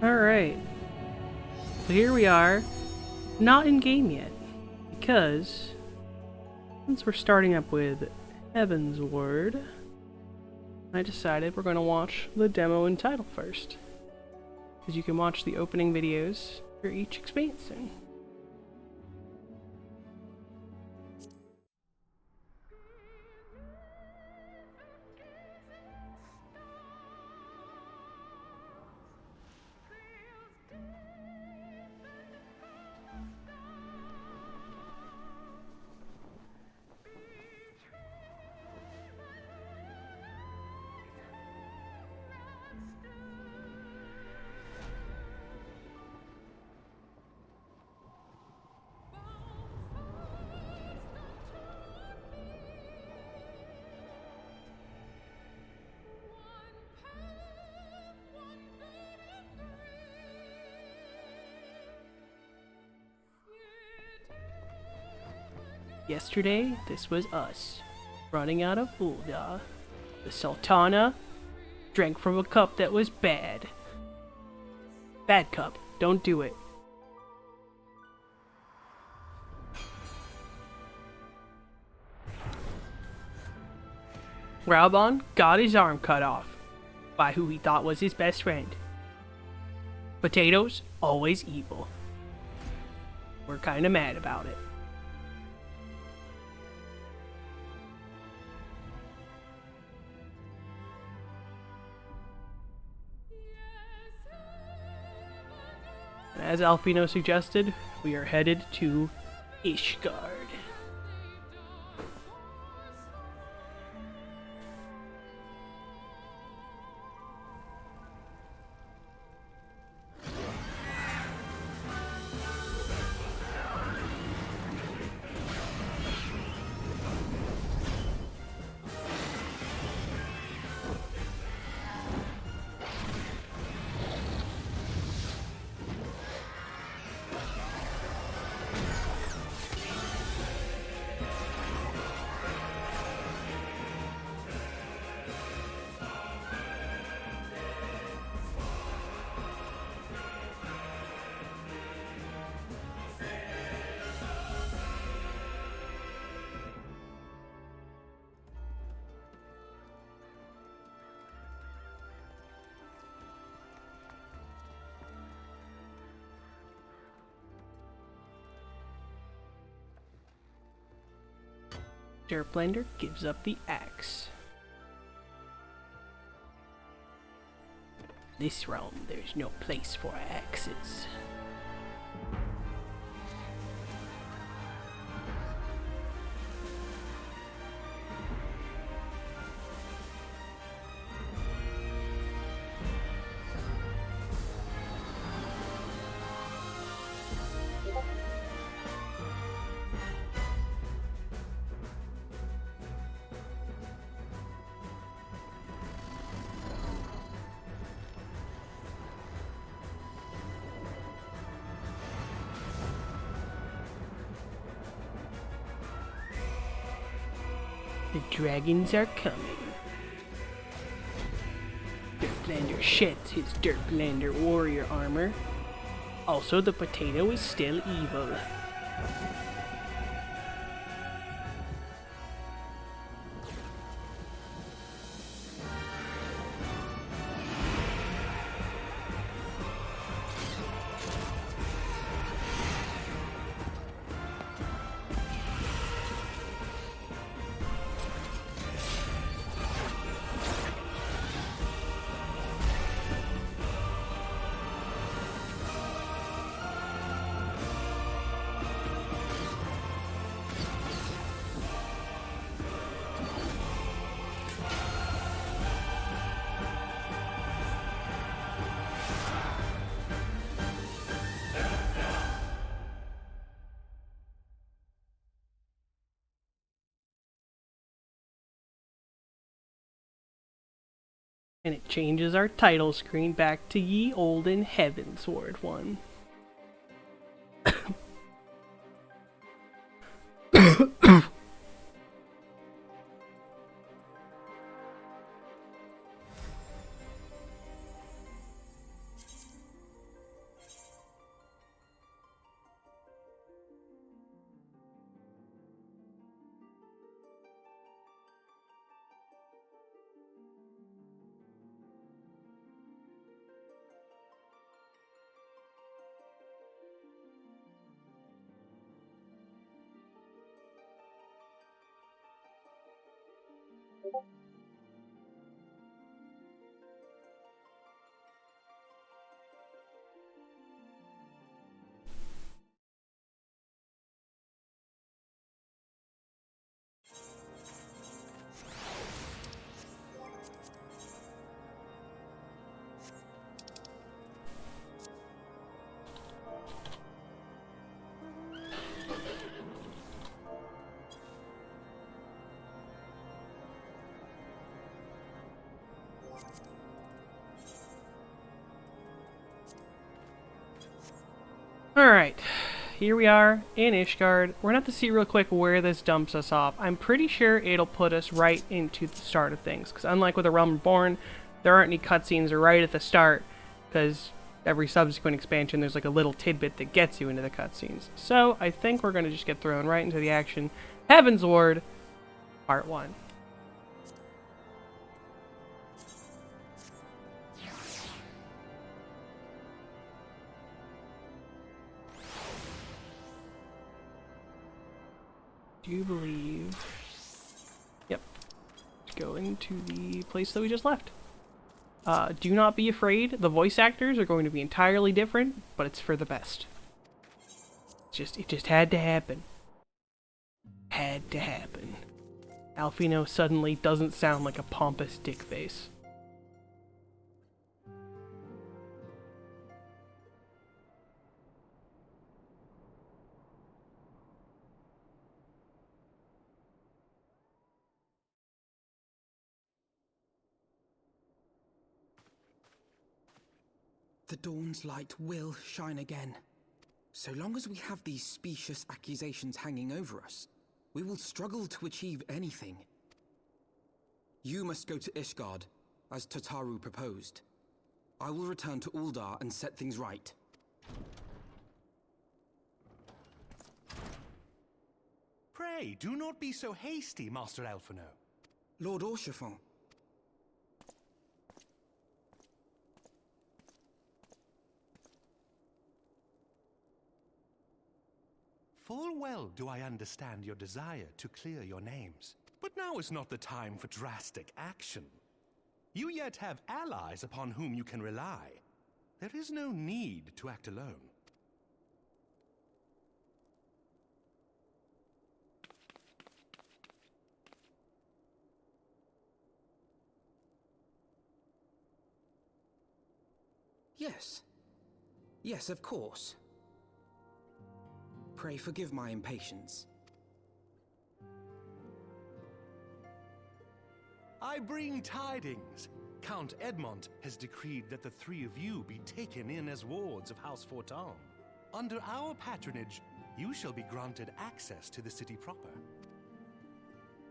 Alright, so here we are, not in game yet, because since we're starting up with Heavensward, I decided we're going to watch the demo and title first, because you can watch the opening videos for each expansion. Yesterday, this was us, running out of Ulda. The Sultana drank from a cup that was bad. Bad cup, don't do it. Raubon got his arm cut off by who he thought was his best friend. Potatoes, always evil. We're kinda mad about it. As Alfino suggested, we are headed to Ishgard. Derplander gives up the axe. This realm, there's no place for axes. The dragons are coming. Derplander sheds his Derplander warrior armor. Also, the potato is still evil. And it changes our title screen back to Ye Olden Heavensward 1. Alright, here we are in Ishgard. We're gonna have to see real quick where this dumps us off. I'm pretty sure it'll put us right into the start of things, because unlike with A Realm Reborn, there aren't any cutscenes right at the start, because every subsequent expansion there's like a little tidbit that gets you into the cutscenes. So I think we're gonna just get thrown right into the action. Heavensward, Part 1. Do you believe... Yep. Go into the place that we just left. Do not be afraid. The voice actors are going to be entirely different, but it's for the best. It just had to happen. Had to happen. Alfino suddenly doesn't sound like a pompous dick face. The dawn's light will shine again. So long as we have these specious accusations hanging over us, we will struggle to achieve anything. You must go to Ishgard, as Tataru proposed. I will return to Uldar and set things right. Pray, do not be so hasty, Master Alphino. Lord Orchiffon. Full well do I understand your desire to clear your names. But now is not the time for drastic action. You yet have allies upon whom you can rely. There is no need to act alone. Yes. Yes, of course. Pray forgive my impatience. I bring tidings. Count Edmont has decreed that the three of you be taken in as wards of House Fortan. Under our patronage, you shall be granted access to the city proper.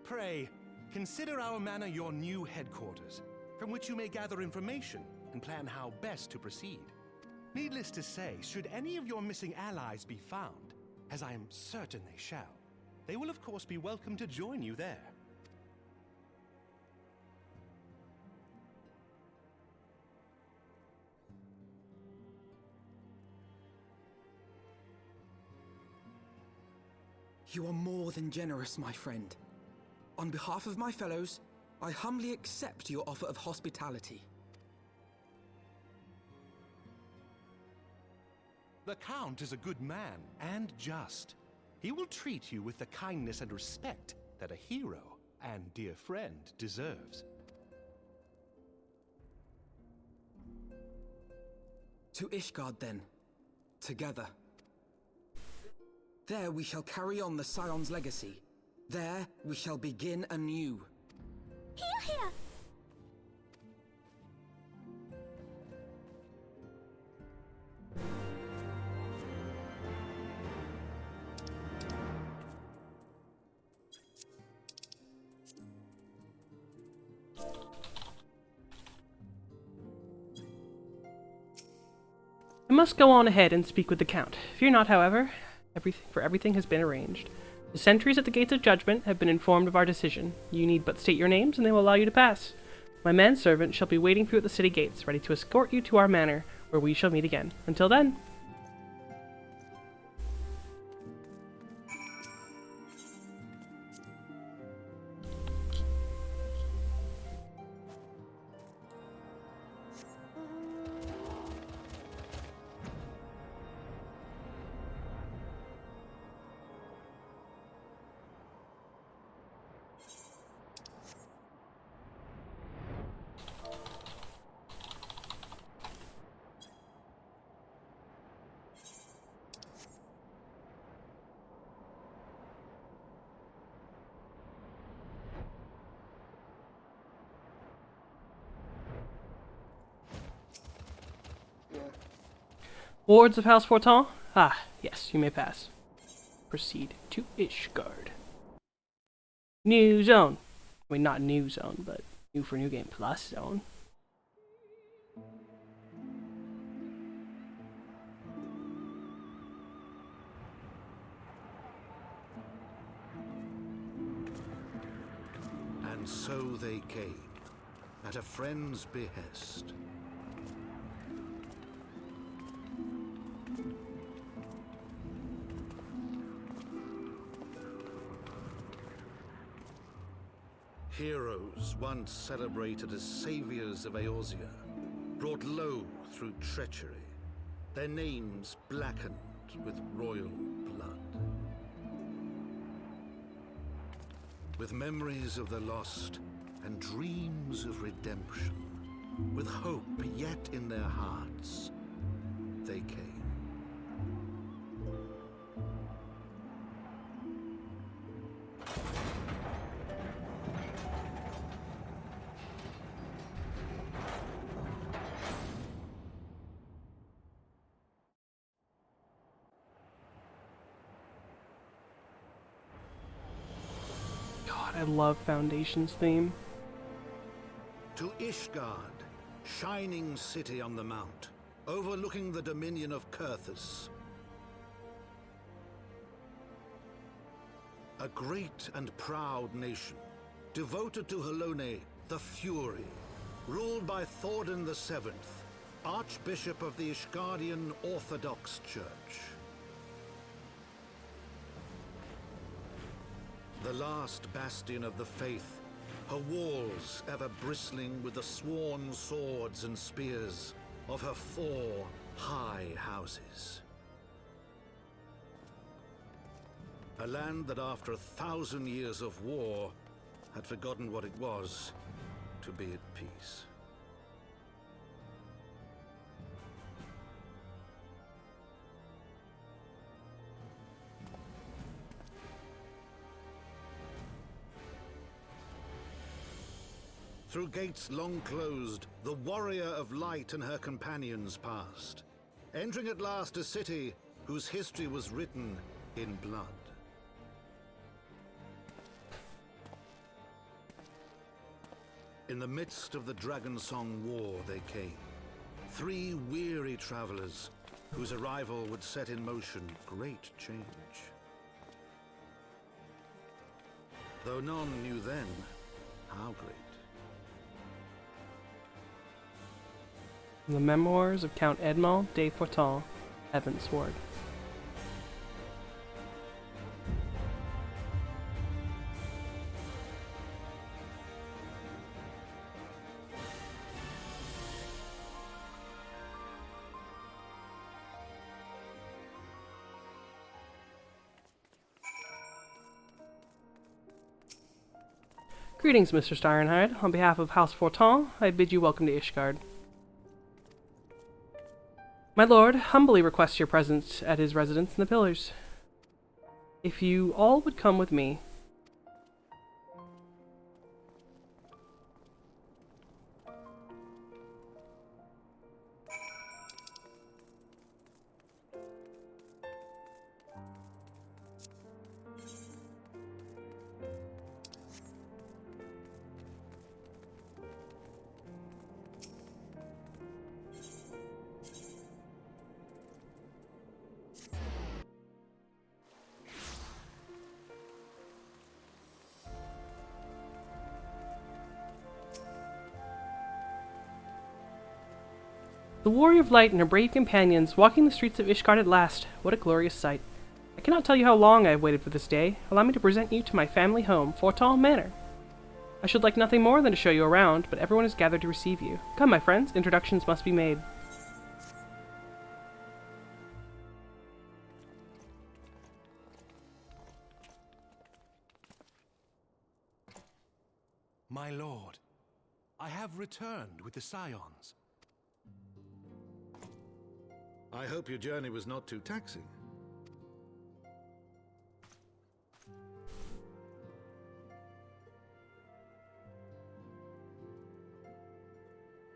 Pray, consider our manor your new headquarters, from which you may gather information and plan how best to proceed. Needless to say, should any of your missing allies be found, as I am certain they shall, they will of course be welcome to join you there. You are more than generous, my friend. On behalf of my fellows, I humbly accept your offer of hospitality. The Count is a good man and just. He will treat you with the kindness and respect that a hero and dear friend deserves. To Ishgard, then. Together. There we shall carry on the Scion's legacy. There we shall begin anew. Here, here! I must go on ahead and speak with the Count. Fear not, however. Everything has been arranged. The sentries at the gates of judgment have been informed of our decision. You need but state your names, and they will allow you to pass. My manservant shall be waiting for you at the city gates, ready to escort you to our manor, where we shall meet again. Until then. Wards of House Fortin? Ah, yes, you may pass. Proceed to Ishgard. New zone. I mean, not new zone, but new for New Game Plus zone. And so they came, at a friend's behest. Heroes once celebrated as saviors of Eorzea, brought low through treachery, their names blackened with royal blood. With memories of the lost and dreams of redemption, with hope yet in their hearts, they came. God, I love Foundation's theme. To Ishgard, shining city on the mount, overlooking the dominion of Kurthus. A great and proud nation, devoted to Halone, the Fury, ruled by Thordan VII, Archbishop of the Ishgardian Orthodox Church. The last bastion of the faith, her walls ever bristling with the sworn swords and spears of her 4 high houses. A land that after 1,000 years of war had forgotten what it was to be at peace. Through gates long closed, the warrior of light and her companions passed, entering at last a city whose history was written in blood. In the midst of the Dragonsong War they came, 3 weary travelers whose arrival would set in motion great change. Though none knew then how great. The Memoirs of Count Edmond de Fortin, Heavensward. Greetings, Mr. Steirenhide. On behalf of House Fortin, I bid you welcome to Ishgard. My lord humbly requests your presence at his residence in the Pillars. If you all would come with me. The Warrior of Light and her brave companions walking the streets of Ishgard at last. What a glorious sight. I cannot tell you how long I have waited for this day. Allow me to present you to my family home, Fortin Manor. I should like nothing more than to show you around, but everyone is gathered to receive you. Come, my friends, introductions must be made. My lord, I have returned with the Scions. I hope your journey was not too taxing.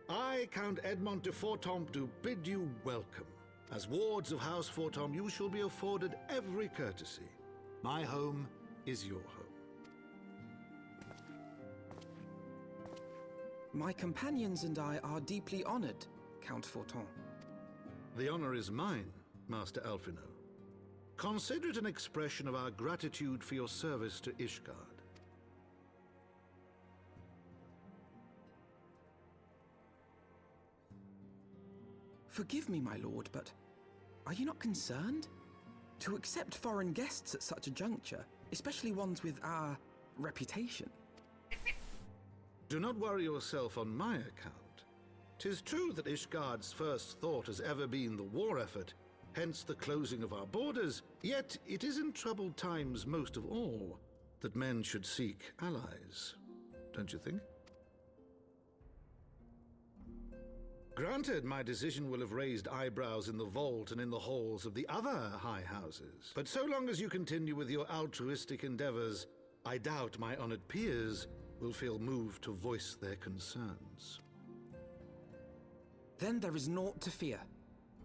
I, Count Edmond de Forton, do bid you welcome, As wards of House Fortom, you shall be afforded every courtesy. My home is your home. My companions and I are deeply honored, Count Forton. The honor is mine, Master Alphino. Consider it an expression of our gratitude for your service to Ishgard. Forgive me, my lord, but are you not concerned? To accept foreign guests at such a juncture, especially ones with our reputation. Do not worry yourself on my account. 'Tis true that Ishgard's first thought has ever been the war effort, hence the closing of our borders, yet it is in troubled times most of all that men should seek allies. Don't you think? Granted, my decision will have raised eyebrows in the vault and in the halls of the other high houses. But so long as you continue with your altruistic endeavors, I doubt my honored peers will feel moved to voice their concerns. Then there is naught to fear.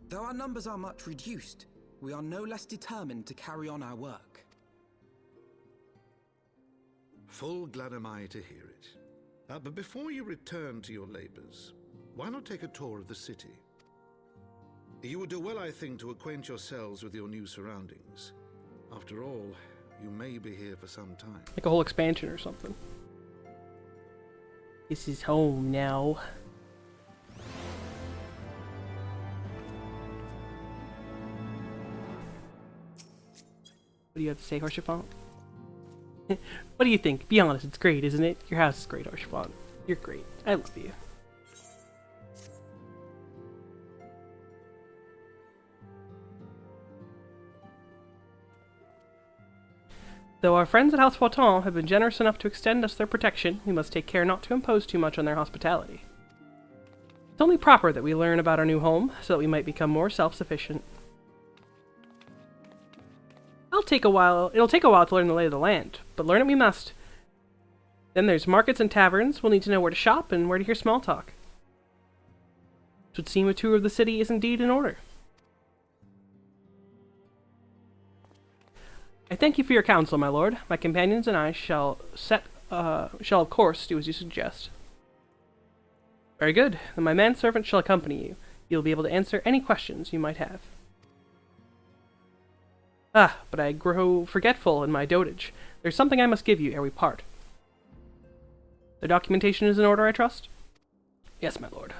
Though our numbers are much reduced, we are no less determined to carry on our work. Full glad am I to hear it. But before you return to your labors, why not take a tour of the city? You would do well, I think, to acquaint yourselves with your new surroundings. After all, you may be here for some time. Like a whole expansion or something. This is home now. What do you have to say, Horshafont? What do you think? Be honest, it's great, isn't it? Your house is great, Horshafont. You're great. I love you. Though our friends at House Forton have been generous enough to extend us their protection, we must take care not to impose too much on their hospitality. It's only proper that we learn about our new home, so that we might become more self-sufficient. It'll take a while to learn the lay of the land, but learn it we must. Then there's markets and taverns. We'll need to know where to shop and where to hear small talk. It would seem a tour of the city is indeed in order. I thank you for your counsel, my lord. My companions and I shall of course do as you suggest. Very good. Then my manservant shall accompany you. You'll be able to answer any questions you might have. Ah, but I grow forgetful in my dotage. There's something I must give you ere we part. The documentation is in order, I trust? Yes, my lord.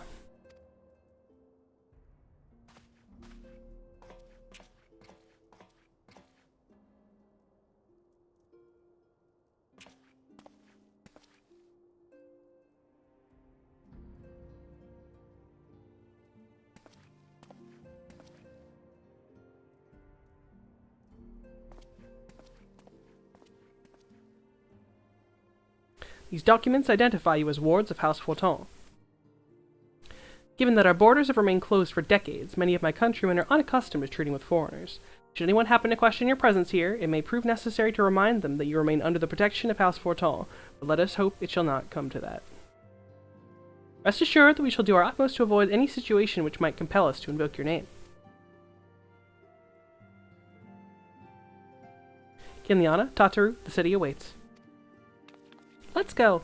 These documents identify you as wards of House Forton. Given that our borders have remained closed for decades, many of my countrymen are unaccustomed to treating with foreigners. Should anyone happen to question your presence here, it may prove necessary to remind them that you remain under the protection of House Forton, but let us hope it shall not come to that. Rest assured that we shall do our utmost to avoid any situation which might compel us to invoke your name. Kinliana, Tataru, the city awaits. Let's go.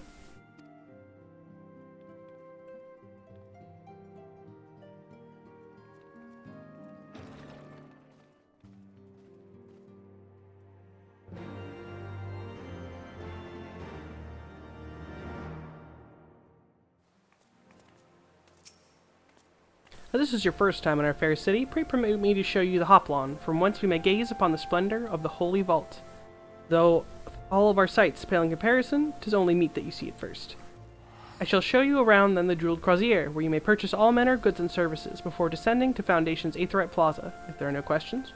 As this is your first time in our fair city, pray permit me to show you the Hoplon, from whence we may gaze upon the splendor of the Holy Vault. Though all of our sights pale in comparison, 'tis only meet that you see it first. I shall show you around then the Jeweled Crozier, where you may purchase all manner of goods and services before descending to Foundation's Aetheryte Plaza, if there are no questions.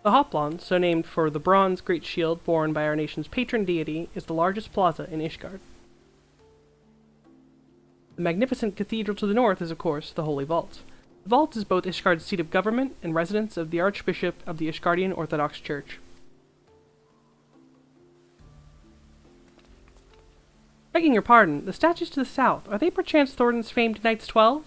The Hoplon, so named for the bronze great shield borne by our nation's patron deity, is the largest plaza in Ishgard. The magnificent cathedral to the north is, of course, the Holy Vault. The vault is both Ishgard's seat of government and residence of the Archbishop of the Ishgardian Orthodox Church. Begging your pardon, the statues to the south, are they perchance Thornton's famed Knights 12?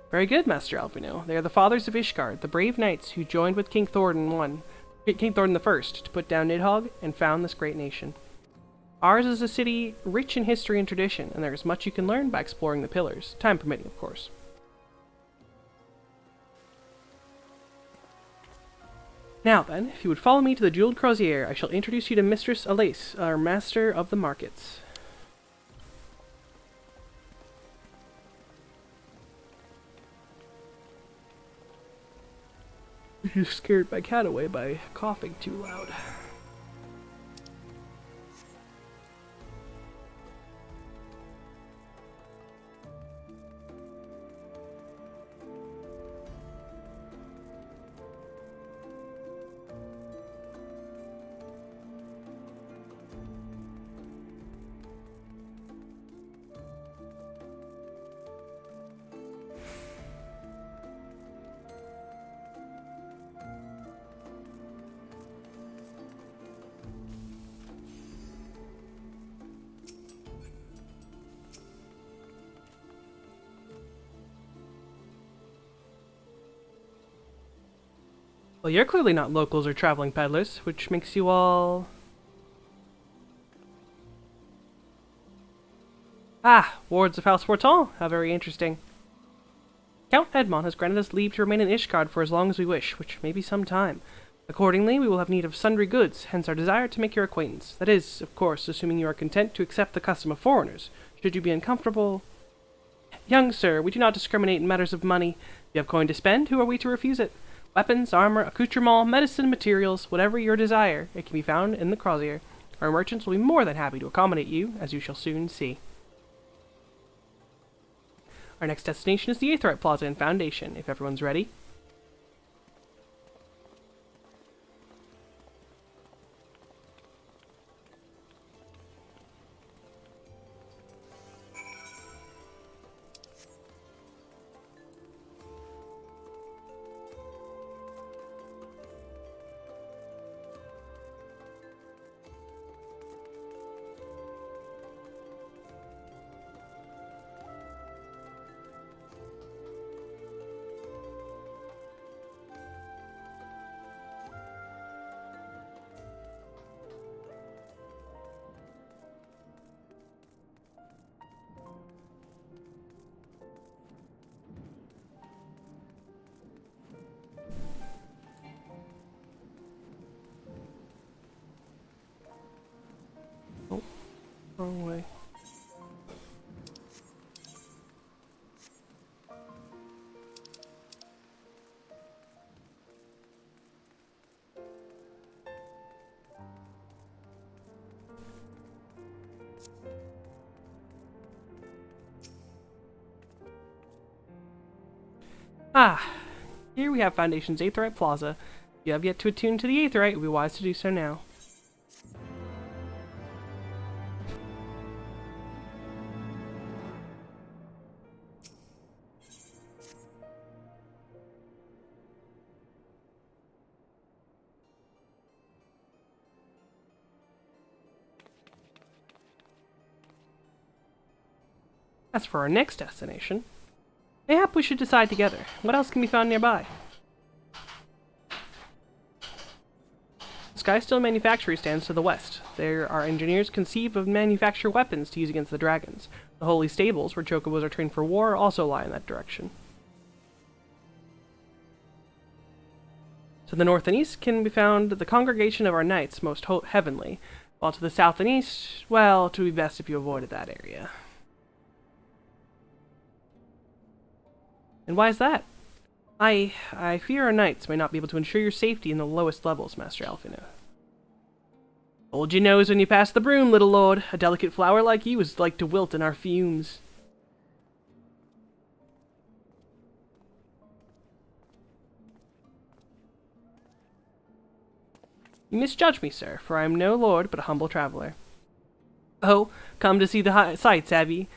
Very good, Master Alvino. They are the fathers of Ishgard, the brave knights who joined with King Thornton I to put down Nidhogg and found this great nation. Ours is a city rich in history and tradition, and there is much you can learn by exploring the pillars, time permitting, of course. Now then, if you would follow me to the Jeweled Crozier, I shall introduce you to Mistress Alais, our Master of the Markets. You scared my cat away by coughing too loud. Well, you're clearly not locals or traveling peddlers, which makes you all... Ah, wards of House Forton. How very interesting. Count Edmond has granted us leave to remain in Ishgard for as long as we wish, which may be some time. Accordingly, we will have need of sundry goods, hence our desire to make your acquaintance. That is, of course, assuming you are content to accept the custom of foreigners. Should you be uncomfortable... Young sir, we do not discriminate in matters of money. If you have coin to spend, who are we to refuse it? Weapons, armor, accoutrement, medicine, materials, whatever your desire, it can be found in the Crozier. Our merchants will be more than happy to accommodate you, as you shall soon see. Our next destination is the Aetheryte Plaza and Foundation, if everyone's ready. Wrong way. Ah, here we have Foundation's Aetheryte Plaza. If you have yet to attune to the Aetheryte, it would be wise to do so now. As for our next destination, mayhap we should decide together. What else can be found nearby? Skystone Manufactory stands to the west. There our engineers conceive of manufacture weapons to use against the dragons. The holy stables, where chocobos are trained for war, also lie in that direction. To the north and east can be found the congregation of our knights, most heavenly, while to the south and east, well, it would be best if you avoided that area. And why is that? I fear our knights may not be able to ensure your safety in the lowest levels, Master Alfino. Hold your nose when you pass the broom, little lord. A delicate flower like you is like to wilt in our fumes. You misjudge me, sir, for I am no lord but a humble traveler. Oh, come to see the sights, have ye?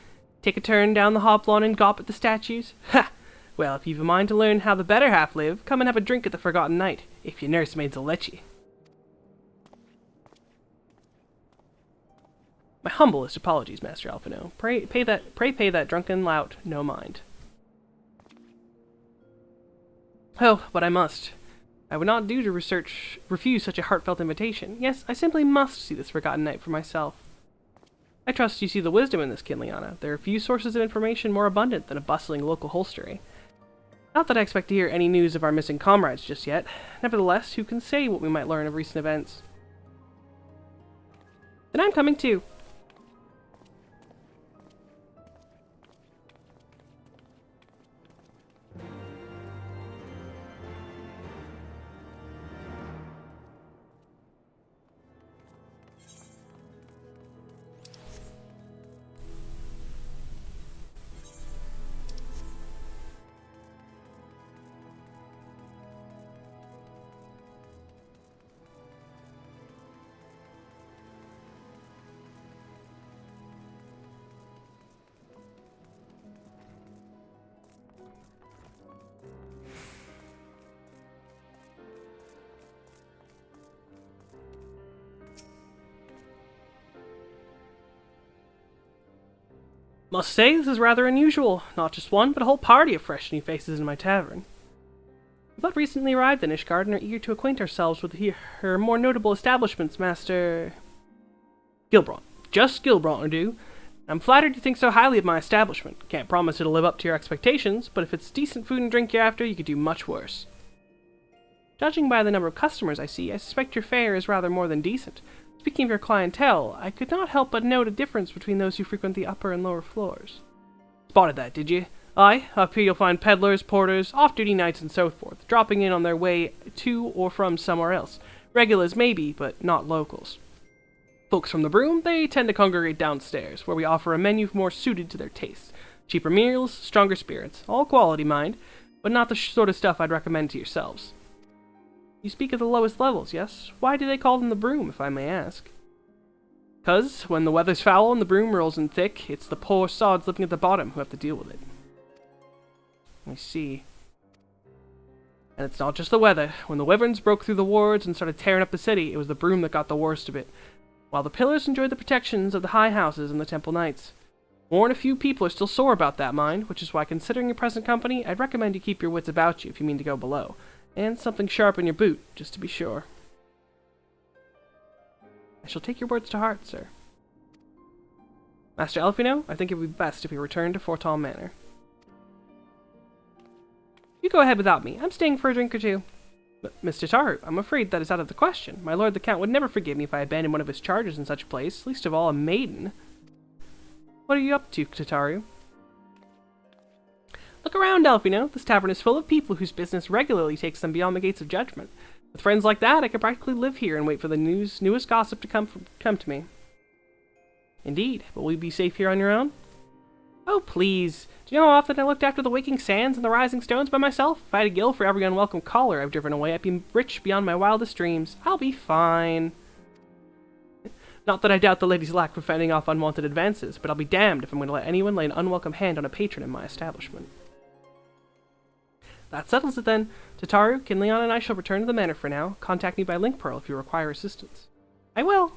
Take a turn down the hop lawn and gawp at the statues? Ha! Well, if you've a mind to learn how the better half live, come and have a drink at the Forgotten Knight, if your nursemaids will let ye. My humblest apologies, Master Alphino. Pray pay that drunken lout no mind. Oh, but I must. I would not do to refuse such a heartfelt invitation. Yes, I simply must see this Forgotten Knight for myself. I trust you see the wisdom in this, Kinliana. There are few sources of information more abundant than a bustling local holstery. Not that I expect to hear any news of our missing comrades just yet. Nevertheless, who can say what we might learn of recent events? Then I'm coming too. Must say, this is rather unusual. Not just one, but a whole party of fresh new faces in my tavern. We but recently arrived in Ishgard and are eager to acquaint ourselves with her more notable establishments, Master... Gilbrant. Just Gilbrant will do. I'm flattered you think so highly of my establishment. Can't promise it'll live up to your expectations, but if it's decent food and drink you're after, you could do much worse. Judging by the number of customers I see, I suspect your fare is rather more than decent. Speaking of your clientele, I could not help but note a difference between those who frequent the upper and lower floors. Spotted that, did you? Aye, up here you'll find peddlers, porters, off-duty knights, and so forth, dropping in on their way to or from somewhere else. Regulars maybe, but not locals. Folks from the Broom, they tend to congregate downstairs, where we offer a menu more suited to their tastes. Cheaper meals, stronger spirits, all quality, mind, but not the sort of stuff I'd recommend to yourselves. You speak of the lowest levels, yes? Why do they call them the Broom, if I may ask? 'Cause, when the weather's foul and the broom rolls in thick, it's the poor sods living at the bottom who have to deal with it. I see. And it's not just the weather. When the wyverns broke through the wards and started tearing up the city, it was the Broom that got the worst of it, while the pillars enjoyed the protections of the high houses and the temple knights. More than a few people are still sore about that, mind, which is why, considering your present company, I'd recommend you keep your wits about you if you mean to go below. And something sharp in your boot, just to be sure. I shall take your words to heart, sir. Master Alphino, I think it would be best if we return to Fortal Manor. You go ahead without me. I'm staying for a drink or two. But, Mr. Taru, I'm afraid that is out of the question. My lord the Count would never forgive me if I abandoned one of his charges in such a place, least of all a maiden. What are you up to, Tataru? Look around, Alphino. This tavern is full of people whose business regularly takes them beyond the gates of judgment. With friends like that, I could practically live here and wait for the newest gossip to come to me. Indeed. Will you be safe here on your own? Oh, please. Do you know how often I looked after the waking sands and the rising stones by myself? If I had a gill for every unwelcome caller I've driven away, I'd be rich beyond my wildest dreams. I'll be fine. Not that I doubt the ladies lack for fending off unwanted advances, but I'll be damned if I'm going to let anyone lay an unwelcome hand on a patron in my establishment. That settles it then. Tataru, Kinliana, and I shall return to the manor for now. Contact me by link pearl if you require assistance. I will.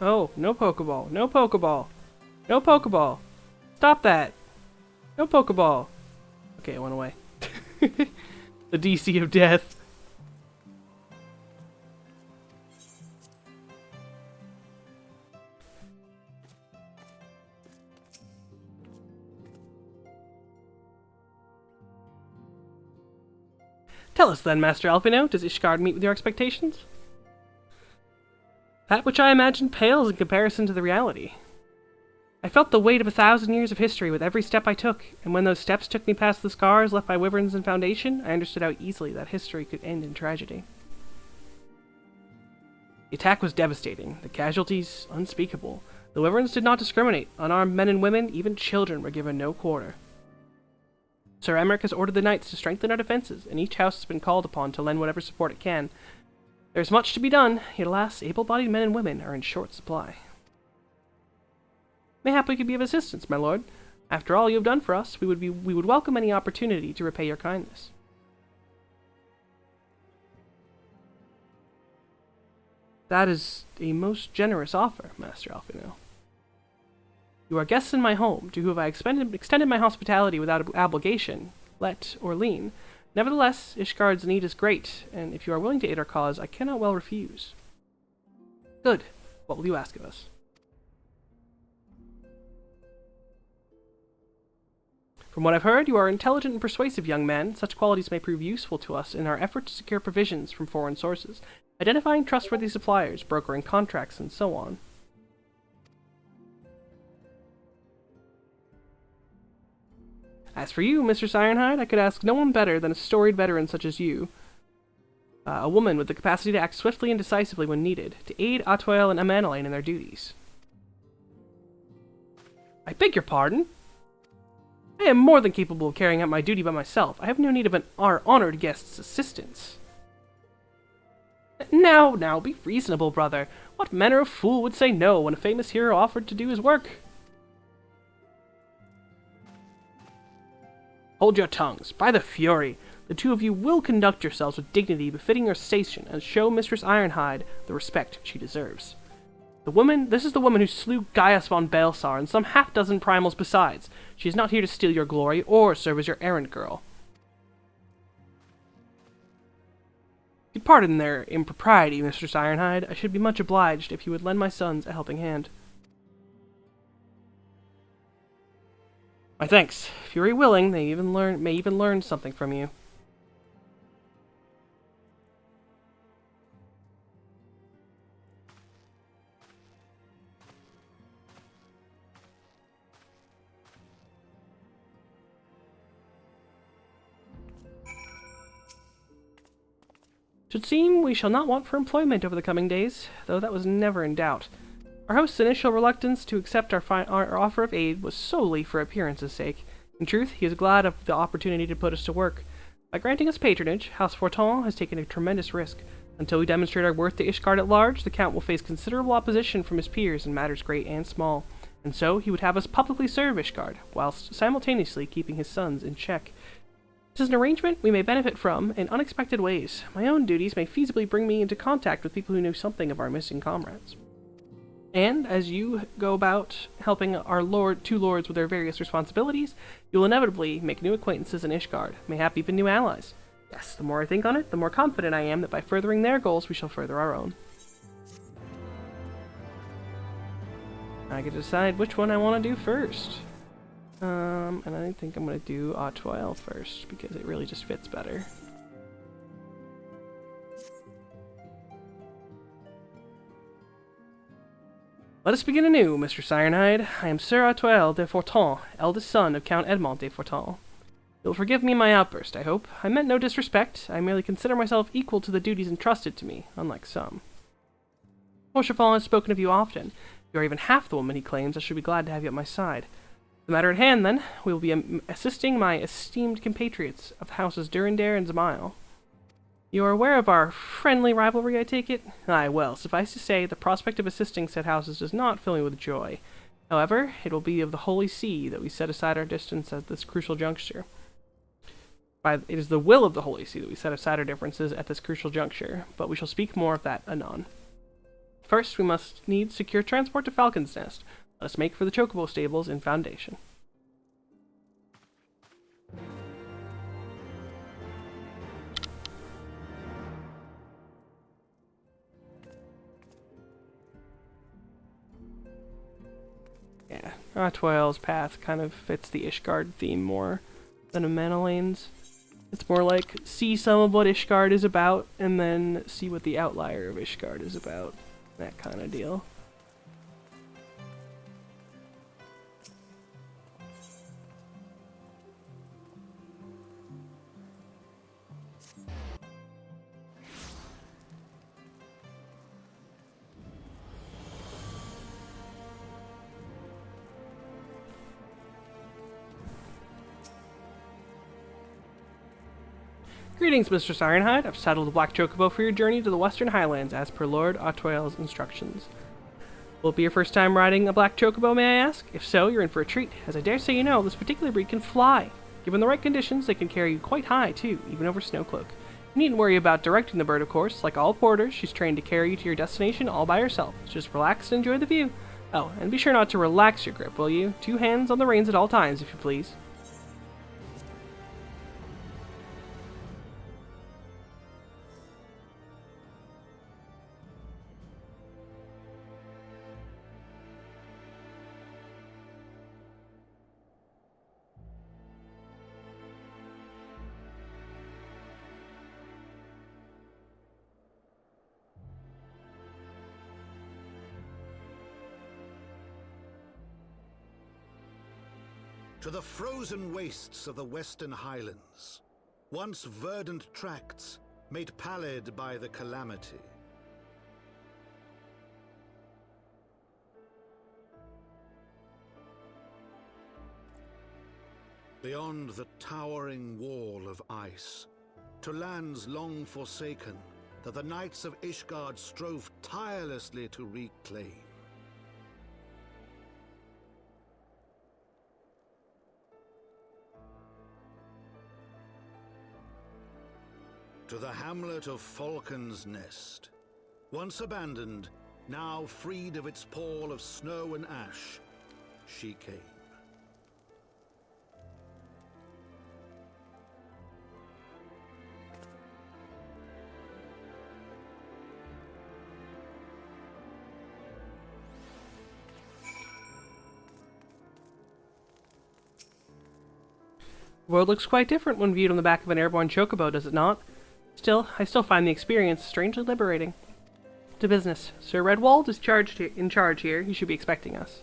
Oh, no Pokeball. No Pokeball. No Pokeball. Stop that. No Pokeball. Okay, it went away. The DC of death. Tell us then, Master Alpino, does Ishgard meet with your expectations? That which I imagined pales in comparison to the reality. I felt the weight of 1,000 years of history with every step I took, and when those steps took me past the scars left by wyverns and foundation, I understood how easily that history could end in tragedy. The attack was devastating, the casualties unspeakable. The wyverns did not discriminate. Unarmed men and women, even children, were given no quarter. Sir Emmerich has ordered the knights to strengthen our defenses, and each house has been called upon to lend whatever support it can. There is much to be done, yet alas, able-bodied men and women are in short supply. Mayhap we could be of assistance, my lord. After all you have done for us, we would welcome any opportunity to repay your kindness. That is a most generous offer, Master Alphino. You are guests in my home, to whom I extended my hospitality without obligation, let or lien. Nevertheless, Ishgard's need is great, and if you are willing to aid our cause, I cannot well refuse. Good. What will you ask of us? From what I've heard, you are an intelligent and persuasive young man. Such qualities may prove useful to us in our effort to secure provisions from foreign sources, identifying trustworthy suppliers, brokering contracts, and so on. As for you, Mistress Ironhide, I could ask no one better than a storied veteran such as you, a woman with the capacity to act swiftly and decisively when needed, to aid Atoel and Amanelaine in their duties. I beg your pardon? I am more than capable of carrying out my duty by myself. I have no need of our honored guest's assistance. Now, be reasonable, brother. What manner of fool would say no when a famous hero offered to do his work? Hold your tongues. By the Fury, the two of you will conduct yourselves with dignity befitting your station and show Mistress Ironhide the respect she deserves. This is the woman who slew Gaius von Baelsar and some half-dozen primals besides. She is not here to steal your glory or serve as your errand girl. You pardon their impropriety, Mistress Ironhide. I should be much obliged if you would lend my sons a helping hand. My thanks. Fury willing, they may even learn something from you. Should seem we shall not want for employment over the coming days, though that was never in doubt. Our host's initial reluctance to accept our offer of aid was solely for appearance's sake. In truth, he is glad of the opportunity to put us to work. By granting us patronage, House Fortin has taken a tremendous risk. Until we demonstrate our worth to Ishgard at large, the Count will face considerable opposition from his peers in matters great and small, and so he would have us publicly serve Ishgard, whilst simultaneously keeping his sons in check. This is an arrangement we may benefit from in unexpected ways. My own duties may feasibly bring me into contact with people who know something of our missing comrades. And, as you go about helping our two lords with their various responsibilities, you will inevitably make new acquaintances in Ishgard, mayhap even new allies. Yes, the more I think on it, the more confident I am that by furthering their goals, we shall further our own. I can decide which one I want to do first. And I think I'm going to do Atoel first, because it really just fits better. Let us begin anew, Mr. Ironhide. I am Sir Atoel de Fortin, eldest son of Count Edmond de Fortin. You'll forgive me my outburst, I hope. I meant no disrespect. I merely consider myself equal to the duties entrusted to me, unlike some. Rochefort has spoken of you often. If you are even half the woman he claims, I should be glad to have you at my side. The matter at hand, then, we will be assisting my esteemed compatriots of the houses Durandare and Zamael. You are aware of our friendly rivalry, I take it? Aye, well, suffice to say, the prospect of assisting said houses does not fill me with joy. However, it will be of the Holy See that we set aside our distance at this crucial juncture. It is the will of the Holy See that we set aside our differences at this crucial juncture, but we shall speak more of that anon. First, we must needs secure transport to Falcon's Nest. Let us make for the Chocobo stables in Foundation. Yeah, Atoel's path kind of fits the Ishgard theme more than Amanelaine's. It's more like see some of what Ishgard is about, and then see what the outlier of Ishgard is about. That kind of deal. Greetings, Mistress Ironhide. I've saddled the Black Chocobo for your journey to the Western Highlands as per Lord Otwell's instructions. Will it be your first time riding a Black Chocobo, may I ask? If so, you're in for a treat, as I dare say you know, this particular breed can fly. Given the right conditions, they can carry you quite high, too, even over Snowcloak. You needn't worry about directing the bird, of course. Like all porters, she's trained to carry you to your destination all by herself. Just relax and enjoy the view. Oh, and be sure not to relax your grip, will you? 2 hands on the reins at all times, if you please. To the frozen wastes of the Western Highlands, once verdant tracts made pallid by the calamity. Beyond the towering wall of ice, to lands long forsaken that the Knights of Ishgard strove tirelessly to reclaim. To the hamlet of Falcon's Nest, once abandoned, now freed of its pall of snow and ash, she came. The world looks quite different when viewed on the back of an airborne chocobo, does it not? Still, I still find the experience strangely liberating. To business. Sir Redwald is in charge here. He should be expecting us.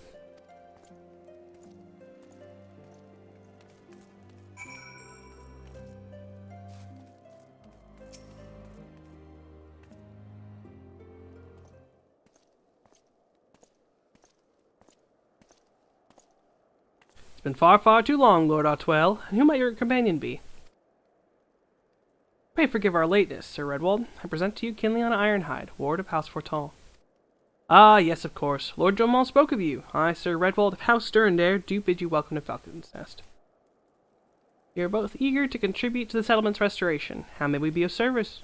It's been far, far too long, Lord Otwell. And who might your companion be? Pray forgive our lateness, Sir Redwald. I present to you Kinleon Ironhide, ward of House Fortall. Ah, yes, of course. Lord Jomalt spoke of you. I, Sir Redwald of House Sterndare, do bid you welcome to Falcon's Nest. We are both eager to contribute to the settlement's restoration. How may we be of service?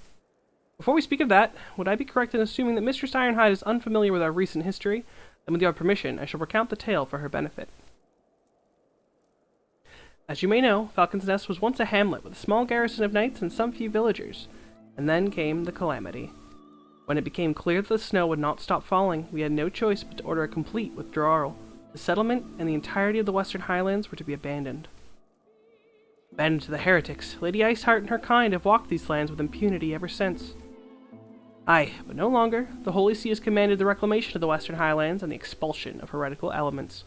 Before we speak of that, would I be correct in assuming that Mistress Ironhide is unfamiliar with our recent history? Then with your permission, I shall recount the tale for her benefit. As you may know, Falcon's Nest was once a hamlet with a small garrison of knights and some few villagers. And then came the calamity. When it became clear that the snow would not stop falling, we had no choice but to order a complete withdrawal. The settlement and the entirety of the Western Highlands were to be abandoned. Abandoned to the heretics, Lady Iceheart and her kind have walked these lands with impunity ever since. Aye, but no longer. The Holy See has commanded the reclamation of the Western Highlands and the expulsion of heretical elements.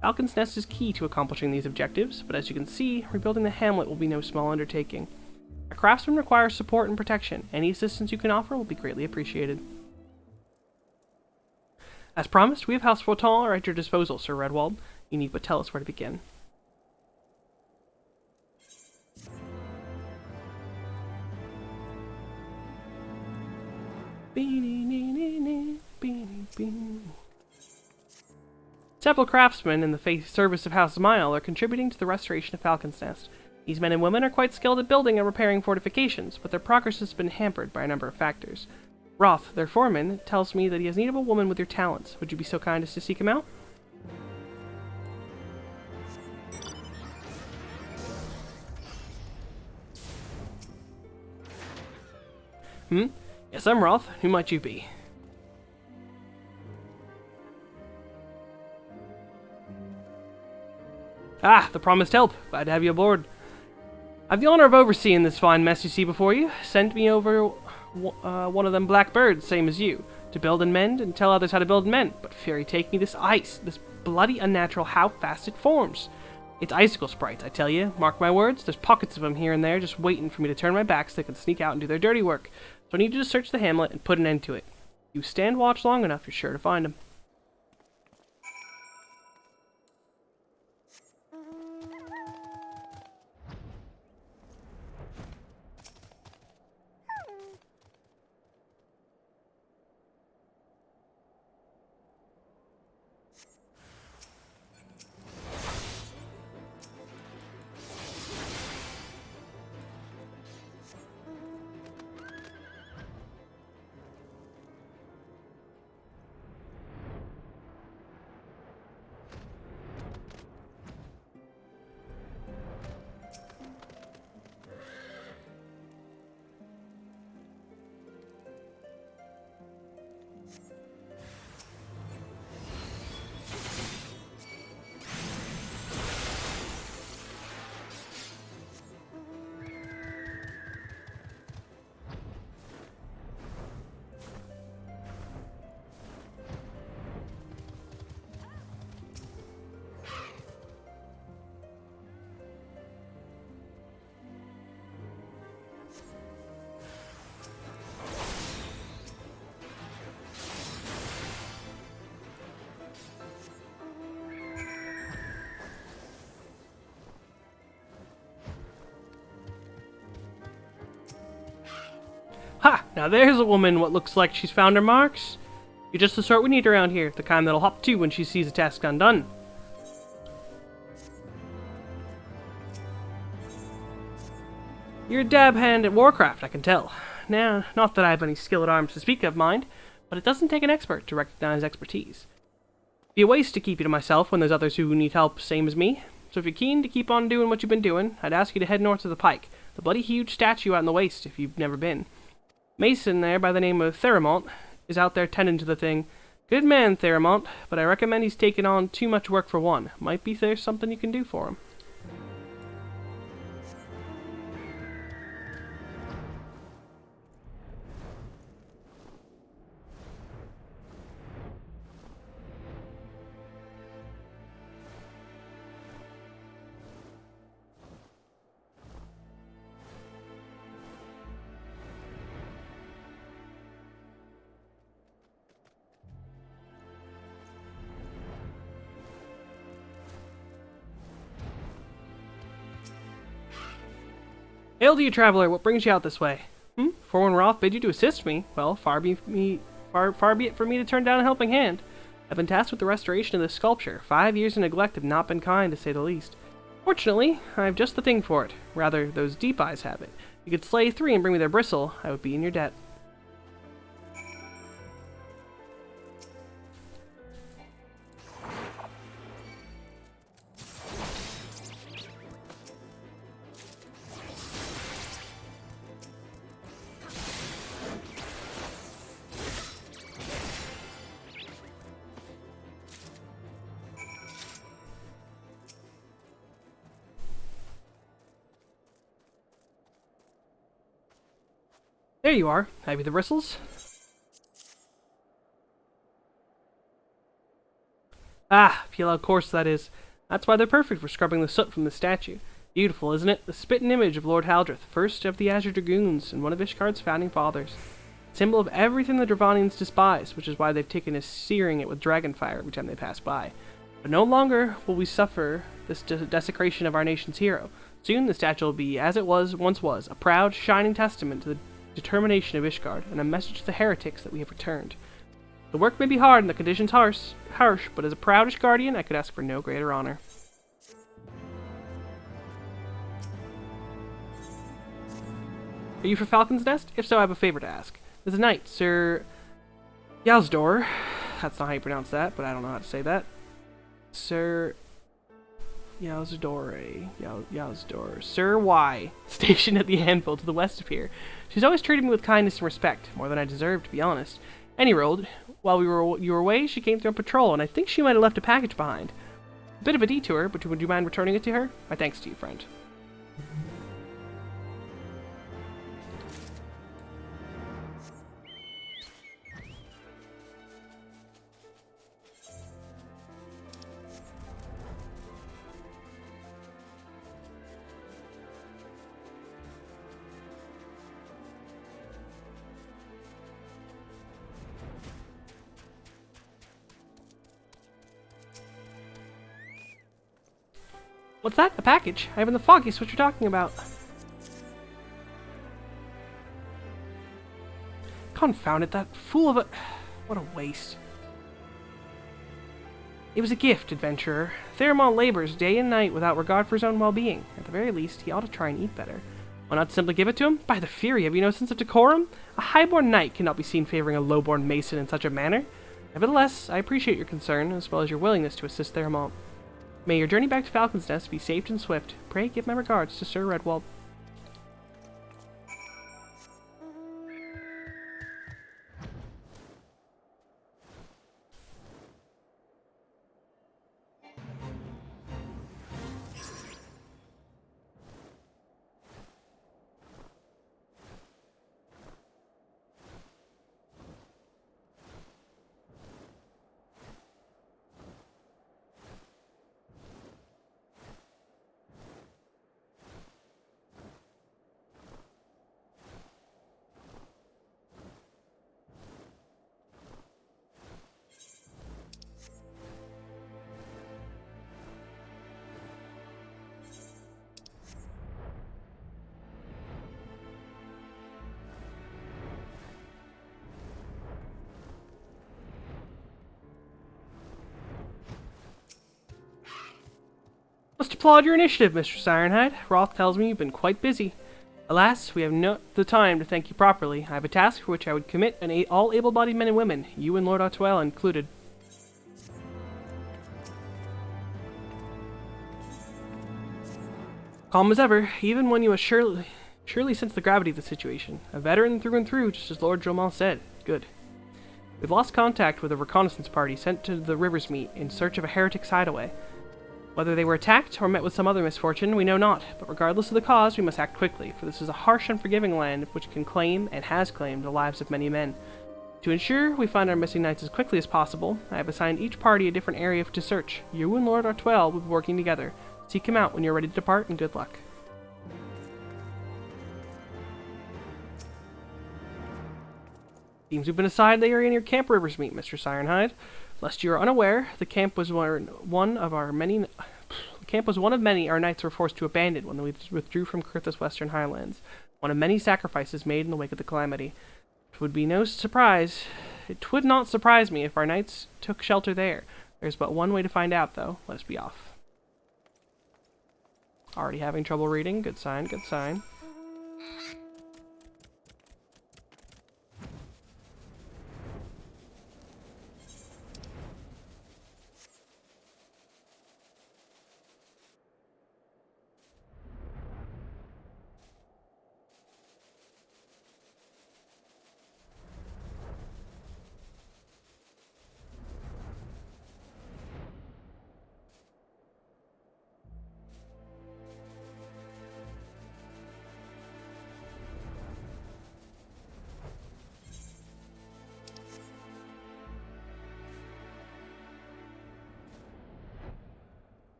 Falcon's Nest is key to accomplishing these objectives, but as you can see, rebuilding the hamlet will be no small undertaking. A craftsman requires support and protection. Any assistance you can offer will be greatly appreciated. As promised, we of House Fortall at your disposal, Sir Redwald. You need but tell us where to begin. Several craftsmen in the service of House Mile are contributing to the restoration of Falcon's Nest. These men and women are quite skilled at building and repairing fortifications, but their progress has been hampered by a number of factors. Roth, their foreman, tells me that he has need of a woman with your talents. Would you be so kind as to seek him out? Yes, I'm Roth. Who might you be? Ah, the promised help. Glad to have you aboard. I've the honor of overseeing this fine mess you see before you. Sent me over one of them black birds, same as you, to build and mend and tell others how to build and mend. But Fury take me this ice, this bloody unnatural how fast it forms. It's icicle sprites, I tell you. Mark my words, there's pockets of them here and there just waiting for me to turn my back so they can sneak out and do their dirty work. So I need you to search the hamlet and put an end to it. You stand watch long enough, you're sure to find them. Ha! Now there's a woman what looks like she's found her marks. You're just the sort we need around here, the kind that'll hop to when she sees a task undone. You're a dab hand at warcraft, I can tell. Now, not that I have any skill at arms to speak of, mind, but it doesn't take an expert to recognize expertise. Be a waste to keep you to myself when there's others who need help, same as me. So if you're keen to keep on doing what you've been doing, I'd ask you to head north to the Pike, the bloody huge statue out in the waste if you've never been. Mason there, by the name of Theramont, is out there tending to the thing. Good man, Theramont, but I recommend he's taken on too much work for one. Might be there's something you can do for him. Hail to you, traveler. What brings you out this way? For when Roth bid you to assist me, well, far be it for me to turn down a helping hand. I've been tasked with the restoration of this sculpture. 5 years of neglect have not been kind, to say the least. Fortunately, I have just the thing for it. Rather, those deep eyes have it. If you could slay 3 and bring me their bristle, I would be in your debt. There you are. Have you the bristles? Ah, feel how coarse that is. That's why they're perfect for scrubbing the soot from the statue. Beautiful, isn't it? The spitting image of Lord Haldreth, first of the Azure Dragoons, and one of Ishgard's founding fathers. Symbol of everything the Dravanians despise, which is why they've taken to searing it with dragonfire every time they pass by. But no longer will we suffer this desecration of our nation's hero. Soon the statue will be, as it once was, a proud, shining testament to the determination of Ishgard, and a message to the heretics that we have returned. The work may be hard and the conditions harsh, but as a proud Ishgardian, I could ask for no greater honor. Are you for Falcon's Nest? If so, I have a favor to ask. There's a knight, Sir Yazdor. That's not how you pronounce that, but I don't know how to say that. Sir Yazdor. Sir Y, stationed at the anvil to the west of here. She's always treated me with kindness and respect, more than I deserve, to be honest. Any road, while you were away, she came through on patrol, and I think she might have left a package behind. A bit of a detour, but would you mind returning it to her? My thanks to you, friend. What's that? A package? I haven't the foggiest what you're talking about. Confound it, that fool of a... What a waste. It was a gift, adventurer. Theramont labors day and night without regard for his own well-being. At the very least, he ought to try and eat better. Why not simply give it to him? By the Fury, have you no sense of decorum? A high-born knight cannot be seen favoring a low-born mason in such a manner. Nevertheless, I appreciate your concern, as well as your willingness to assist Theramont. May your journey back to Falcon's Nest be safe and swift. Pray give my regards to Sir Redwald. Must applaud your initiative, Mistress Ironhide. Roth tells me you've been quite busy. Alas, we have not the time to thank you properly. I have a task for which I would commit all able-bodied men and women, you and Lord Otwell included. Calm as ever, even when you have surely sense the gravity of the situation. A veteran through and through, just as Lord Jomel said. Good. We've lost contact with a reconnaissance party sent to the River's Meet in search of a heretic's hideaway. Whether they were attacked or met with some other misfortune, we know not, but regardless of the cause, we must act quickly, for this is a harsh, unforgiving land which can claim, and has claimed, the lives of many men. To ensure we find our missing knights as quickly as possible, I have assigned each party a different area to search. You and Lord Otwell will be working together. Seek him out when you're ready to depart, and good luck. Seems we've been assigned the area near Camp River's Meet, Mistress Ironhide. Lest you are unaware, the camp was one of many our knights were forced to abandon when we withdrew from Kurtha's western highlands. One of many sacrifices made in the wake of the calamity. It would not surprise me if our knights took shelter there. There's but one way to find out, though. Let us be off. Already having trouble reading. Good sign, good sign.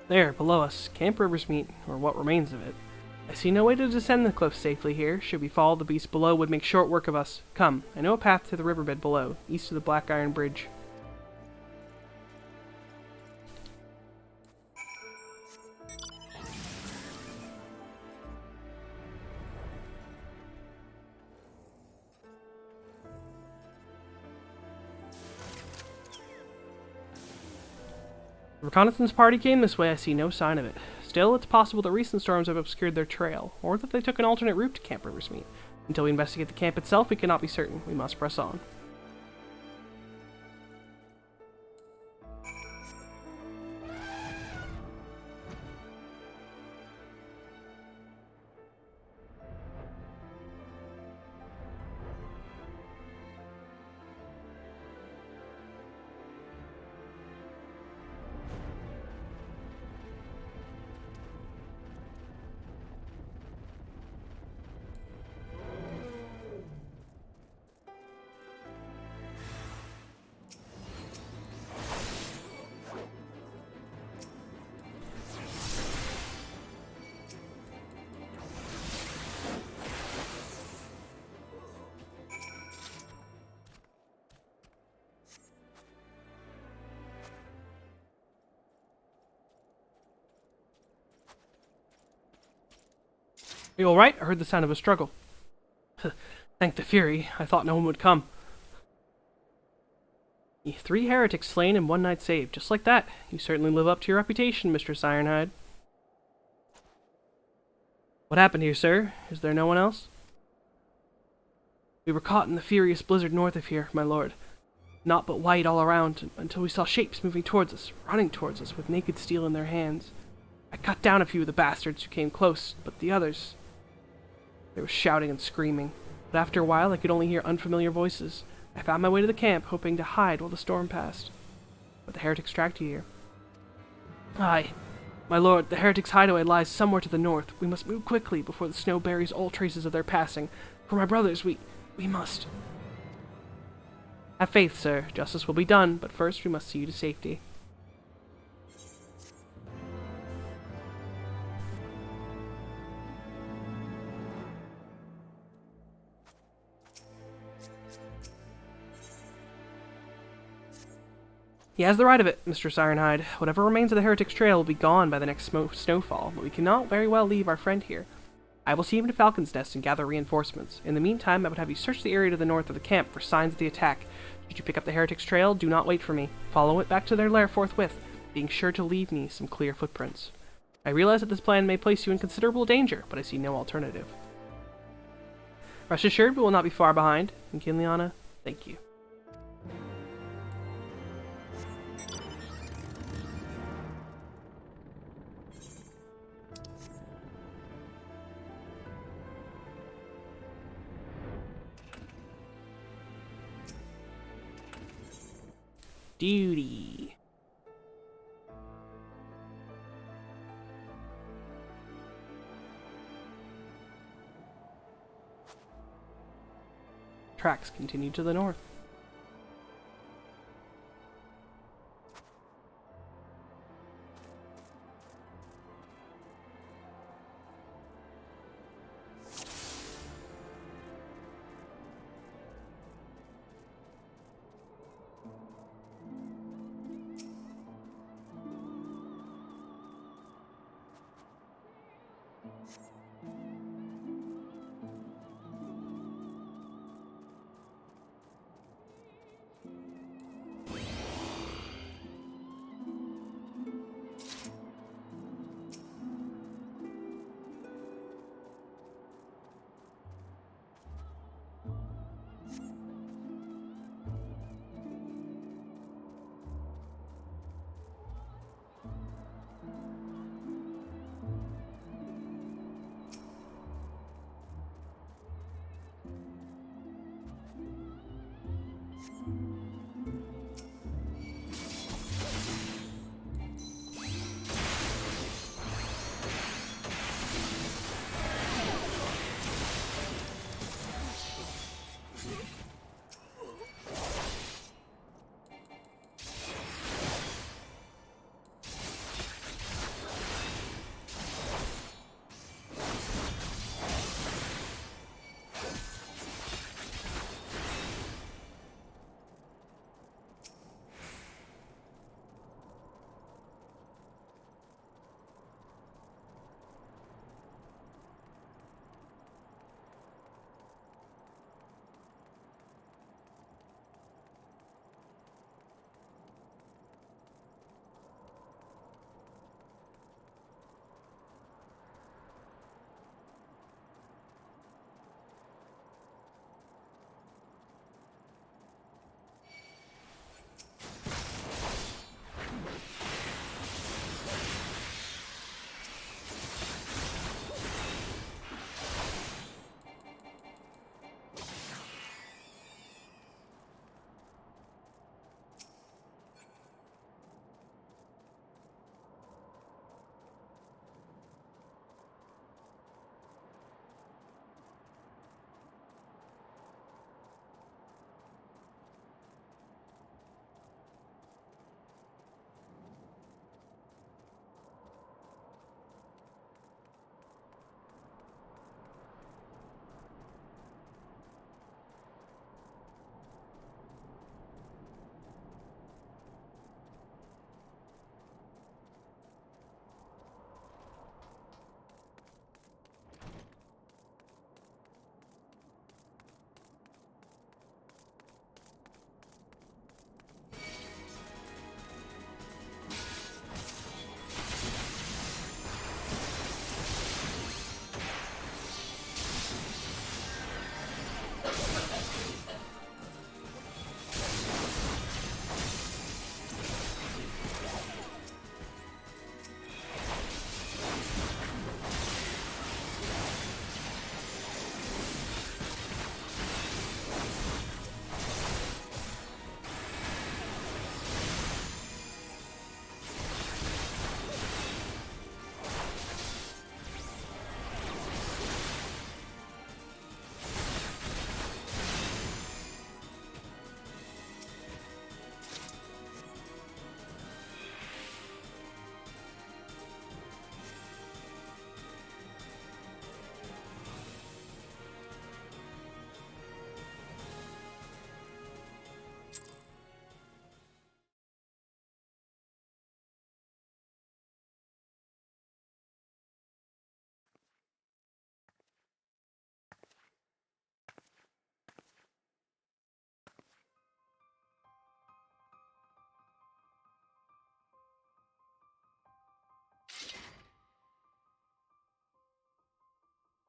There, below us, Camp River's Meet, or what remains of it. I see no way to descend the cliff safely here. Should we follow the beast below, would make short work of us. Come, I know a path to the riverbed below, east of the Black Iron Bridge. The reconnaissance party came this way. I see no sign of it. Still, it's possible that recent storms have obscured their trail, or that they took an alternate route to Camp River's Meet. Until we investigate the camp itself, we cannot be certain. We must press on. you alright? I heard the sound of a struggle. Thank the Fury, I thought no one would come. 3 heretics slain and 1 knight saved. Just like that. You certainly live up to your reputation, Mistress Ironhide. What happened here, sir? Is there no one else? We were caught in the furious blizzard north of here, my lord. Naught but white all around, until we saw shapes moving towards us, running towards us, with naked steel in their hands. I cut down a few of the bastards who came close, but the others... They were shouting and screaming, but after a while I could only hear unfamiliar voices. I found my way to the camp, hoping to hide while the storm passed. But the heretics tracked you here. Aye. My lord, the heretics' hideaway lies somewhere to the north. We must move quickly before the snow buries all traces of their passing. For my brothers, we must. Have faith, sir. Justice will be done, but first we must see you to safety. He has the right of it, Mistress Ironhide. Whatever remains of the Heretic's trail will be gone by the next snowfall, but we cannot very well leave our friend here. I will see him to Falcon's Nest and gather reinforcements. In the meantime, I would have you search the area to the north of the camp for signs of the attack. Should you pick up the Heretic's trail, do not wait for me. Follow it back to their lair forthwith, being sure to leave me some clear footprints. I realize that this plan may place you in considerable danger, but I see no alternative. Rest assured, we will not be far behind. And Kinliana, thank you. Duty. Tracks continue to the north.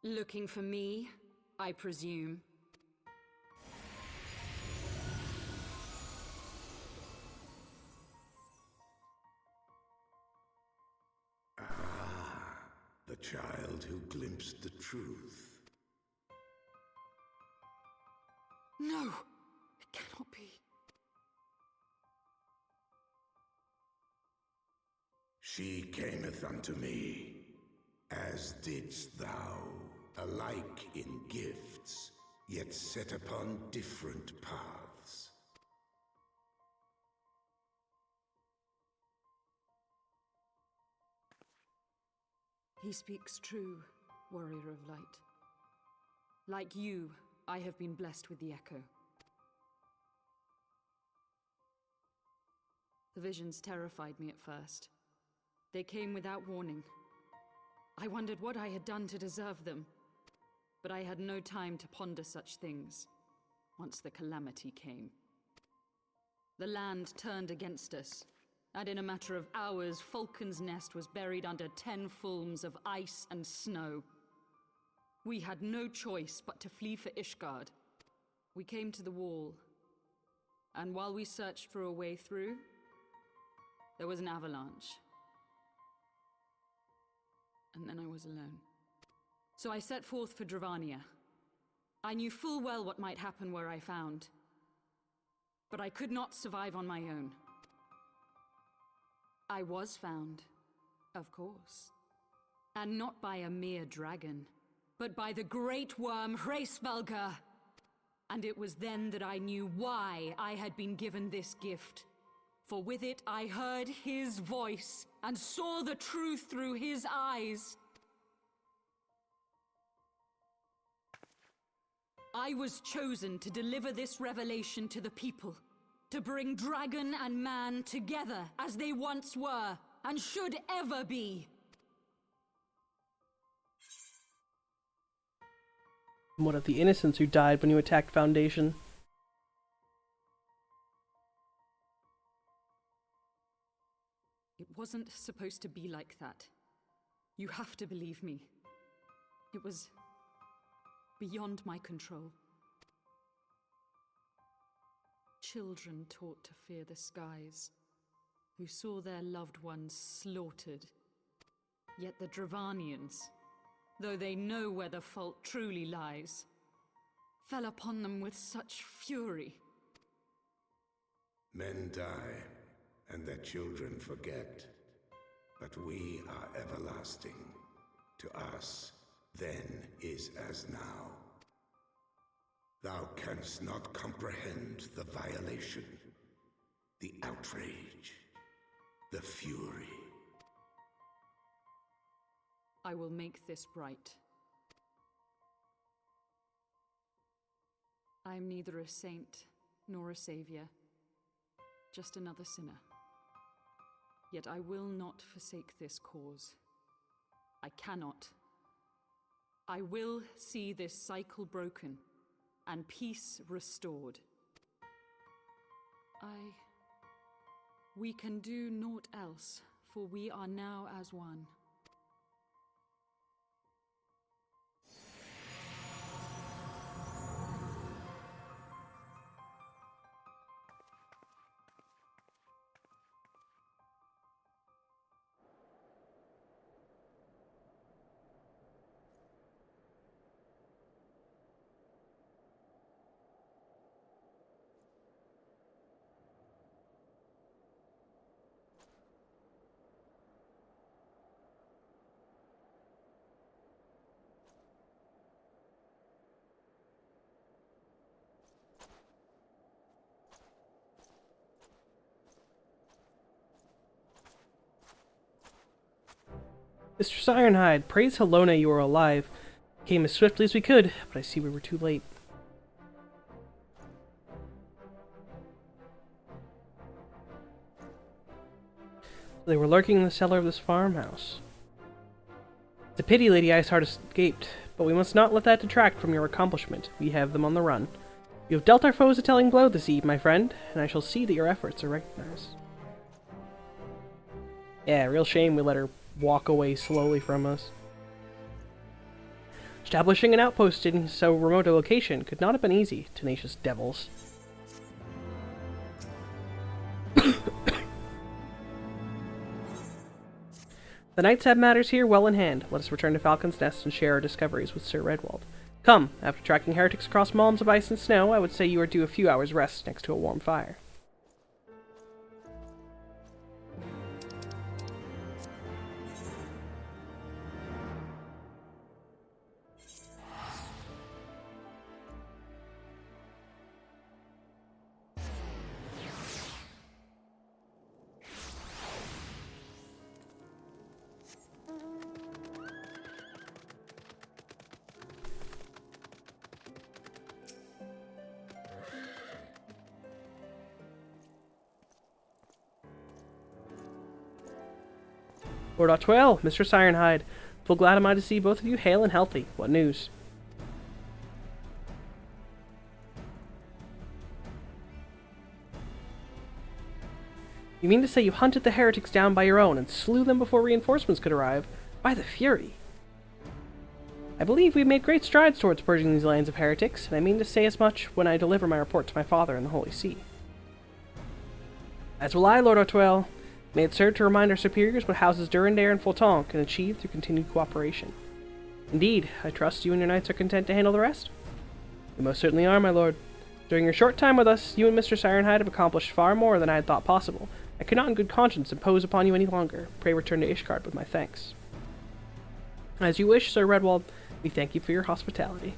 Looking for me, I presume. The child who glimpsed the truth. No! It cannot be. She cameth unto me, as didst thou, alike in gifts, yet set upon different paths. He speaks true, warrior of light. Like you, I have been blessed with the echo. The visions terrified me at first. They came without warning. I wondered what I had done to deserve them, but I had no time to ponder such things once the calamity came. The land turned against us, and in a matter of hours, Falcon's Nest was buried under 10 fulms of ice and snow. We had no choice but to flee for Ishgard. We came to the wall, and while we searched for a way through, there was an avalanche. And then I was alone. So I set forth for Dravania. I knew full well what might happen where I found, but I could not survive on my own. I was found, of course. And not by a mere dragon, but by the great worm Hraesvelgr. And it was then that I knew why I had been given this gift. For with it I heard his voice, and saw the truth through his eyes. I was chosen to deliver this revelation to the people. To bring dragon and man together as they once were, and should ever be. What of the innocents who died when you attacked Foundation? It wasn't supposed to be like that. You have to believe me. It was beyond my control. Children taught to fear the skies, who saw their loved ones slaughtered. Yet the Dravanians, though they know where the fault truly lies, fell upon them with such fury. Men die, and their children forget. But we are everlasting. To us, then is as now. Thou canst not comprehend the violation, the outrage, the fury. I will make this right. I am neither a saint nor a savior, just another sinner. Yet I will not forsake this cause. I cannot. I will see this cycle broken and peace restored. We can do naught else, for we are now as one. Mistress Ironhide, praise Helona you are alive. Came as swiftly as we could, but I see we were too late. They were lurking in the cellar of this farmhouse. It's a pity Lady Iceheart escaped, but we must not let that detract from your accomplishment. We have them on the run. You have dealt our foes a telling blow this eve, my friend, and I shall see that your efforts are recognized. Yeah, real shame we let her walk away slowly from us. Establishing an outpost in so remote a location could not have been easy, tenacious devils. The knights have matters here well in hand. Let us return to Falcon's Nest and share our discoveries with Sir Redwald. Come, after tracking heretics across malms of ice and snow, I would say you are due a few hours' rest next to a warm fire. Lord Otwell, Mistress Ironhide, full glad am I to see both of you hale and healthy. What news? You mean to say you hunted the heretics down by your own and slew them before reinforcements could arrive? By the Fury! I believe we've made great strides towards purging these lands of heretics, and I mean to say as much when I deliver my report to my father in the Holy See. As will I, Lord Otwell. May it serve to remind our superiors what houses Durandare and Fulton can achieve through continued cooperation. Indeed, I trust you and your knights are content to handle the rest? We most certainly are, my lord. During your short time with us, you and Mistress Ironhide have accomplished far more than I had thought possible. I cannot in good conscience impose upon you any longer. Pray return to Ishgard with my thanks. As you wish, Sir Redwald. We thank you for your hospitality.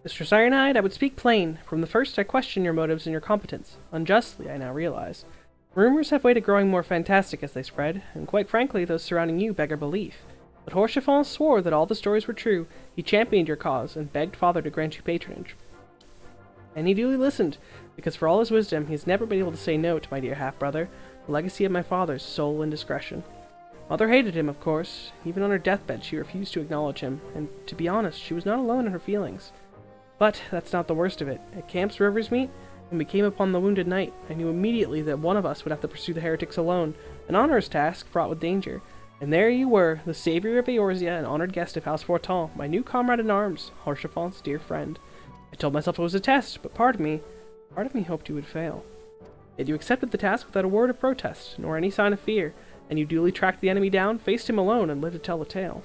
Mistress Ironhide, I would speak plain. From the first I questioned your motives and your competence. Unjustly, I now realize. Rumors have way of growing more fantastic as they spread, and quite frankly, those surrounding you beggar belief. But Horschiffon swore that all the stories were true. He championed your cause, and begged Father to grant you patronage. And he duly listened, because for all his wisdom, he has never been able to say no to my dear half-brother, the legacy of my father's sole indiscretion. Mother hated him, of course. Even on her deathbed, she refused to acknowledge him, and to be honest, she was not alone in her feelings. But that's not the worst of it. At Camp's River's Meet, when we came upon the wounded knight, I knew immediately that one of us would have to pursue the heretics alone, an onerous task fraught with danger. And there you were, the savior of Eorzea and honored guest of House Fortin, my new comrade in arms, Harshafant's dear friend. I told myself it was a test, but part of me hoped you would fail. Yet you accepted the task without a word of protest, nor any sign of fear, and you duly tracked the enemy down, faced him alone, and lived to tell the tale.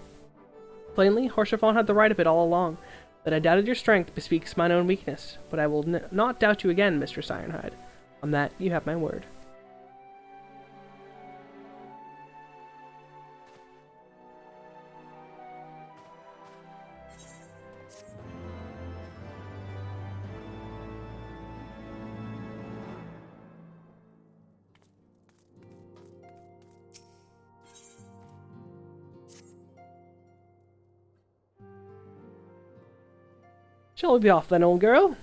Plainly, Harshafant had the right of it all along. That I doubted your strength bespeaks mine own weakness, but I will not doubt you again, Mistress Ironhide. On that, you have my word. Shall we be off then, old girl?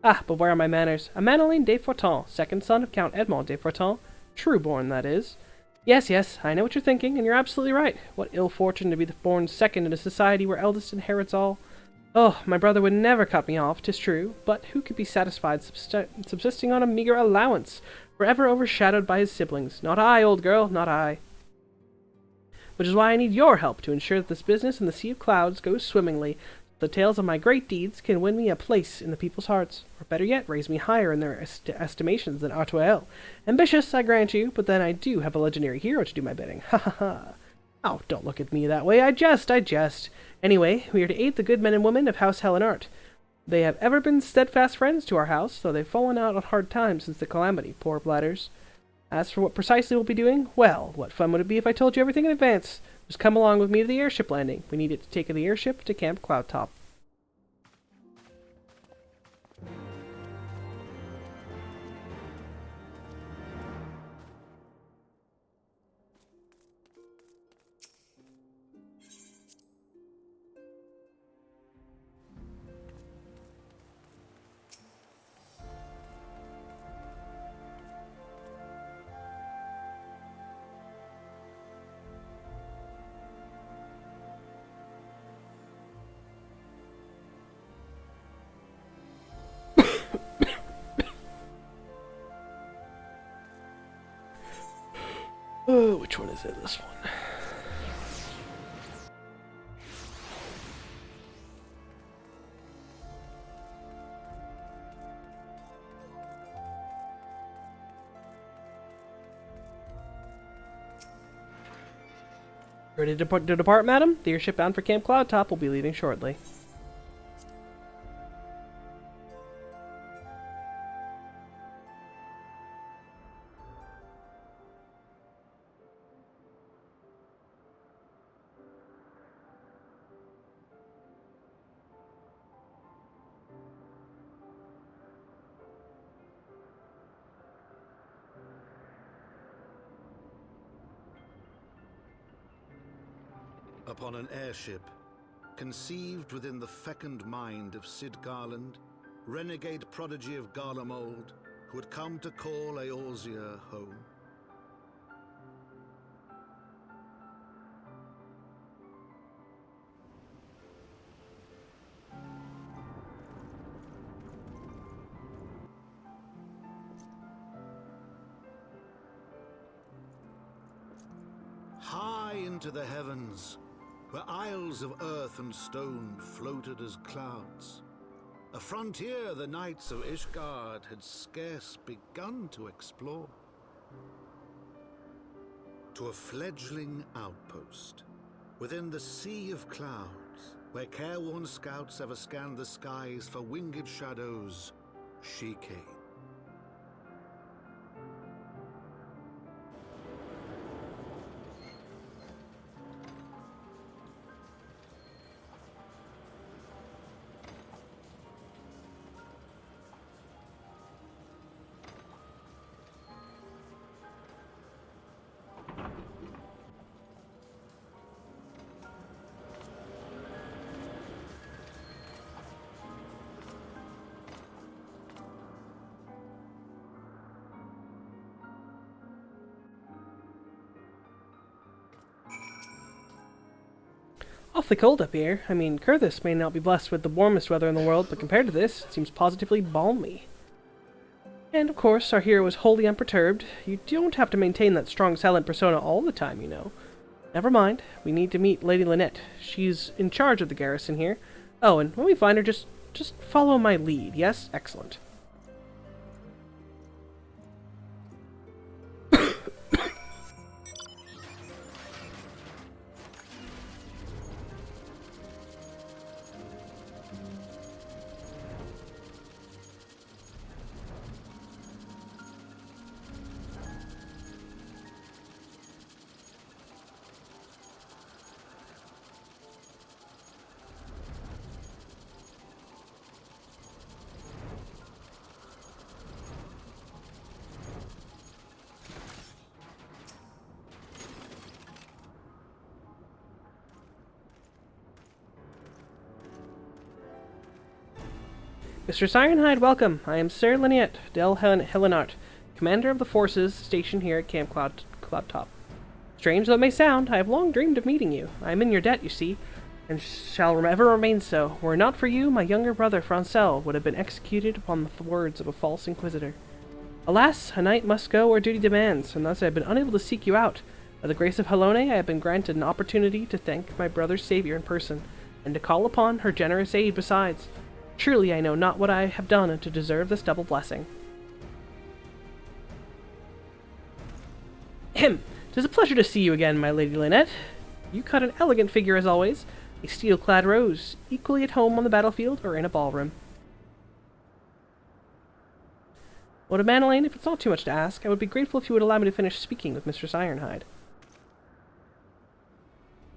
Ah, but where are my manners? A Manoline de Fortin, second son of Count Edmond de Fortin. True-born, that is. Yes, I know what you're thinking, and you're absolutely right. What ill fortune to be born second in a society where eldest inherits all. Oh, my brother would never cut me off, 'tis true, but who could be satisfied subsisting on a meager allowance, forever overshadowed by his siblings? Not I, old girl, not I. Which is why I need your help to ensure that this business in the Sea of Clouds goes swimmingly. The tales of my great deeds can win me a place in the people's hearts, or better yet, raise me higher in their estimations than Artoel. Ambitious, I grant you, but then I do have a legendary hero to do my bidding. Ha ha ha. Oh, don't look at me that way. I jest. Anyway, we are to aid the good men and women of House Hellenart. They have ever been steadfast friends to our house, though they've fallen out on hard times since the calamity, poor bladders. As for what precisely we'll be doing, well, what fun would it be if I told you everything in advance? Just come along with me to the airship landing. We need it to take the airship to Camp Cloudtop. Oh, which one is it? This one. Ready to depart, madam? The airship bound for Camp Cloudtop will be leaving shortly. Upon an airship, conceived within the fecund mind of Cid Garland, renegade prodigy of Garlemald, who had come to call Eorzea home. High into the heavens, where isles of earth and stone floated as clouds, a frontier the knights of Ishgard had scarce begun to explore. To a fledgling outpost, within the sea of clouds, where careworn scouts ever scanned the skies for winged shadows, she came. Awfully cold up here. I mean, Kurthis may not be blessed with the warmest weather in the world, but compared to this, it seems positively balmy. And of course, our hero is wholly unperturbed. You don't have to maintain that strong silent persona all the time, you know. Never mind. We need to meet Lady Lynette. She's in charge of the garrison here. Oh, and when we find her, just follow my lead, yes? Excellent. Mr. Sirenhide, welcome. I am Sir Lynette del Helenart, commander of the forces stationed here at Camp Cloudtop. Strange though it may sound, I have long dreamed of meeting you. I am in your debt, you see, and shall ever remain so. Were it not for you, my younger brother Francel would have been executed upon the words of a false inquisitor. Alas, a knight must go where duty demands, and thus I have been unable to seek you out. By the grace of Helone, I have been granted an opportunity to thank my brother's savior in person, and to call upon her generous aid besides. Truly I know not what I have done to deserve this double blessing. Ahem! 'Tis a pleasure to see you again, my Lady Lynette. You cut an elegant figure as always, a steel-clad rose, equally at home on the battlefield or in a ballroom. Lord of Manolane, if it's not too much to ask, I would be grateful if you would allow me to finish speaking with Mistress Ironhide.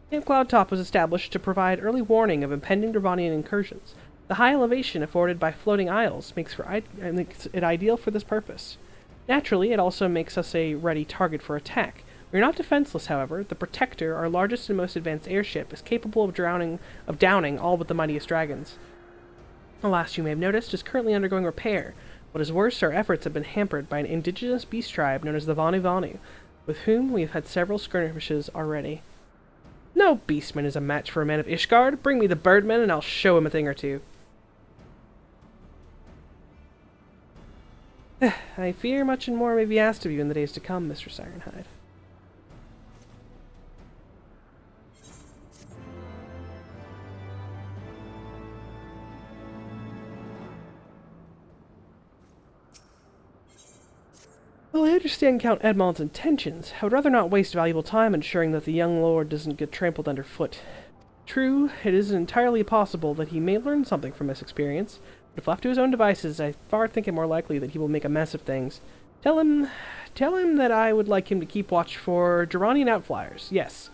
Camp Cloudtop was established to provide early warning of impending Dravanian incursions. The high elevation afforded by floating isles makes it ideal for this purpose. Naturally, it also makes us a ready target for attack. We are not defenseless, however. The Protector, our largest and most advanced airship, is capable of downing all but the mightiest dragons. Alas, you may have noticed, is currently undergoing repair. What is worse, our efforts have been hampered by an indigenous beast tribe known as the Vanu Vanu, with whom we have had several skirmishes already. No beastman is a match for a man of Ishgard. Bring me the birdman and I'll show him a thing or two. I fear much and more may be asked of you in the days to come, Mistress Ironhide. Well, I understand Count Edmond's intentions. I would rather not waste valuable time ensuring that the young lord doesn't get trampled underfoot. True, it is entirely possible that he may learn something from this experience, but if left to his own devices, I far think it more likely that he will make a mess of things. Tell him that I would like him to keep watch for Durranian outflyers, yes.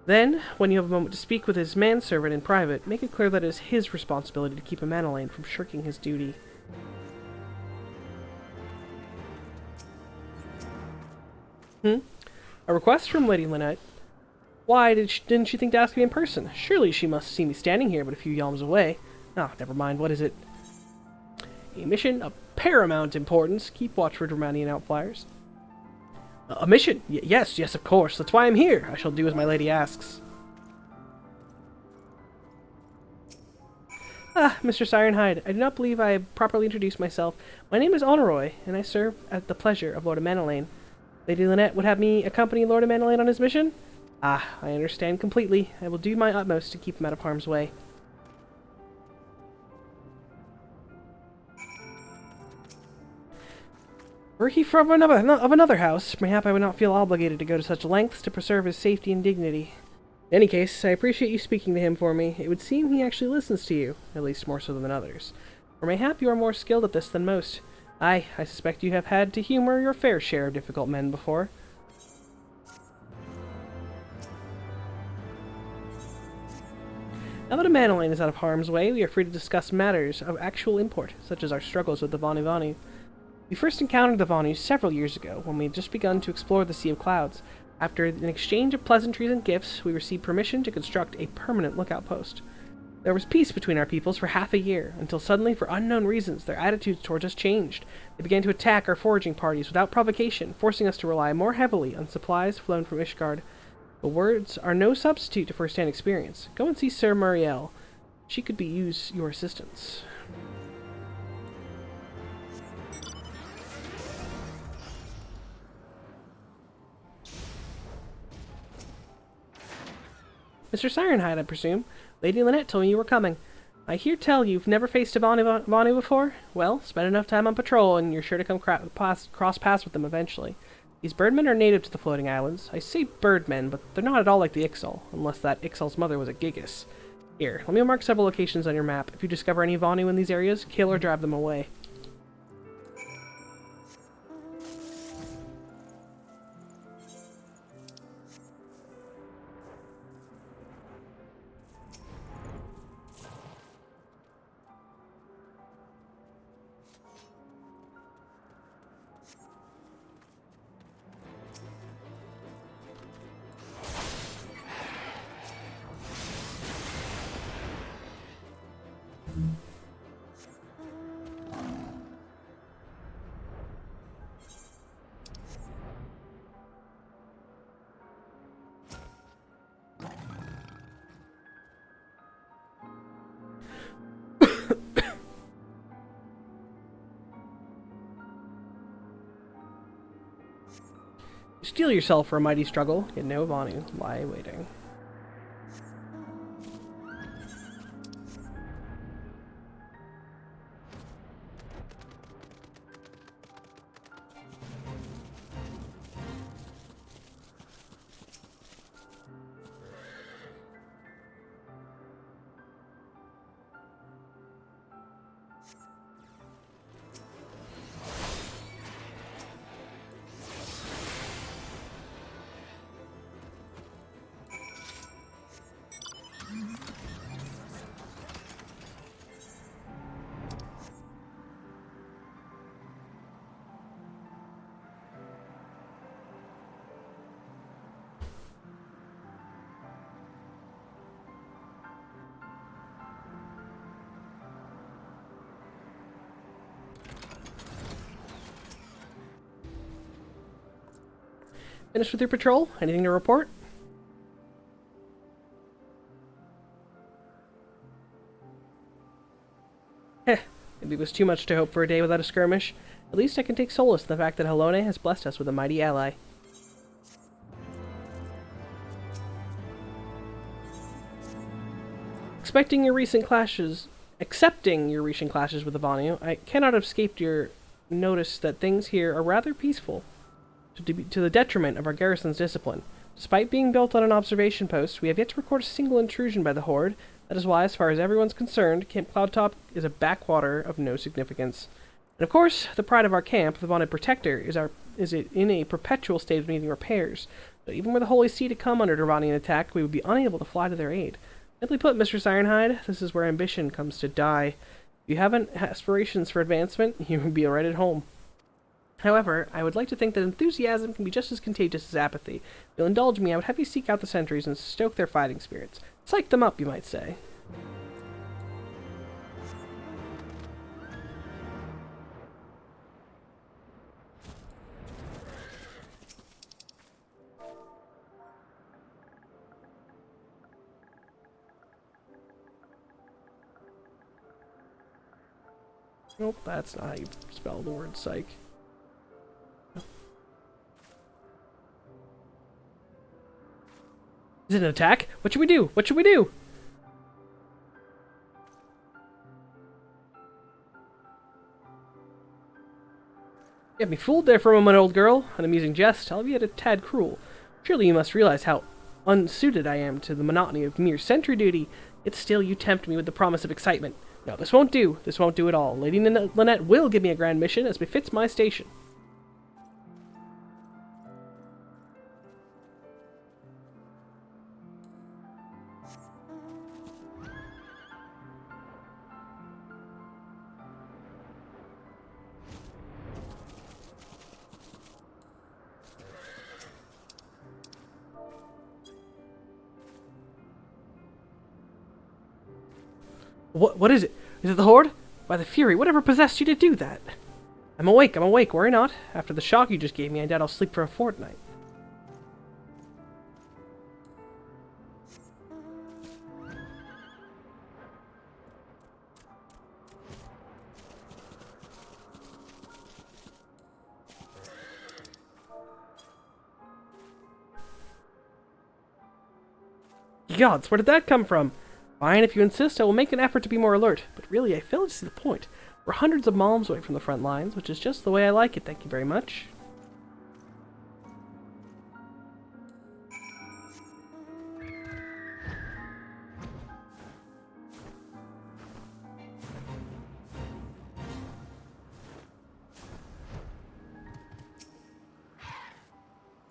Then, when you have a moment to speak with his manservant in private, make it clear that it is his responsibility to keep Manolane from shirking his duty. A request from Lady Lynette? Why, didn't she think to ask me in person? Surely she must see me standing here but a few yalms away. Ah, never mind, what is it? A mission of paramount importance. Keep watch for Dramanian outflyers. A mission? Yes, of course. That's why I'm here. I shall do as my lady asks. Mistress Ironhide, I do not believe I have properly introduced myself. My name is Honorroy, and I serve at the pleasure of Lord of Manolane. Lady Lynette would have me accompany Lord of Manolane on his mission? I understand completely. I will do my utmost to keep him out of harm's way. Were he from another house, mayhap I would not feel obligated to go to such lengths to preserve his safety and dignity. In any case, I appreciate you speaking to him for me. It would seem he actually listens to you, at least more so than others. Or mayhap you are more skilled at this than most. I suspect you have had to humor your fair share of difficult men before. Now that Manolane is out of harm's way, we are free to discuss matters of actual import, such as our struggles with the Vanu Vanu. We first encountered the Vanu several years ago, when we had just begun to explore the Sea of Clouds. After an exchange of pleasantries and gifts, we received permission to construct a permanent lookout post. There was peace between our peoples for half a year, until suddenly, for unknown reasons, their attitudes towards us changed. They began to attack our foraging parties without provocation, forcing us to rely more heavily on supplies flown from Ishgard. The words are no substitute to first-hand experience. Go and see Sir Muriel. She could use your assistance. Mr. Ironhide, I presume. Lady Lynette told me you were coming. I hear tell you've never faced a Vanu before? Well, spend enough time on patrol and you're sure to come cross paths with them eventually. These birdmen are native to the floating islands. I say birdmen, but they're not at all like the Ixal, unless that Ixal's mother was a Gigas. Here, let me mark several locations on your map. If you discover any Vanu in these areas, kill or drive them away. Steel yourself for a mighty struggle, yet no Vanu lie waiting. Finished with your patrol? Anything to report? Heh, maybe it was too much to hope for a day without a skirmish. At least I can take solace in the fact that Helone has blessed us with a mighty ally. Accepting your recent clashes with the Vanu, I cannot have escaped your notice that things here are rather peaceful, to the detriment of our garrison's discipline. Despite being built on an observation post, we have yet to record a single intrusion by the Horde. That is why, as far as everyone's concerned, Camp Cloudtop is a backwater of no significance. And of course, the pride of our camp, the Vaunted Protector, is in a perpetual state of needing repairs. So even were the Holy See to come under Dervanian attack, we would be unable to fly to their aid. Simply put, Mistress Ironhide, this is where ambition comes to die. If you haven't aspirations for advancement, you would be right at home. However, I would like to think that enthusiasm can be just as contagious as apathy. If you'll indulge me, I would have you seek out the sentries and stoke their fighting spirits. Psych them up, you might say. Nope, that's not how you spell the word psych. Is it an attack? What should we do? What should we do? You had me fooled there for a moment, old girl. An amusing jest, albeit a tad cruel. Surely you must realize how unsuited I am to the monotony of mere sentry duty. Yet still you tempt me with the promise of excitement. No, this won't do. This won't do at all. Lady Lynette will give me a grand mission as befits my station. What is it? Is it the Horde? By the Fury, whatever possessed you to do that? I'm awake, worry not. After the shock you just gave me, I doubt I'll sleep for a fortnight. Gods, where did that come from? Fine, if you insist, I will make an effort to be more alert. But really, I fail to see the point. We're hundreds of miles away from the front lines, which is just the way I like it, thank you very much.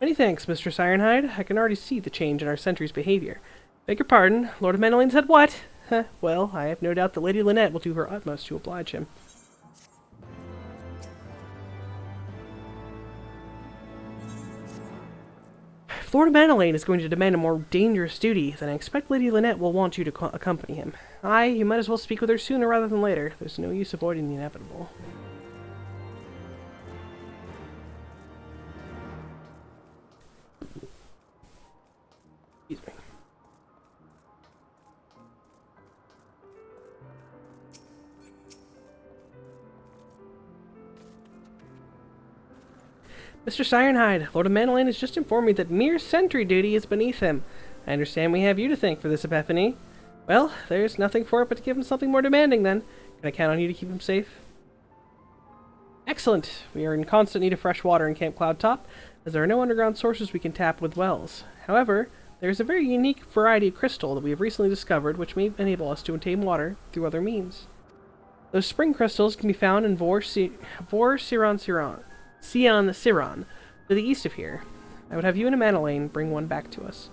Many thanks, Mistress Ironhide. I can already see the change in our sentry's behavior. Beg your pardon, Lord of Manolene said what? Well, I have no doubt that Lady Lynette will do her utmost to oblige him. If Lord of Manolene is going to demand a more dangerous duty, then I expect Lady Lynette will want you to accompany him. Aye, you might as well speak with her sooner rather than later. There's no use avoiding the inevitable. Excuse me. Mr. Ironhide, Lord of Manolene has just informed me that mere sentry duty is beneath him. I understand we have you to thank for this epiphany. Well, there's nothing for it but to give him something more demanding, then. Can I count on you to keep him safe? Excellent. We are in constant need of fresh water in Camp Cloudtop, as there are no underground sources we can tap with wells. However, there is a very unique variety of crystal that we have recently discovered which may enable us to obtain water through other means. Those spring crystals can be found in Sion Siron, to the east of here. I would have you and Manolene bring one back to us.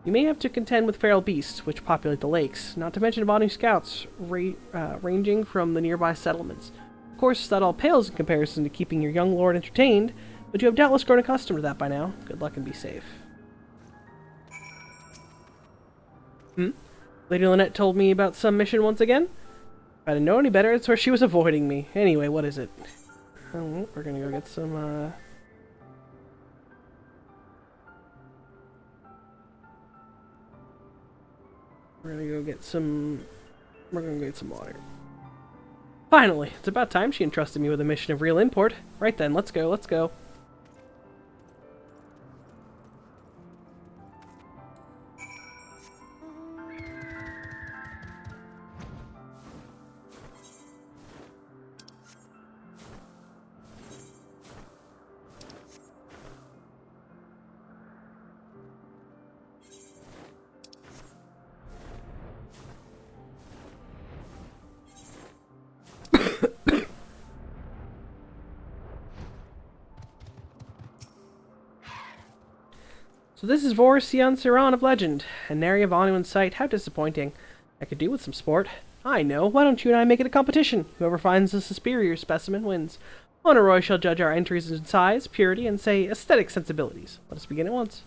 You may have to contend with feral beasts, which populate the lakes, not to mention bonding scouts ranging from the nearby settlements. Of course, that all pales in comparison to keeping your young lord entertained, but you have doubtless grown accustomed to that by now. Good luck and be safe. Lady Lynette told me about some mission once again. If I didn't know any better, it's where she was avoiding me. Anyway, what is it? Oh, we're gonna go get some, We're gonna go get some water. Finally! It's about time she entrusted me with a mission of real import. Right then, let's go, let's go. So this is Vorsian Siran of legend, and nary of Anu in sight. How disappointing. I could do with some sport. I know. Why don't you and I make it a competition? Whoever finds the superior specimen wins. Honoroy shall judge our entries in size, purity, and say aesthetic sensibilities. Let us begin at once.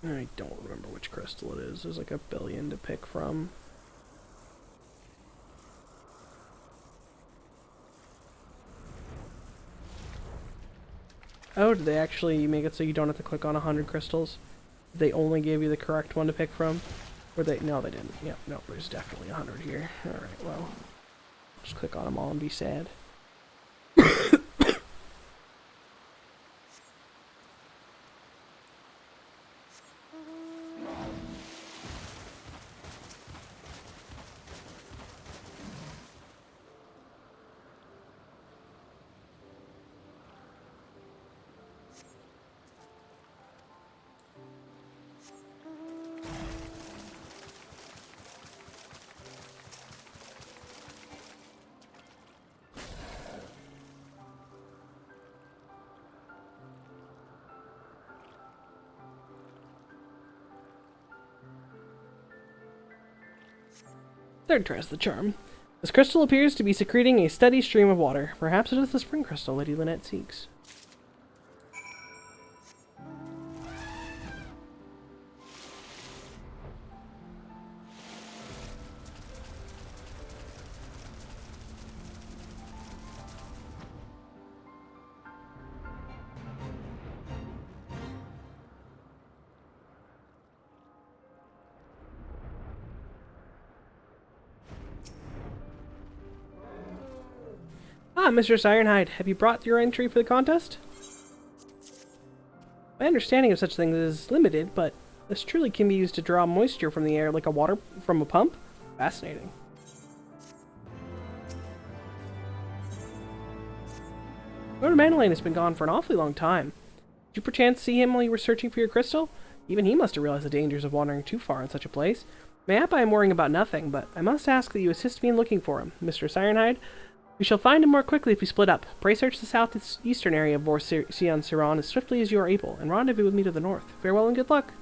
I don't remember which crystal it is. There's like a billion to pick from. Oh, did they actually make it so you don't have to click on 100 crystals? They only gave you the correct one to pick from? Or they... No, they didn't. Yep, no, there's definitely 100 here. Alright, well. Just click on them all and be sad. Third tries the charm. This crystal appears to be secreting a steady stream of water. Perhaps it is the spring crystal Lady Lynette seeks. Ah, Mistress Ironhide, have you brought your entry for the contest? My understanding of such things is limited, but this truly can be used to draw moisture from the air like a water from a pump? Fascinating. Lord Manolane has been gone for an awfully long time. Did you perchance see him while you were searching for your crystal? Even he must have realized the dangers of wandering too far in such a place. Mayhap I am worrying about nothing, but I must ask that you assist me in looking for him, Mistress Ironhide. We shall find him more quickly if we split up. Pray search the southeastern area of Vorsian Siran as swiftly as you are able, and rendezvous with me to the north. Farewell and good luck.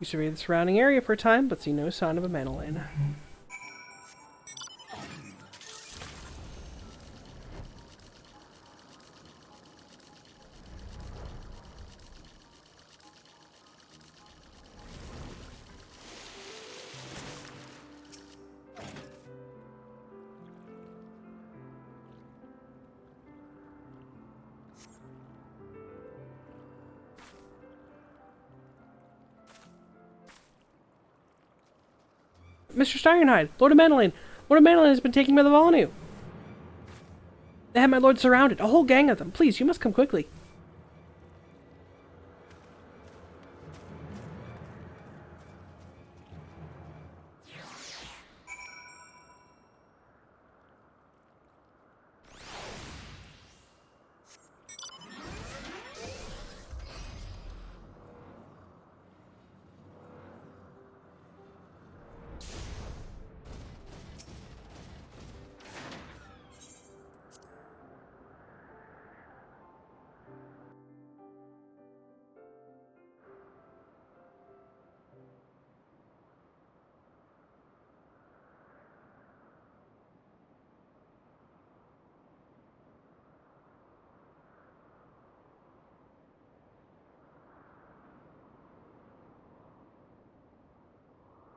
You survey the surrounding area for a time, but see no sign of a Manolane. Mr. Steirenhide, Lord of Manolin. Lord of Manolin has been taken by the Volanu. They have my lord surrounded. A whole gang of them. Please, you must come quickly.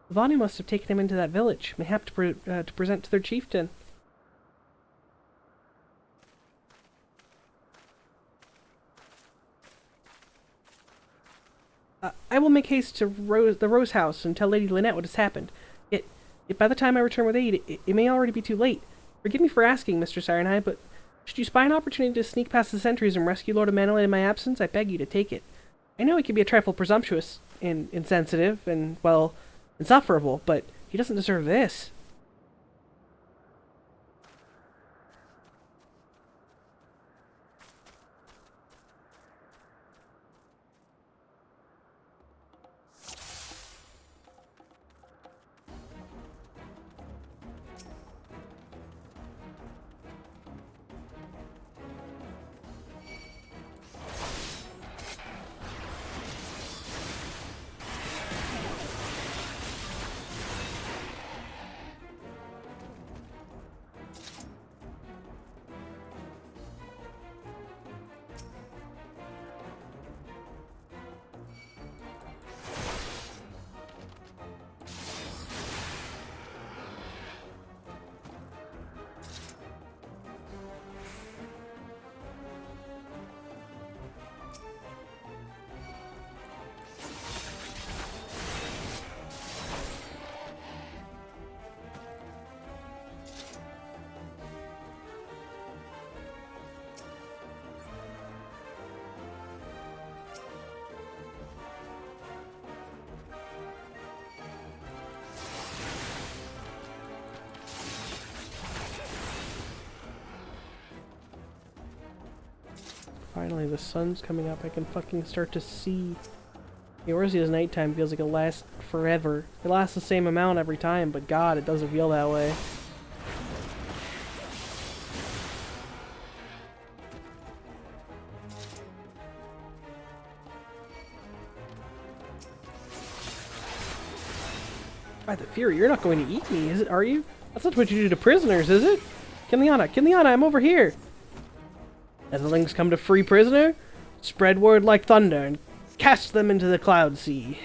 The Volanu must have taken him into that village, mayhap to present to their chieftain. I will make haste to the Rose House and tell Lady Lynette what has happened. Yet by the time I return with aid, it may already be too late. Forgive me for asking, Mr. Sirenhide, but should you spy an opportunity to sneak past the sentries and rescue Lord of Manolin in my absence, I beg you to take it. I know he can be a trifle presumptuous and insensitive and, well, insufferable, but he doesn't deserve this. Finally, the sun's coming up. I can fucking start to see. Eorzea's nighttime feels like it lasts forever. It lasts the same amount every time, but God, it doesn't feel that way. By the Fury, you're not going to eat me, is it? Are you? That's not what you do to prisoners, is it? Kinliana, I'm over here! Netherlings come to free prisoner? Spread word like thunder and cast them into the cloud sea.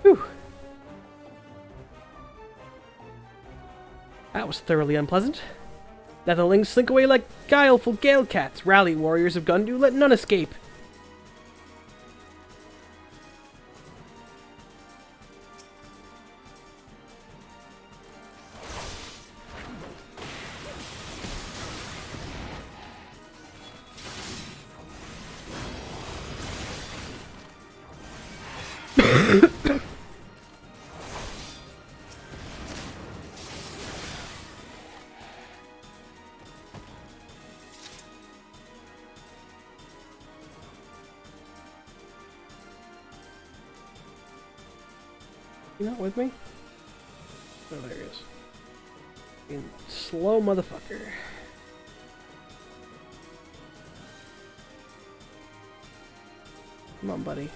Whew. That was thoroughly unpleasant. Netherlings slink away like guileful gale cats. Rally, warriors of Gundu, let none escape. You not with me? Oh, there he is. You slow motherfucker. Come on, buddy.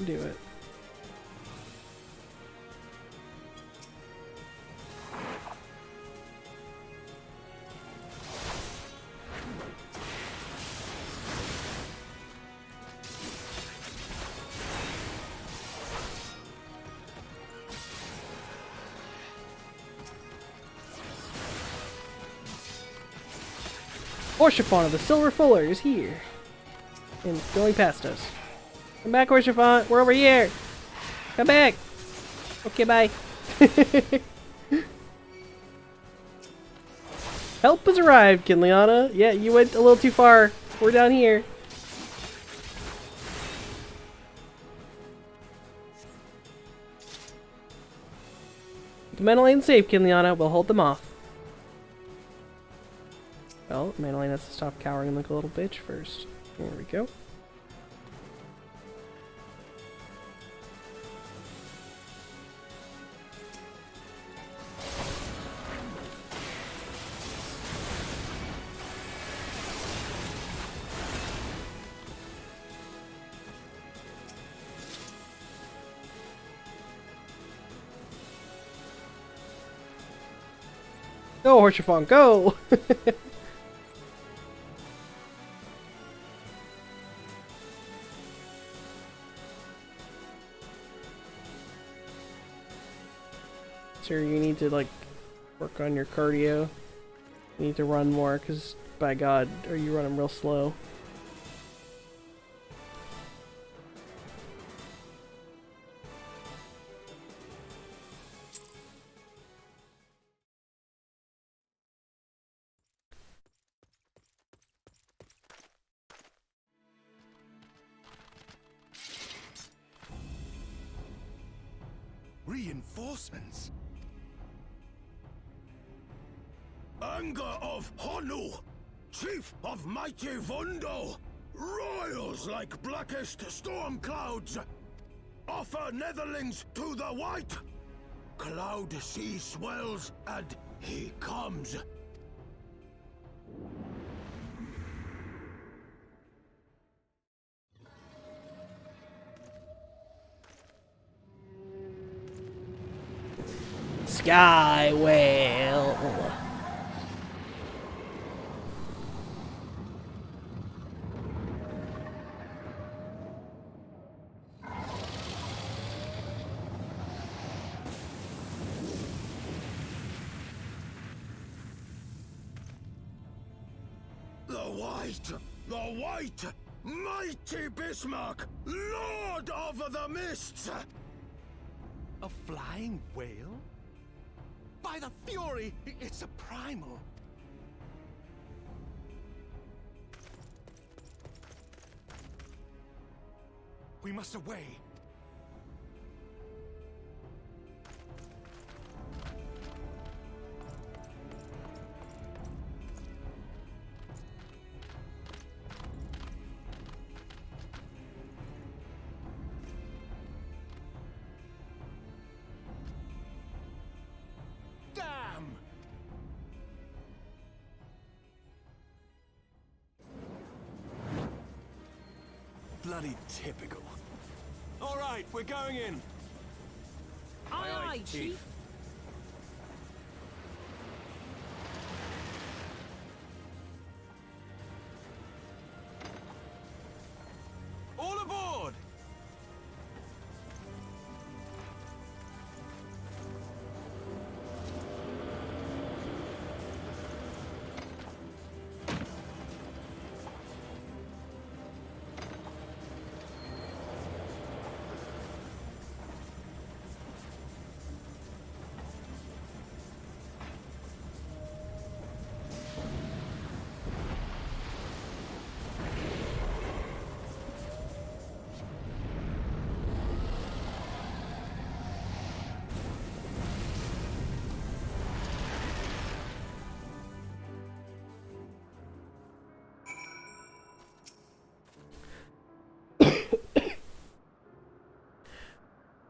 Do it. Orshifon of the Silver Fuller is here. And going past us. Come back, Orshifon. We're over here. Come back. Okay, bye. Help has arrived, Kinliana. Yeah, you went a little too far. We're down here. The mana lane's safe, Kinliana. We'll hold them off. Well, mana lane has to stop cowering like a little bitch first. There we go. Go, Orshifon, go! Sir, you need to, like, work on your cardio. You need to run more, because, by God, are you running real slow. Reinforcements? Anger of Honu, chief of mighty Vundo, royals like blackest storm clouds, offer netherlings to the white. Cloud sea swells, and he comes. Sky Whale. The white, mighty Bismarck, lord of the mists. A flying whale? By the Fury, it's a primal. We must away. Bloody typical. All right, we're going in. Aye, aye, Chief. All aboard!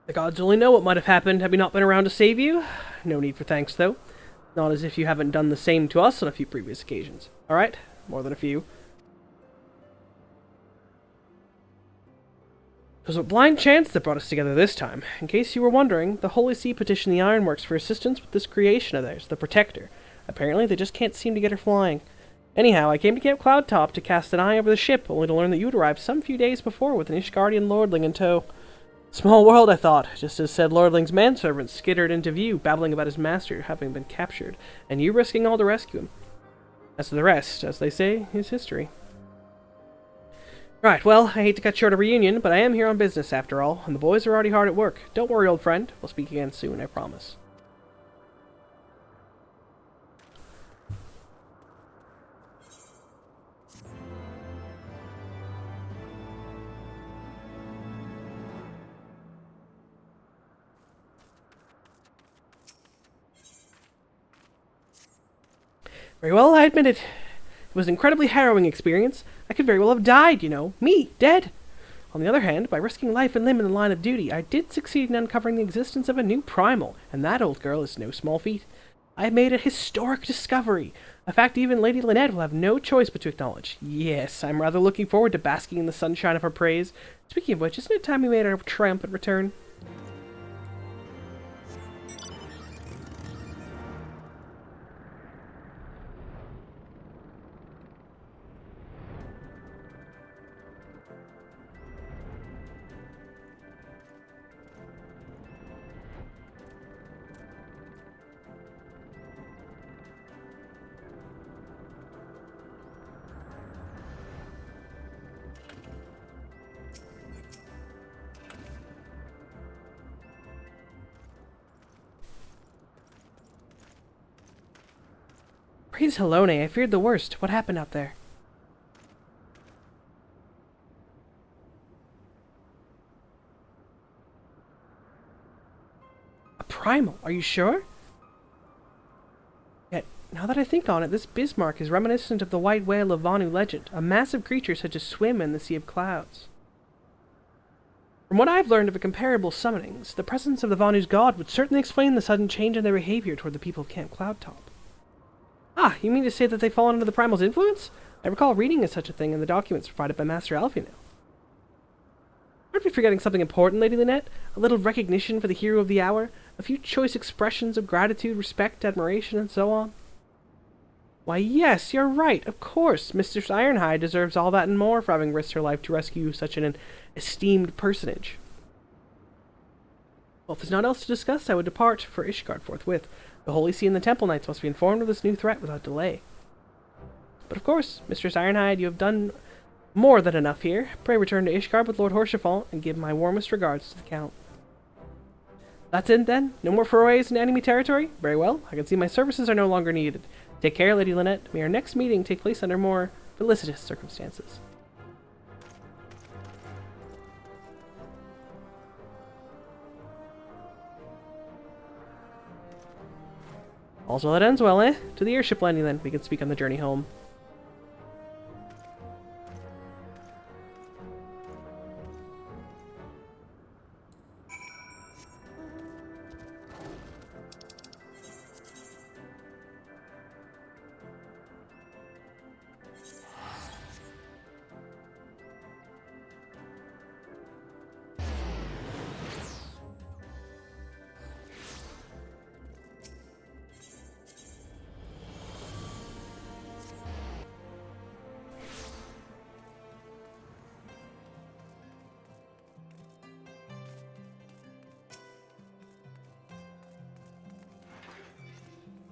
The gods only know what might have happened had we not been around to save you. No need for thanks, though. Not as if you haven't done the same to us on a few previous occasions. Alright? More than a few. It was a blind chance that brought us together this time. In case you were wondering, the Holy See petitioned the Ironworks for assistance with this creation of theirs, the Protector. Apparently, they just can't seem to get her flying. Anyhow, I came to Camp Cloudtop to cast an eye over the ship, only to learn that you had arrived some few days before with an Ishgardian lordling in tow. Small world, I thought, just as said lordling's manservant skittered into view, babbling about his master having been captured, and you risking all to rescue him. As for the rest, as they say, is history. Right, well, I hate to cut short a reunion, but I am here on business after all, and the boys are already hard at work. Don't worry, old friend. We'll speak again soon, I promise. Very well, I admit it. It was an incredibly harrowing experience. I could very well have died, you know. Me, dead. On the other hand, by risking life and limb in the line of duty, I did succeed in uncovering the existence of a new primal, and that, old girl, is no small feat. I have made a historic discovery, a fact even Lady Lynette will have no choice but to acknowledge. Yes, I'm rather looking forward to basking in the sunshine of her praise. Speaking of which, isn't it time we made our triumphant return? Praise Helone, I feared the worst. What happened out there? A primal, are you sure? Yet, now that I think on it, this Bismarck is reminiscent of the white whale of Vanu legend, a massive creature said to swim in the sea of clouds. From what I've learned of comparable summonings, the presence of the Vanu's god would certainly explain the sudden change in their behavior toward the people of Camp Cloudtop. Ah, you mean to say that they've fallen under the Primal's influence? I recall reading of such a thing in the documents provided by Master Alfino. Aren't we forgetting something important, Lady Lynette? A little recognition for the hero of the hour? A few choice expressions of gratitude, respect, admiration, and so on? Why, yes, you're right, of course. Mistress Ironhide deserves all that and more for having risked her life to rescue such an esteemed personage. Well, if there's not else to discuss, I would depart for Ishgard forthwith. The Holy See and the Temple Knights must be informed of this new threat without delay. But of course, Mistress Ironhide, you have done more than enough here. Pray return to Ishgard with Lord Horchefant and give my warmest regards to the Count. That's it then? No more forays in enemy territory? Very well. I can see my services are no longer needed. Take care, Lady Lynette. May our next meeting take place under more felicitous circumstances. All's well that ends well, eh? To the airship landing then. We can speak on the journey home.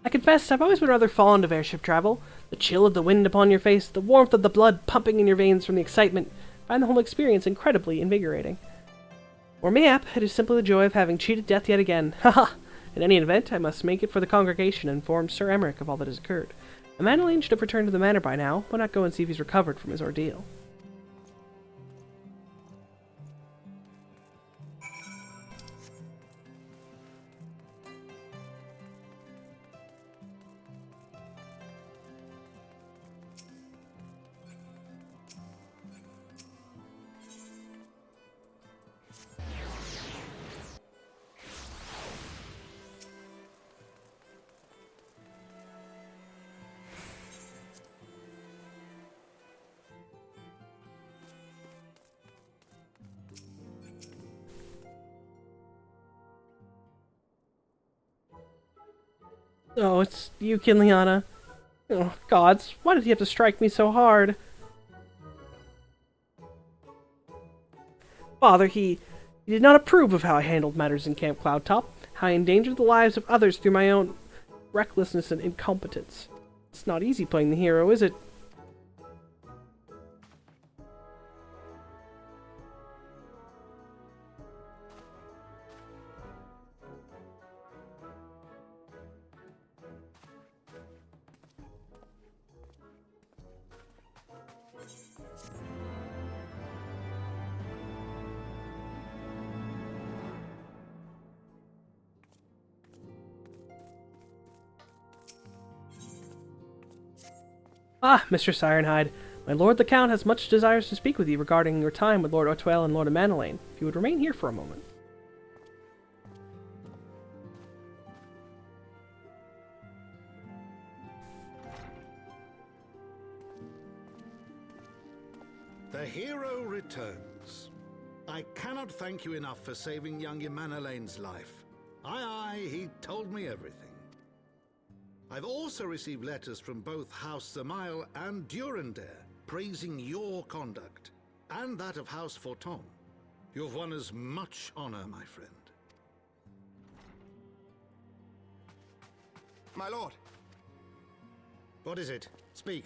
I confess, I've always been rather fond of airship travel. The chill of the wind upon your face, the warmth of the blood pumping in your veins from the excitement, I find the whole experience incredibly invigorating. Or mayhap, it is simply the joy of having cheated death yet again. Haha! In any event, I must make it for the congregation and inform Sir Emmerich of all that has occurred. A man should have returned to the manor by now. Why not go and see if he's recovered from his ordeal? Oh, it's you, Kinliana. Oh, gods, why did he have to strike me so hard? Father, he did not approve of how I handled matters in Camp Cloudtop, how I endangered the lives of others through my own recklessness and incompetence. It's not easy playing the hero, is it? Ah, Mistress Ironhide, my lord the Count has much desires to speak with you regarding your time with Lord Otwell and Lord Amanelaine. If you would remain here for a moment. The hero returns. I cannot thank you enough for saving young Amanelaine's life. Aye, he told me everything. I've also received letters from both House Zamail and Durandare praising your conduct, and that of House Forton. You've won us much honor, my friend. My lord. What is it? Speak.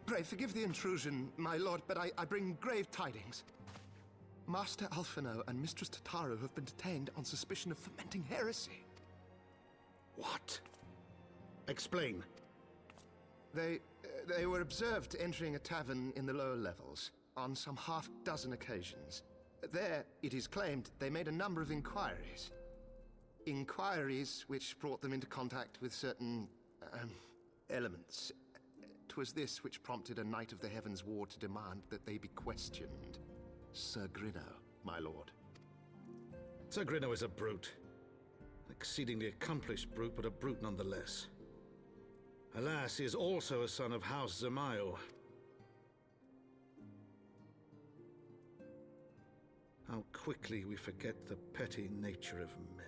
Pray forgive the intrusion, my lord, but I bring grave tidings. Master Alphino and Mistress Tataru have been detained on suspicion of fomenting heresy. What? Explain. They were observed entering a tavern in the lower levels on some half-dozen occasions. There, it is claimed, they made a number of inquiries. Inquiries which brought them into contact with certain, elements. 'Twas this which prompted a Knight of the Heavensward to demand that they be questioned. Sir Grinno, my lord. Sir Grinno is a brute. An exceedingly accomplished brute, but a brute nonetheless. Alas, he is also a son of House Zamail. How quickly we forget the petty nature of men.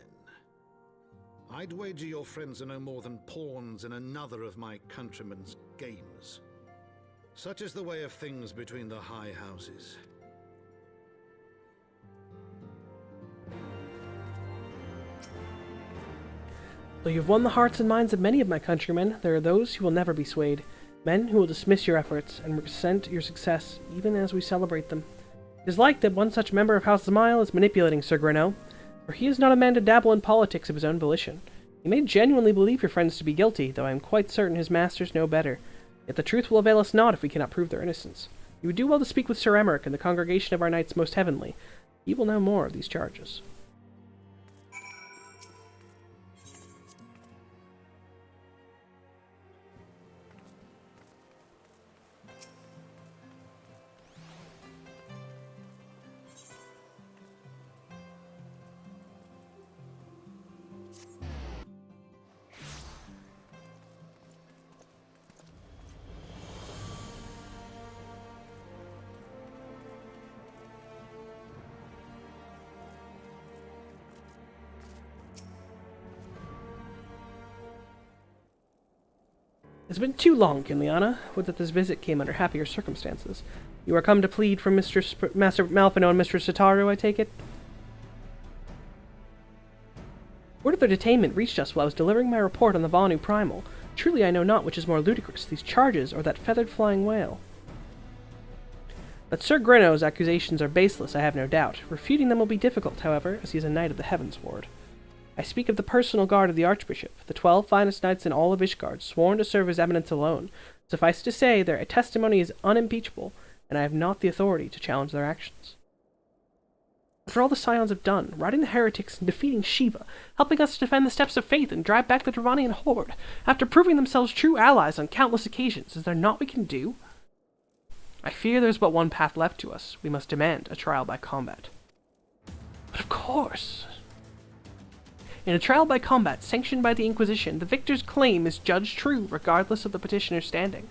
I'd wager your friends are no more than pawns in another of my countrymen's games. Such is the way of things between the high houses. Though you've won the hearts and minds of many of my countrymen, there are those who will never be swayed. Men who will dismiss your efforts and resent your success, even as we celebrate them. It is like that one such member of House Zamail is manipulating Sir Grinno, for he is not a man to dabble in politics of his own volition. He may genuinely believe your friends to be guilty, though I am quite certain his masters know better. Yet the truth will avail us not if we cannot prove their innocence. You would do well to speak with Sir Emmerich and the congregation of our knights most heavenly. He will know more of these charges. It's been too long, Kinliana. Would that this visit came under happier circumstances. You are come to plead for Master Malfino and Mistress Tataru, I take it? Word of their detainment reached us while I was delivering my report on the Vanu Primal. Truly I know not which is more ludicrous, these charges or that feathered flying whale. That Sir Grinno's accusations are baseless, I have no doubt. Refuting them will be difficult, however, as he is a knight of the Heavensward. I speak of the personal guard of the Archbishop, the 12 finest knights in all of Ishgard, sworn to serve his eminence alone. Suffice to say, their testimony is unimpeachable, and I have not the authority to challenge their actions. After all the Scions have done, riding the heretics and defeating Shiva, helping us to defend the steps of faith and drive back the Dravanian horde, after proving themselves true allies on countless occasions, is there naught we can do? I fear there's but one path left to us. We must demand a trial by combat. But of course... In a trial by combat sanctioned by the Inquisition, the victor's claim is judged true regardless of the petitioner's standing.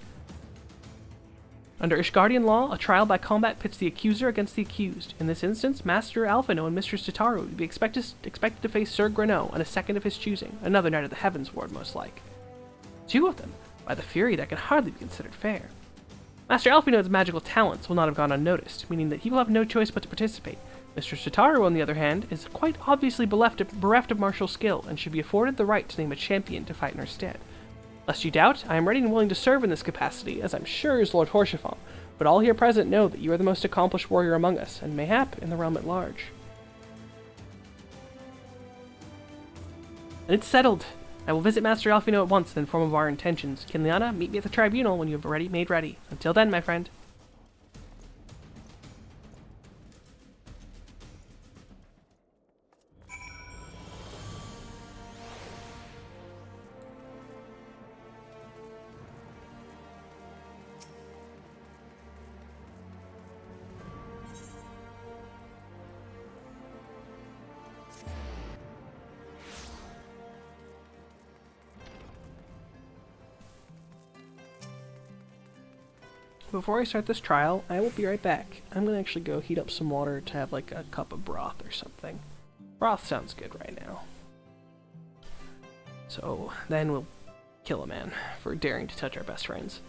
Under Ishgardian law, a trial by combat pits the accuser against the accused. In this instance, Master Alphino and Mistress Tataru would be expected to face Sir Grinno and a second of his choosing, another knight of the Heavensward most like. 2 of them, by the fury that can hardly be considered fair. Master Alphino's magical talents will not have gone unnoticed, meaning that he will have no choice but to participate. Mistress Tataru, on the other hand, is quite obviously bereft of martial skill and should be afforded the right to name a champion to fight in her stead. Lest you doubt, I am ready and willing to serve in this capacity, as I'm sure is Lord Horschiffon, but all here present know that you are the most accomplished warrior among us, and mayhap in the realm at large. And it's settled. I will visit Master Alfino at once and inform of our intentions. Kinliana, meet me at the tribunal when you have made ready. Until then, my friend. Before I start this trial, I will be right back. I'm gonna actually go heat up some water to have like a cup of broth or something. Broth sounds good right now. So then we'll kill a man for daring to touch our best friends.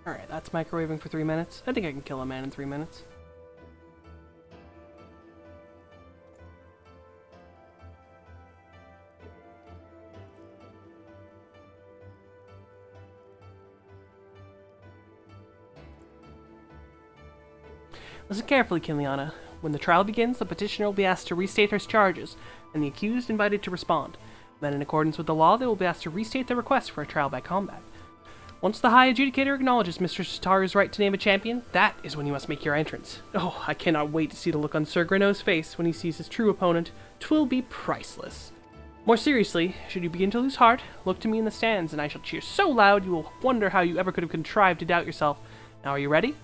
Alright, that's microwaving for 3 minutes. I think I can kill a man in 3 minutes. Listen carefully, Kinliana. When the trial begins, the petitioner will be asked to restate her charges, and the accused invited to respond. Then, in accordance with the law, they will be asked to restate their request for a trial by combat. Once the High Adjudicator acknowledges Mr. Sataru's right to name a champion, that is when you must make your entrance. Oh, I cannot wait to see the look on Sir Greno's face when he sees his true opponent. 'Twill be priceless. More seriously, should you begin to lose heart, look to me in the stands, and I shall cheer so loud you will wonder how you ever could have contrived to doubt yourself. Now, are you ready?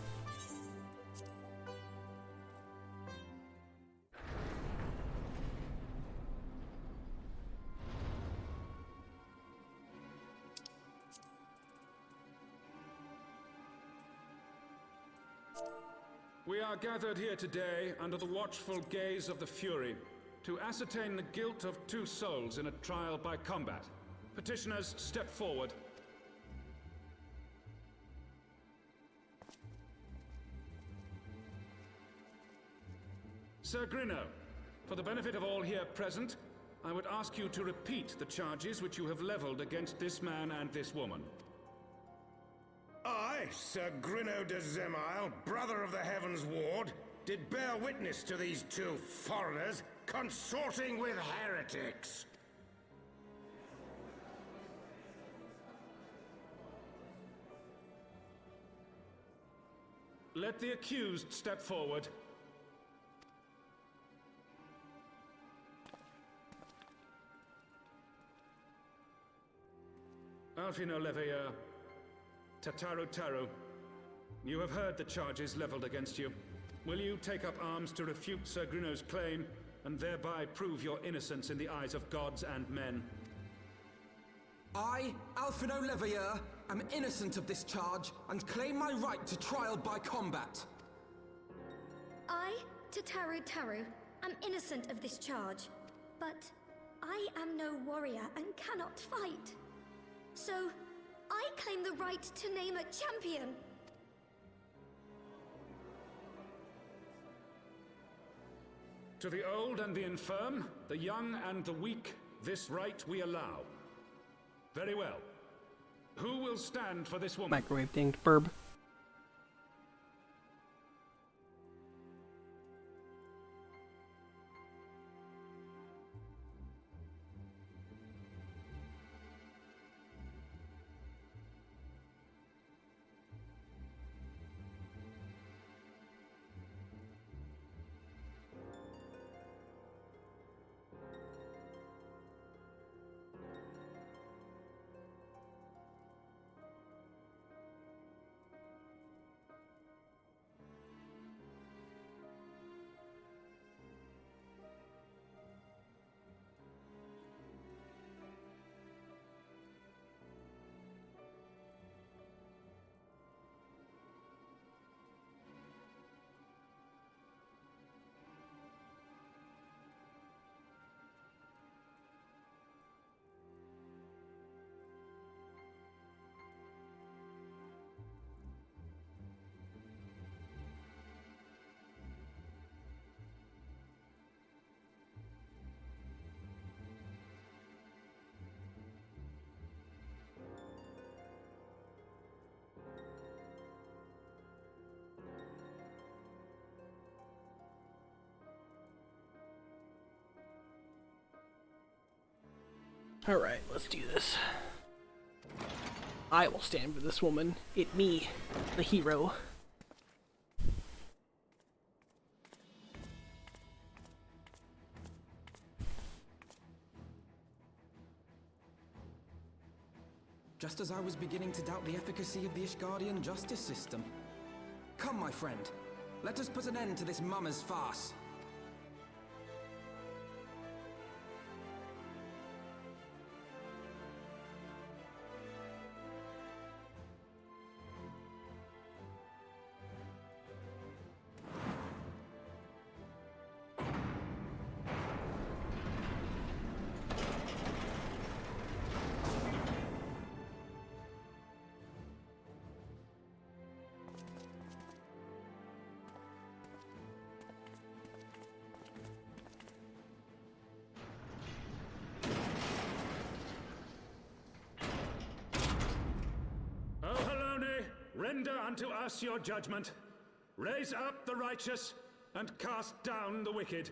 We are gathered here today under the watchful gaze of the Fury to ascertain the guilt of 2 souls in a trial by combat. Petitioners, step forward. Sir Grino, for the benefit of all here present, I would ask you to repeat the charges which you have leveled against this man and this woman. I, Sir Grino de Zemile, brother of the Heavensward, did bear witness to these 2 foreigners consorting with heretics. let the accused step forward. Alfino Leveilleur, Tataru Taru, you have heard the charges leveled against you. Will you take up arms to refute Sir Gruno's claim, and thereby prove your innocence in the eyes of gods and men? I, Alfino Leveilleur, am innocent of this charge and claim my right to trial by combat. I, Tataru Taru, am innocent of this charge, but I am no warrior and cannot fight. So, I claim the right to name a champion. To the old and the infirm, the young and the weak, this right we allow. Very well. Who will stand for this woman? Microwave dinged burb. Alright, let's do this. I will stand for this woman. It me, the hero. Just as I was beginning to doubt the efficacy of the Ishgardian justice system. Come, my friend. Let us put an end to this mummer's farce. Render unto us your judgment. Raise up the righteous, and cast down the wicked.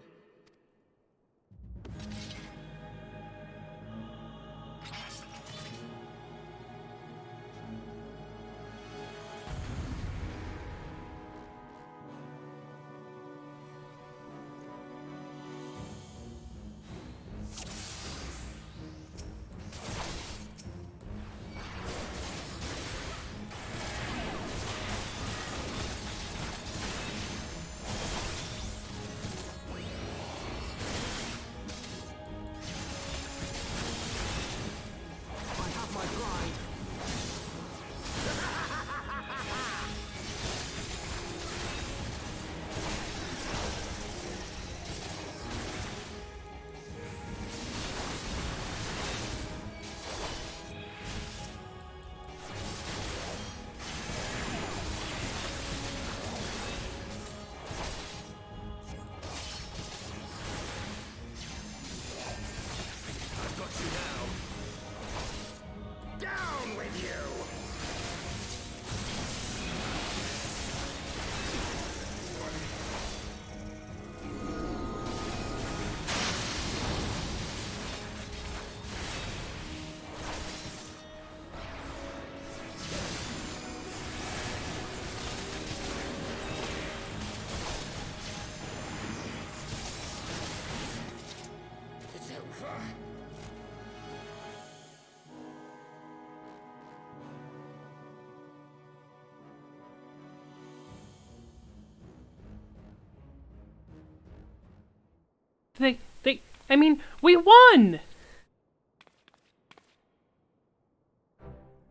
I mean, we won!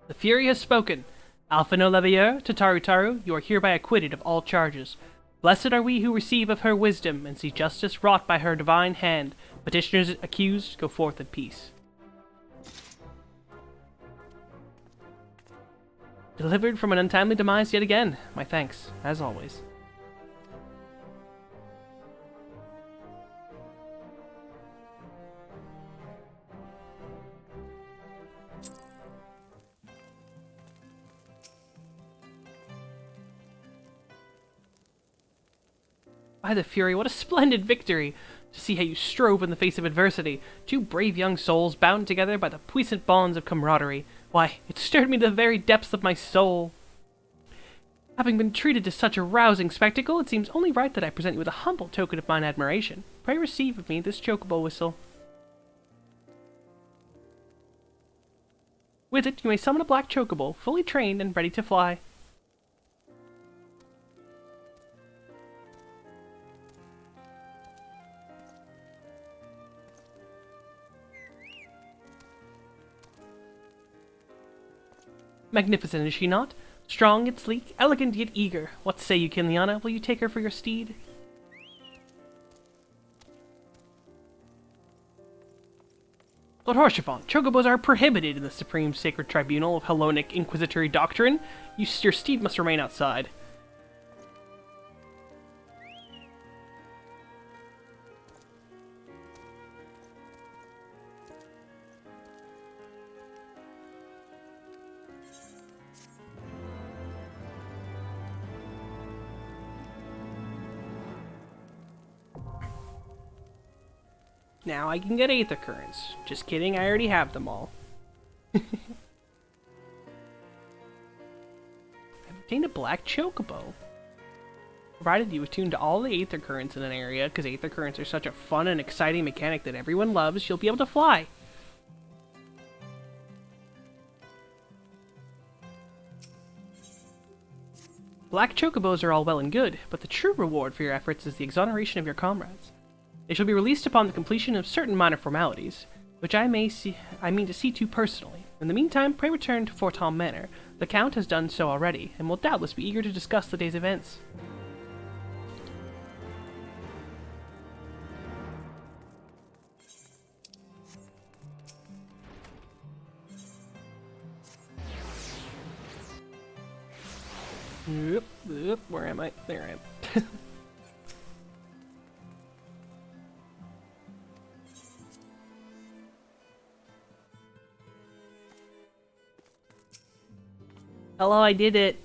The Fury has spoken. Alpha no Levier, Tataru Taru, you are hereby acquitted of all charges. Blessed are we who receive of her wisdom and see justice wrought by her divine hand. Petitioners accused, go forth in peace. Delivered from an untimely demise yet again. My thanks, as always. By the Fury, what a splendid victory! To see how you strove in the face of adversity, two brave young souls bound together by the puissant bonds of camaraderie. Why, it stirred me to the very depths of my soul. Having been treated to such a rousing spectacle, it seems only right that I present you with a humble token of mine admiration. Pray receive of me this chocobo whistle. With it, you may summon a black chocobo, fully trained and ready to fly. Magnificent, is she not? Strong yet sleek, elegant yet eager. What say you, Kiliana? Will you take her for your steed? Lord Horschiffon, chocobos are prohibited in the Supreme Sacred Tribunal of Hellenic Inquisitory Doctrine. Your steed must remain outside. Now I can get Aether Currents. Just kidding, I already have them all. I've obtained a black chocobo. Provided you attune to all the Aether Currents in an area, because Aether Currents are such a fun and exciting mechanic that everyone loves, you'll be able to fly. Black chocobos are all well and good, but the true reward for your efforts is the exoneration of your comrades. They shall be released upon the completion of certain minor formalities, which I mean to see to personally. In the meantime, pray return to Fortom Manor. The Count has done so already, and will doubtless be eager to discuss the day's events. Yep, where am I? There I am. Hello, I did it!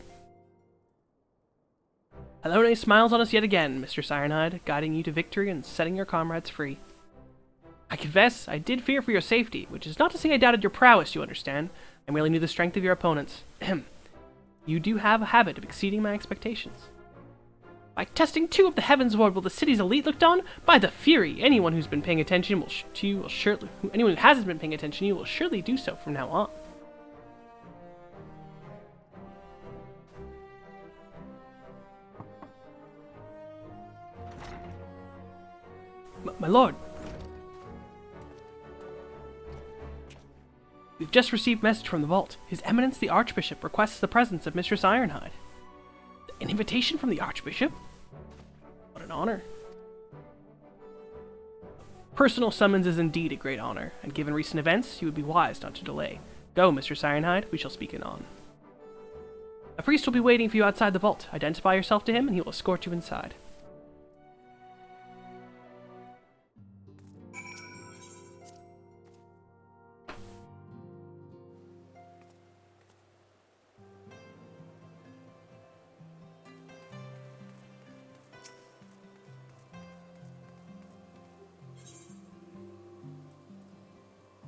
Helone smiles on us yet again, Mr. Sirenhide, guiding you to victory and setting your comrades free. I confess, I did fear for your safety, which is not to say I doubted your prowess, you understand. I merely knew the strength of your opponents. You do have a habit of exceeding my expectations. By testing 2 of the Heavensward will the city's elite looked on? By the Fury! Anyone who's been paying attention anyone who hasn't been paying attention, you will surely do so from now on. My lord, we've just received message from the vault. His Eminence the Archbishop requests the presence of Mistress Ironhide. An invitation from the Archbishop? What an honor. Personal summons is indeed a great honor, and given recent events, you would be wise not to delay. Go, Mistress Ironhide, we shall speak anon. A priest will be waiting for you outside the vault. Identify yourself to him, and he will escort you inside.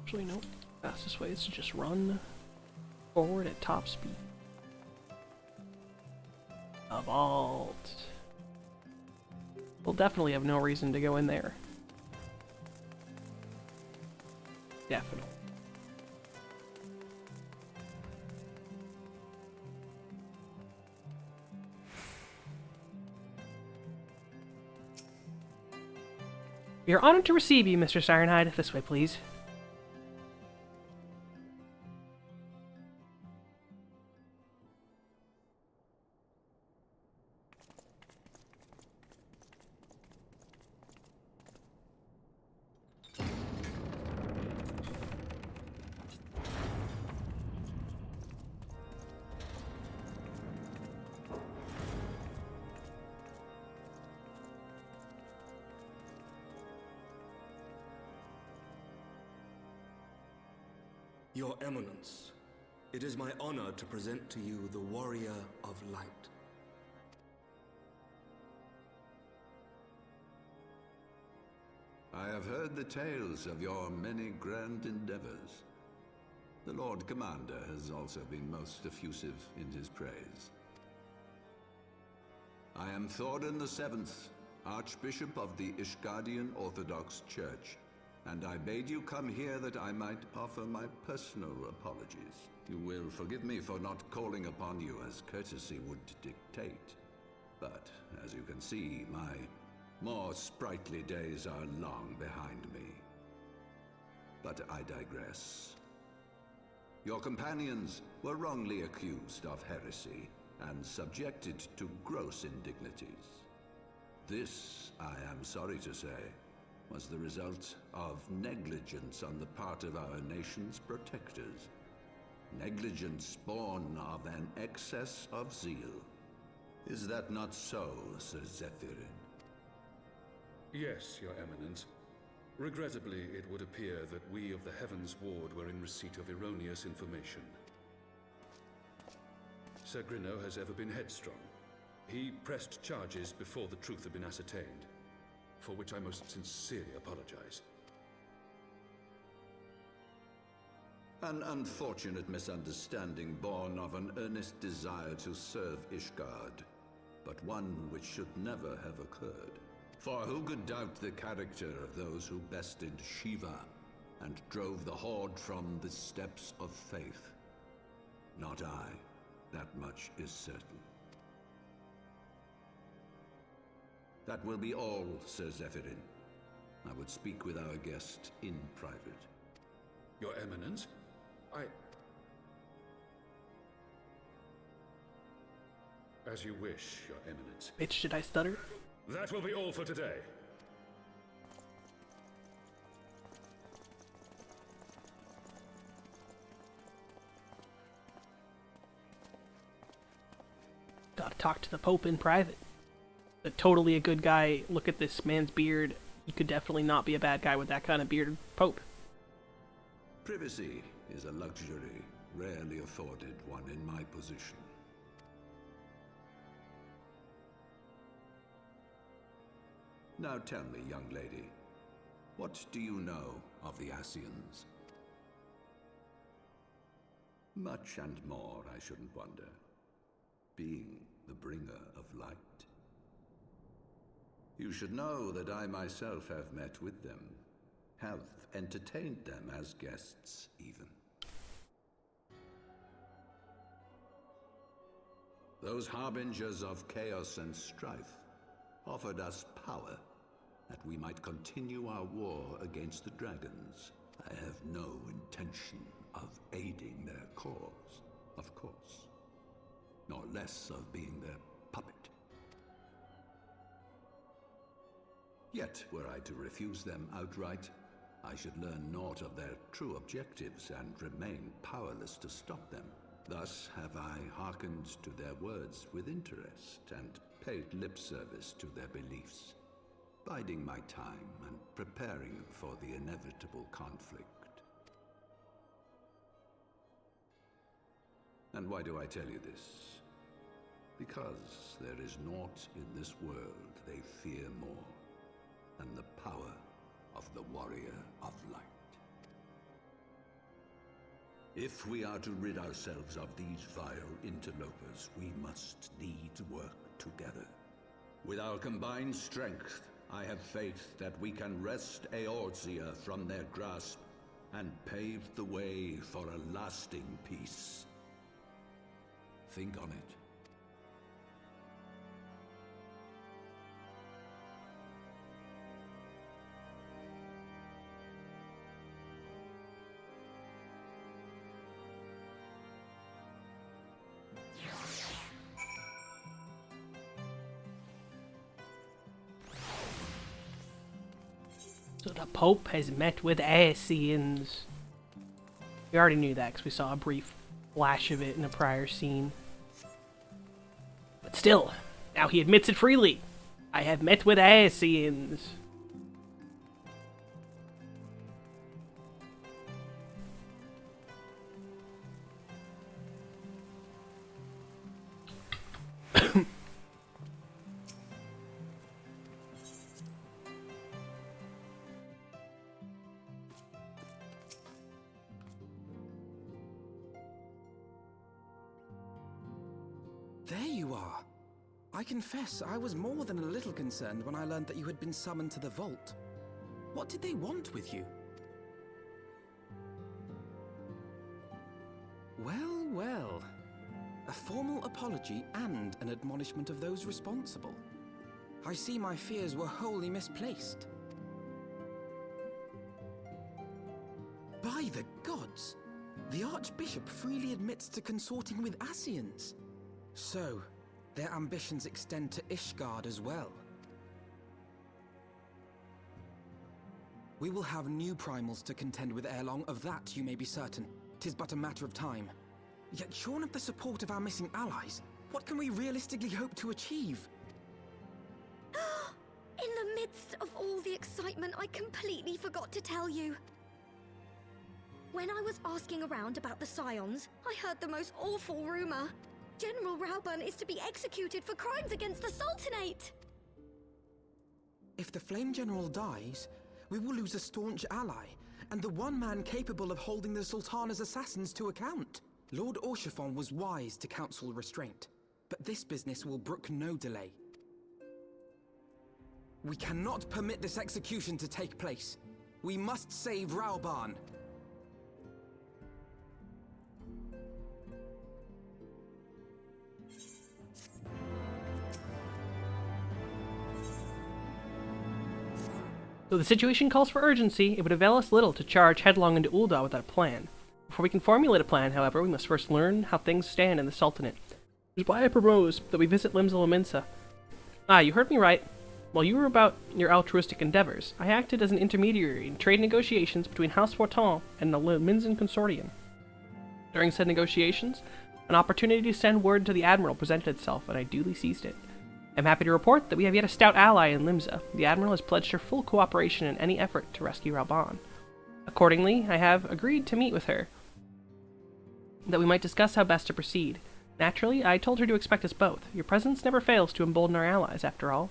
Actually, no. Fastest way is to just run forward at top speed. A vault. We'll definitely have no reason to go in there. Definitely. We are honored to receive you, Mr. Sirenhide. This way, please. Your Eminence, it is my honor to present to you the Warrior of Light. I have heard the tales of your many grand endeavors. The Lord Commander has also been most effusive in his praise. I am Thordan VII, Archbishop of the Ishgardian Orthodox Church, and I bade you come here that I might offer my personal apologies. You will forgive me for not calling upon you as courtesy would dictate. But, as you can see, my more sprightly days are long behind me. But I digress. Your companions were wrongly accused of heresy and subjected to gross indignities. This, I am sorry to say, was the result of negligence on the part of our nation's protectors. Negligence born of an excess of zeal. Is that not so, Sir Zephyrin? Yes, Your Eminence. Regrettably, it would appear that we of the Heavensward were in receipt of erroneous information. Sir Grinno has ever been headstrong. He pressed charges before the truth had been ascertained, for which I most sincerely apologize. An unfortunate misunderstanding born of an earnest desire to serve Ishgard, but one which should never have occurred. For who could doubt the character of those who bested Shiva and drove the Horde from the steps of faith? Not I. That much is certain. That will be all, Sir Zephyrin. I would speak with our guest in private. Your Eminence, As you wish, Your Eminence. Bitch, did I stutter? That will be all for today. Gotta talk to the Pope in private. Totally a good guy. Look at this man's beard. You could definitely not be a bad guy with that kind of beard, Pope. Privacy is a luxury rarely afforded one in my position. Now tell me, young lady, what do you know of the Ascians? Much and more, I shouldn't wonder, being the bringer of light. You should know that I myself have met with them, have entertained them as guests, even. Those harbingers of chaos and strife offered us power that we might continue our war against the dragons. I have no intention of aiding their cause, of course, nor less of being their puppet. Yet, were I to refuse them outright, I should learn naught of their true objectives and remain powerless to stop them. Thus have I hearkened to their words with interest and paid lip service to their beliefs, biding my time and preparing for the inevitable conflict. And why do I tell you this? Because there is naught in this world they fear more than the power of the Warrior of Light. If we are to rid ourselves of these vile interlopers, we must needs work together. With our combined strength, I have faith that we can wrest Eorzea from their grasp and pave the way for a lasting peace. Think on it. The Pope has met with Ascians. We already knew that because we saw a brief flash of it in a prior scene. But still, now he admits it freely. I have met with Ascians. There you are. I confess, I was more than a little concerned when I learned that you had been summoned to the vault. What did they want with you? Well, well. A formal apology and an admonishment of those responsible. I see my fears were wholly misplaced. By the gods! The Archbishop freely admits to consorting with Ascians. So, their ambitions extend to Ishgard as well. We will have new primals to contend with ere long, of that you may be certain. 'Tis but a matter of time. Yet shorn of the support of our missing allies, what can we realistically hope to achieve? In the midst of all the excitement, I completely forgot to tell you. When I was asking around about the Scions, I heard the most awful rumor. General Rauburn is to be executed for crimes against the Sultanate! If the Flame General dies, we will lose a staunch ally, and the one man capable of holding the Sultana's assassins to account. Lord Orchiphon was wise to counsel restraint, but this business will brook no delay. We cannot permit this execution to take place. We must save Rauburn. Though the situation calls for urgency, it would avail us little to charge headlong into Ul'dah without a plan. Before we can formulate a plan, however, we must first learn how things stand in the Sultanate. Which is why I propose that we visit Limsa Lominsa. Ah, you heard me right. While you were about your altruistic endeavors, I acted as an intermediary in trade negotiations between House Fortin and the Lominsan Consortium. During said negotiations, an opportunity to send word to the Admiral presented itself, and I duly seized it. I'm happy to report that we have yet a stout ally in Limsa. The Admiral has pledged her full cooperation in any effort to rescue Rauburn. Accordingly, I have agreed to meet with her, that we might discuss how best to proceed. Naturally, I told her to expect us both. Your presence never fails to embolden our allies, after all.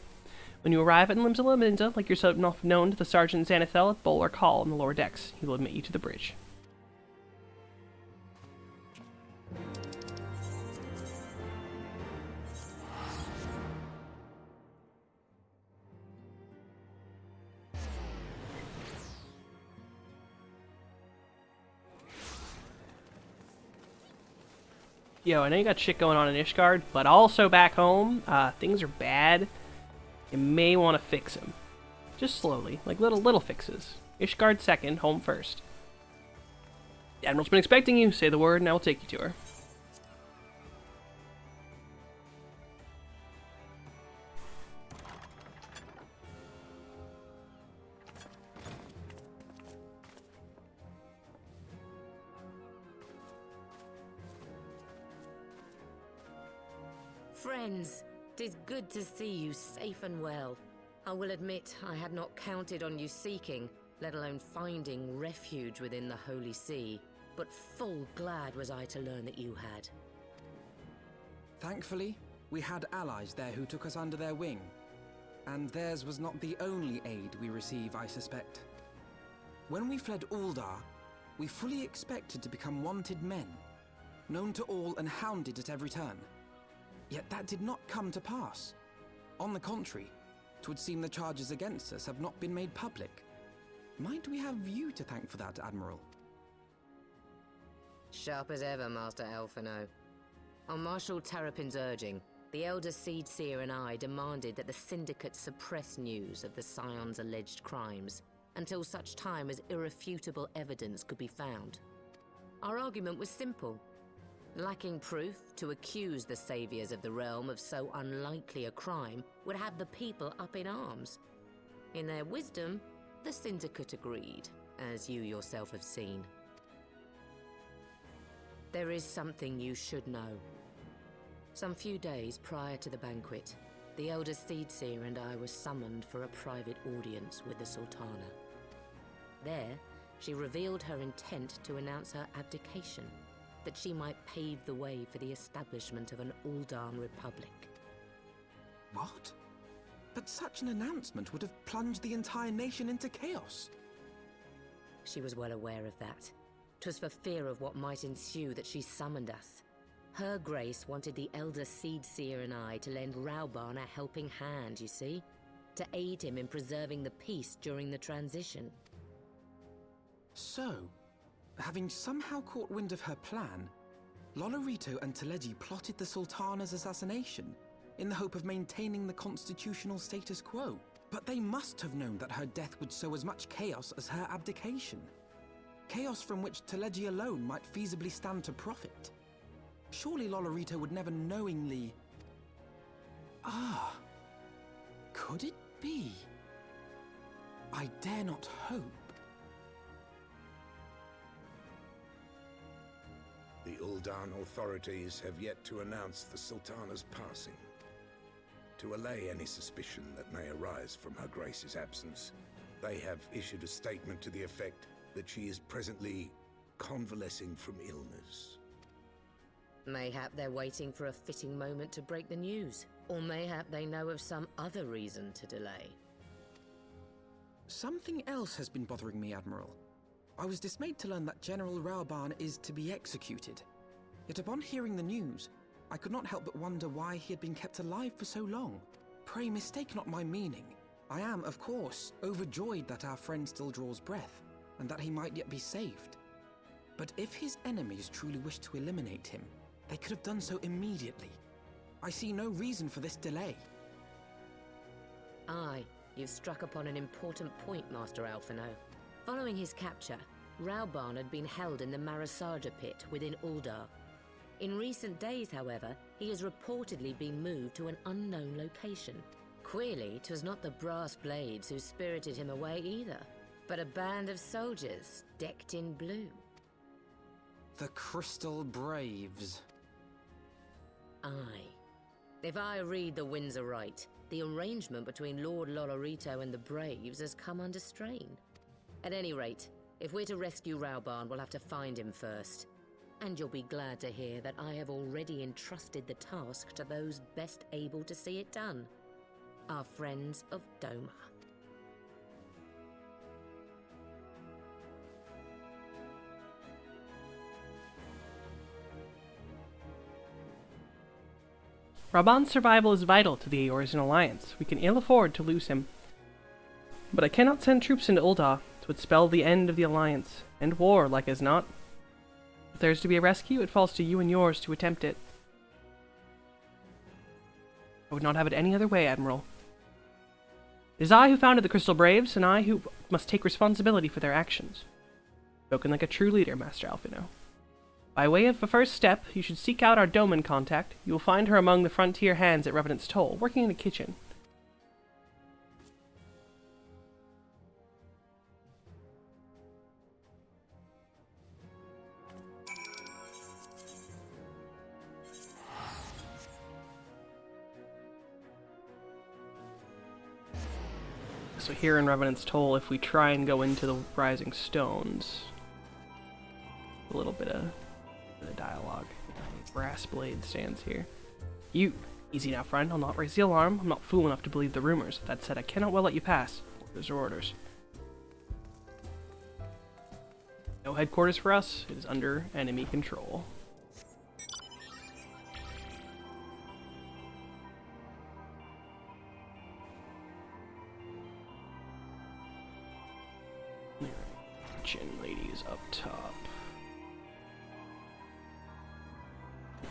When you arrive at Limsa Lominsa, like yourself known to the Sergeant Xanathel at Bulwark Hall in the lower decks, he will admit you to the bridge. Yo, I know you got shit going on in Ishgard, but also back home, things are bad. You may want to fix them. Just slowly, like little fixes. Ishgard second, home first. The Admiral's been expecting you. Say the word and I will take you to her. Friends, 'tis good to see you safe and well. I will admit I had not counted on you seeking, let alone finding refuge within the Holy See, but full glad was I to learn that you had. Thankfully, we had allies there who took us under their wing. And theirs was not the only aid we receive, I suspect. When we fled Ul'dah, we fully expected to become wanted men, known to all and hounded at every turn. Yet that did not come to pass. On the contrary, 'twould seem the charges against us have not been made public. Might we have you to thank for that, Admiral? Sharp as ever, Master Alphino. On Marshal Terrapin's urging, the Elder Seed Seer and I demanded that the Syndicate suppress news of the Scion's alleged crimes until such time as irrefutable evidence could be found. Our argument was simple. Lacking proof, to accuse the saviors of the realm of so unlikely a crime would have the people up in arms. In their wisdom, the Syndicate agreed, as you yourself have seen. There is something you should know. Some few days prior to the banquet, the Elder Seedseer and I were summoned for a private audience with the Sultana. There, she revealed her intent to announce her abdication, that she might pave the way for the establishment of an Uldan Republic. What? But such an announcement would have plunged the entire nation into chaos. She was well aware of that. 'Twas for fear of what might ensue that she summoned us. Her Grace wanted the Elder Seedseer and I to lend Rauban a helping hand, you see? To aid him in preserving the peace during the transition. So, having somehow caught wind of her plan, Lolorito and Teleji plotted the Sultana's assassination in the hope of maintaining the constitutional status quo. But they must have known that her death would sow as much chaos as her abdication. Chaos from which Teleji alone might feasibly stand to profit. Surely Lolorito would never knowingly... Ah, could it be? I dare not hope. The Uldan authorities have yet to announce the Sultana's passing. To allay any suspicion that may arise from Her Grace's absence, they have issued a statement to the effect that she is presently convalescing from illness. Mayhap they're waiting for a fitting moment to break the news. Or mayhap they know of some other reason to delay. Something else has been bothering me, Admiral. I was dismayed to learn that General Rauban is to be executed. Yet upon hearing the news, I could not help but wonder why he had been kept alive for so long. Pray mistake not my meaning. I am, of course, overjoyed that our friend still draws breath, and that he might yet be saved. But if his enemies truly wished to eliminate him, they could have done so immediately. I see no reason for this delay. Aye, you've struck upon an important point, Master Alphino. Following his capture, Rauban had been held in the Marasaja pit within Uldar. In recent days, however, he has reportedly been moved to an unknown location. Queerly, 'twas not the Brass Blades who spirited him away either, but a band of soldiers decked in blue. The Crystal Braves. Aye. If I read the winds aright, the arrangement between Lord Lolorito and the Braves has come under strain. At any rate, if we're to rescue Rauban, we'll have to find him first. And you'll be glad to hear that I have already entrusted the task to those best able to see it done. Our friends of Doma. Rauban's survival is vital to the Eorzean Alliance. We can ill afford to lose him. But I cannot send troops into Ul'dah. It would spell the end of the Alliance, and war, like as not. If there is to be a rescue, it falls to you and yours to attempt it. I would not have it any other way, Admiral. It is I who founded the Crystal Braves, and I who must take responsibility for their actions. Spoken like a true leader, Master Alphino. By way of a first step, you should seek out our Doman contact. You will find her among the frontier hands at Revenant's Toll, working in a kitchen. So here in Revenant's Toll, if we try and go into the Rising Stones, a little bit of dialogue. Brass Blade stands here. You! Easy now, friend. I'll not raise the alarm. I'm not fool enough to believe the rumors. That said, I cannot well let you pass. Orders are orders. No headquarters for us. It is under enemy control. Kitchen ladies up top.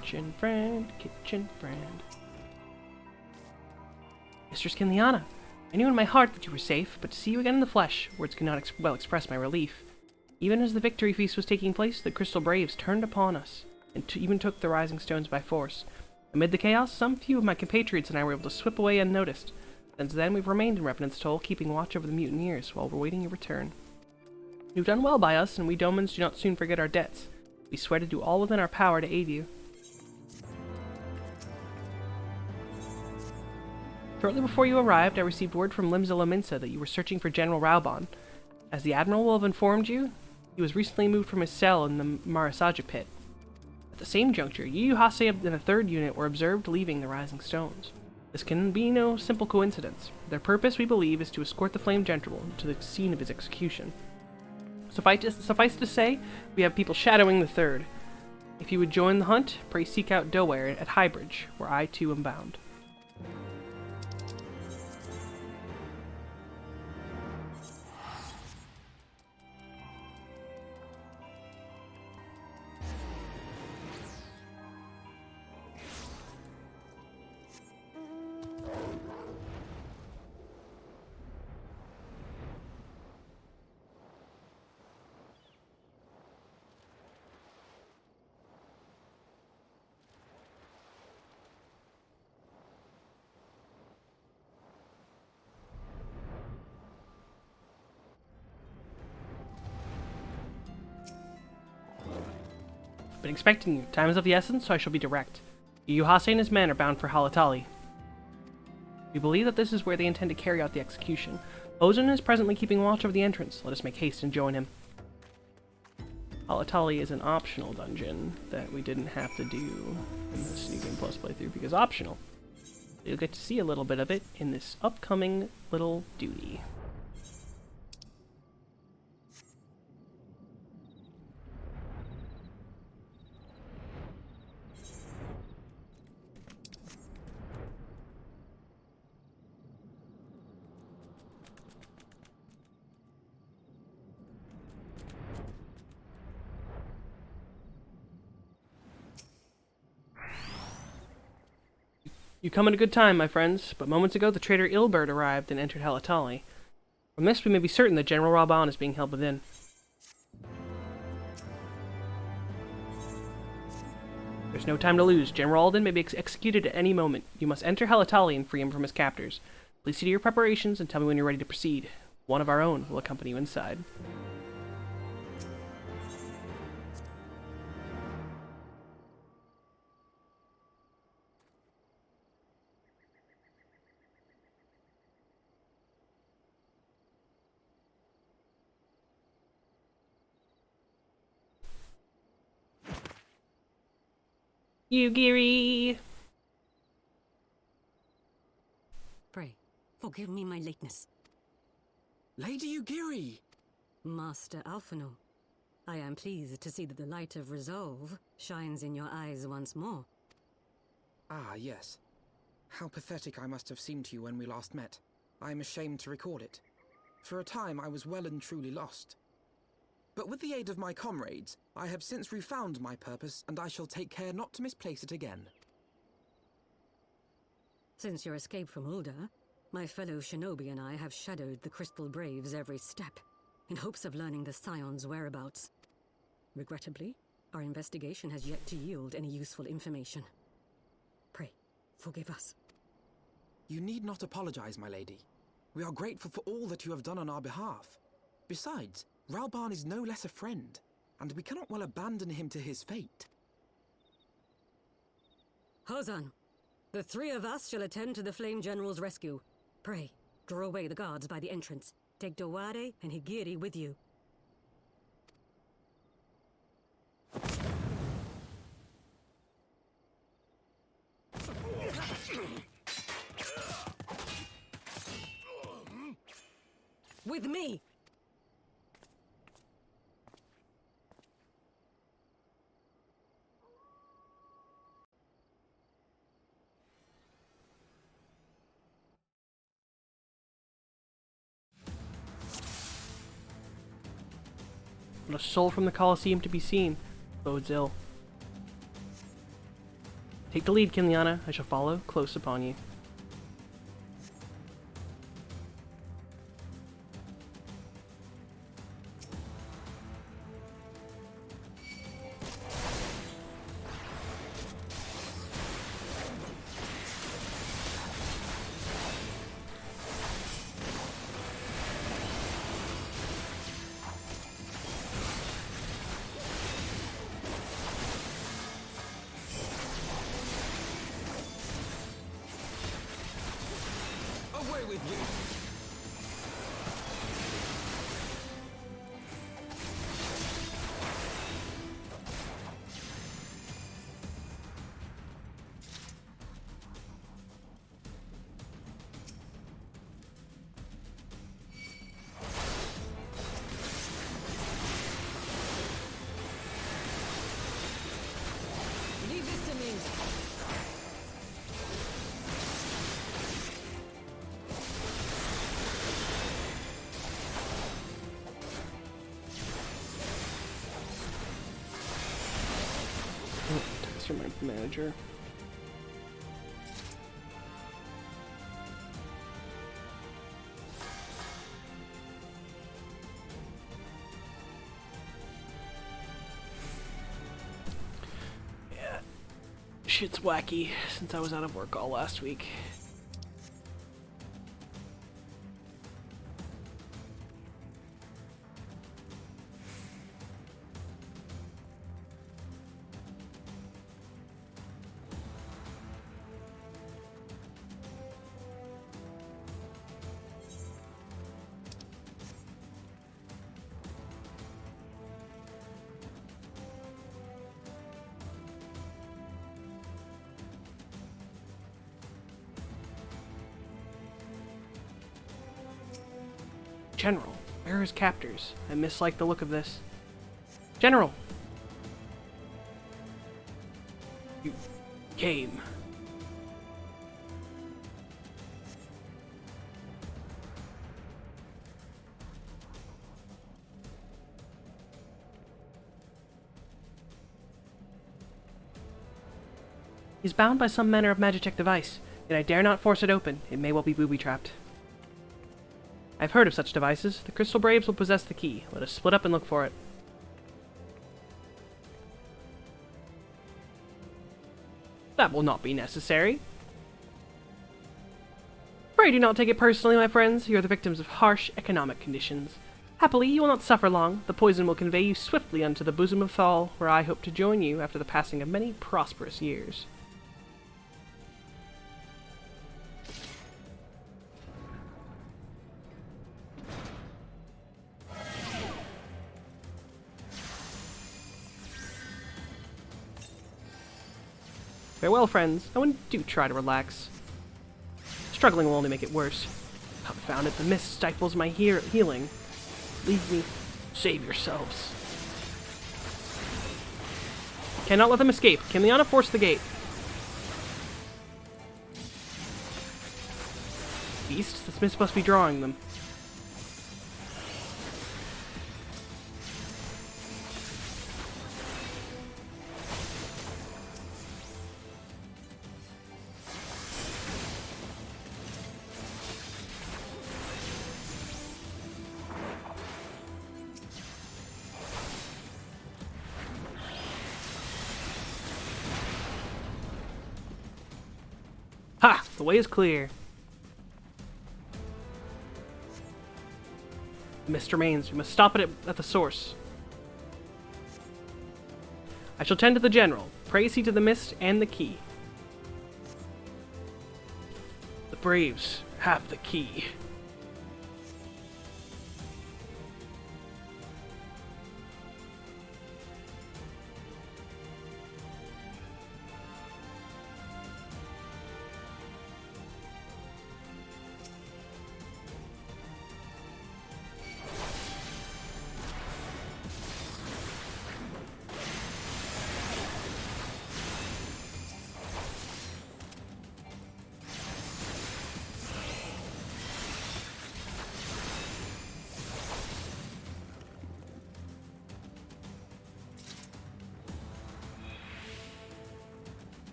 Kitchen friend, kitchen friend. Mistress Kinliana, I knew in my heart that you were safe, but to see you again in the flesh, words cannot well express my relief. Even as the victory feast was taking place, the Crystal Braves turned upon us, and even took the Rising Stones by force. Amid the chaos, some few of my compatriots and I were able to slip away unnoticed. Since then, we've remained in Revenant's Toll, keeping watch over the mutineers while we're waiting your return. You've done well by us, and we Domans do not soon forget our debts. We swear to do all within our power to aid you. Shortly before you arrived, I received word from Limsa Lominsa that you were searching for General Raubon. As the Admiral will have informed you, he was recently moved from his cell in the Marasaja pit. At the same juncture, Yu Hase and the 3rd unit were observed leaving the Rising Stones. This can be no simple coincidence. Their purpose, we believe, is to escort the Flame General to the scene of his execution. Suffice to say, we have people shadowing the 3rd. If you would join the hunt, pray seek out Doware at Highbridge, where I too am bound. Been expecting you. Time is of the essence, so I shall be direct. Yu Hase and his men are bound for Halatali. We believe that this is where they intend to carry out the execution. Ozan is presently keeping watch over the entrance. Let us make haste and join him. Halatali is an optional dungeon that we didn't have to do in this New Game Plus playthrough because optional. You'll get to see a little bit of it in this upcoming little duty. You come at a good time, my friends, but moments ago the traitor Ilbert arrived and entered Halatali. From this we may be certain that General Raubon is being held within. There's no time to lose. General Alden may be executed at any moment. You must enter Halatali and free him from his captors. Please see to your preparations and tell me when you're ready to proceed. One of our own will accompany you inside. Yugiri! Pray, forgive me my lateness. Lady Yugiri! Master Alphino, I am pleased to see that the light of resolve shines in your eyes once more. Ah, yes. How pathetic I must have seemed to you when we last met. I am ashamed to record it. For a time I was well and truly lost. But with the aid of my comrades, I have since refound my purpose, and I shall take care not to misplace it again. Since your escape from Ulda, my fellow shinobi and I have shadowed the Crystal Braves every step, in hopes of learning the Scion's whereabouts. Regrettably, our investigation has yet to yield any useful information. Pray, forgive us. You need not apologize, my lady. We are grateful for all that you have done on our behalf. Besides, Raubon is no less a friend, and we cannot well abandon him to his fate. Hozan, the 3 of us shall attend to the Flame General's rescue. Pray, draw away the guards by the entrance. Take Doware and Higiri with you. With me! Not a soul from the Colosseum to be seen. Bodes ill. Take the lead, Kinliana. I shall follow close upon you. with you. Leave this to me. Text from my manager. Yeah, shit's wacky since I was out of work all last week. General, where are his captors? I mislike the look of this. General! You came. He's bound by some manner of magitech device, yet I dare not force it open. It may well be booby-trapped. I've heard of such devices. The Crystal Braves will possess the key. Let us split up and look for it. That will not be necessary. Pray do not take it personally, my friends. You are the victims of harsh economic conditions. Happily, you will not suffer long. The poison will convey you swiftly unto the bosom of Thal, where I hope to join you after the passing of many prosperous years. Farewell, friends. No one do try to relax. Struggling will only make it worse. Confound it, the mist stifles my healing. Leave me. Save yourselves. Cannot let them escape. Can Liana force the gate? Beasts? This mist must be drawing them. Ha! The way is clear. The mist remains. We must stop it at the source. I shall tend to the general. Praise he to the mist and the key. The Braves have the key.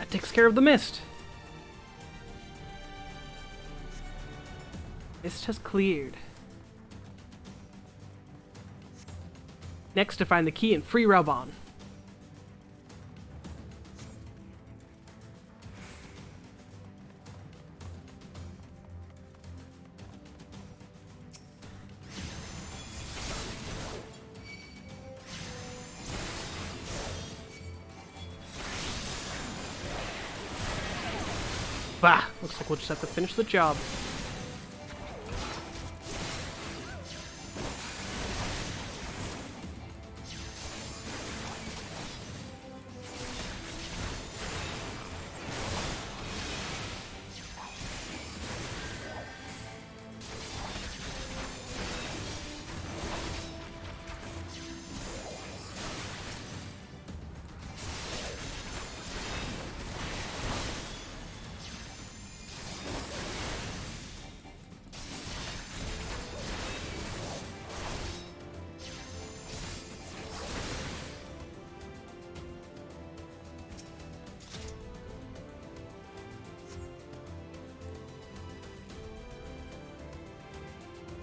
That takes care of the mist. Mist has cleared. Next to find the key and free Raubon. Bah! Looks like we'll just have to finish the job.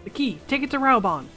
The key! Take it to Raubon!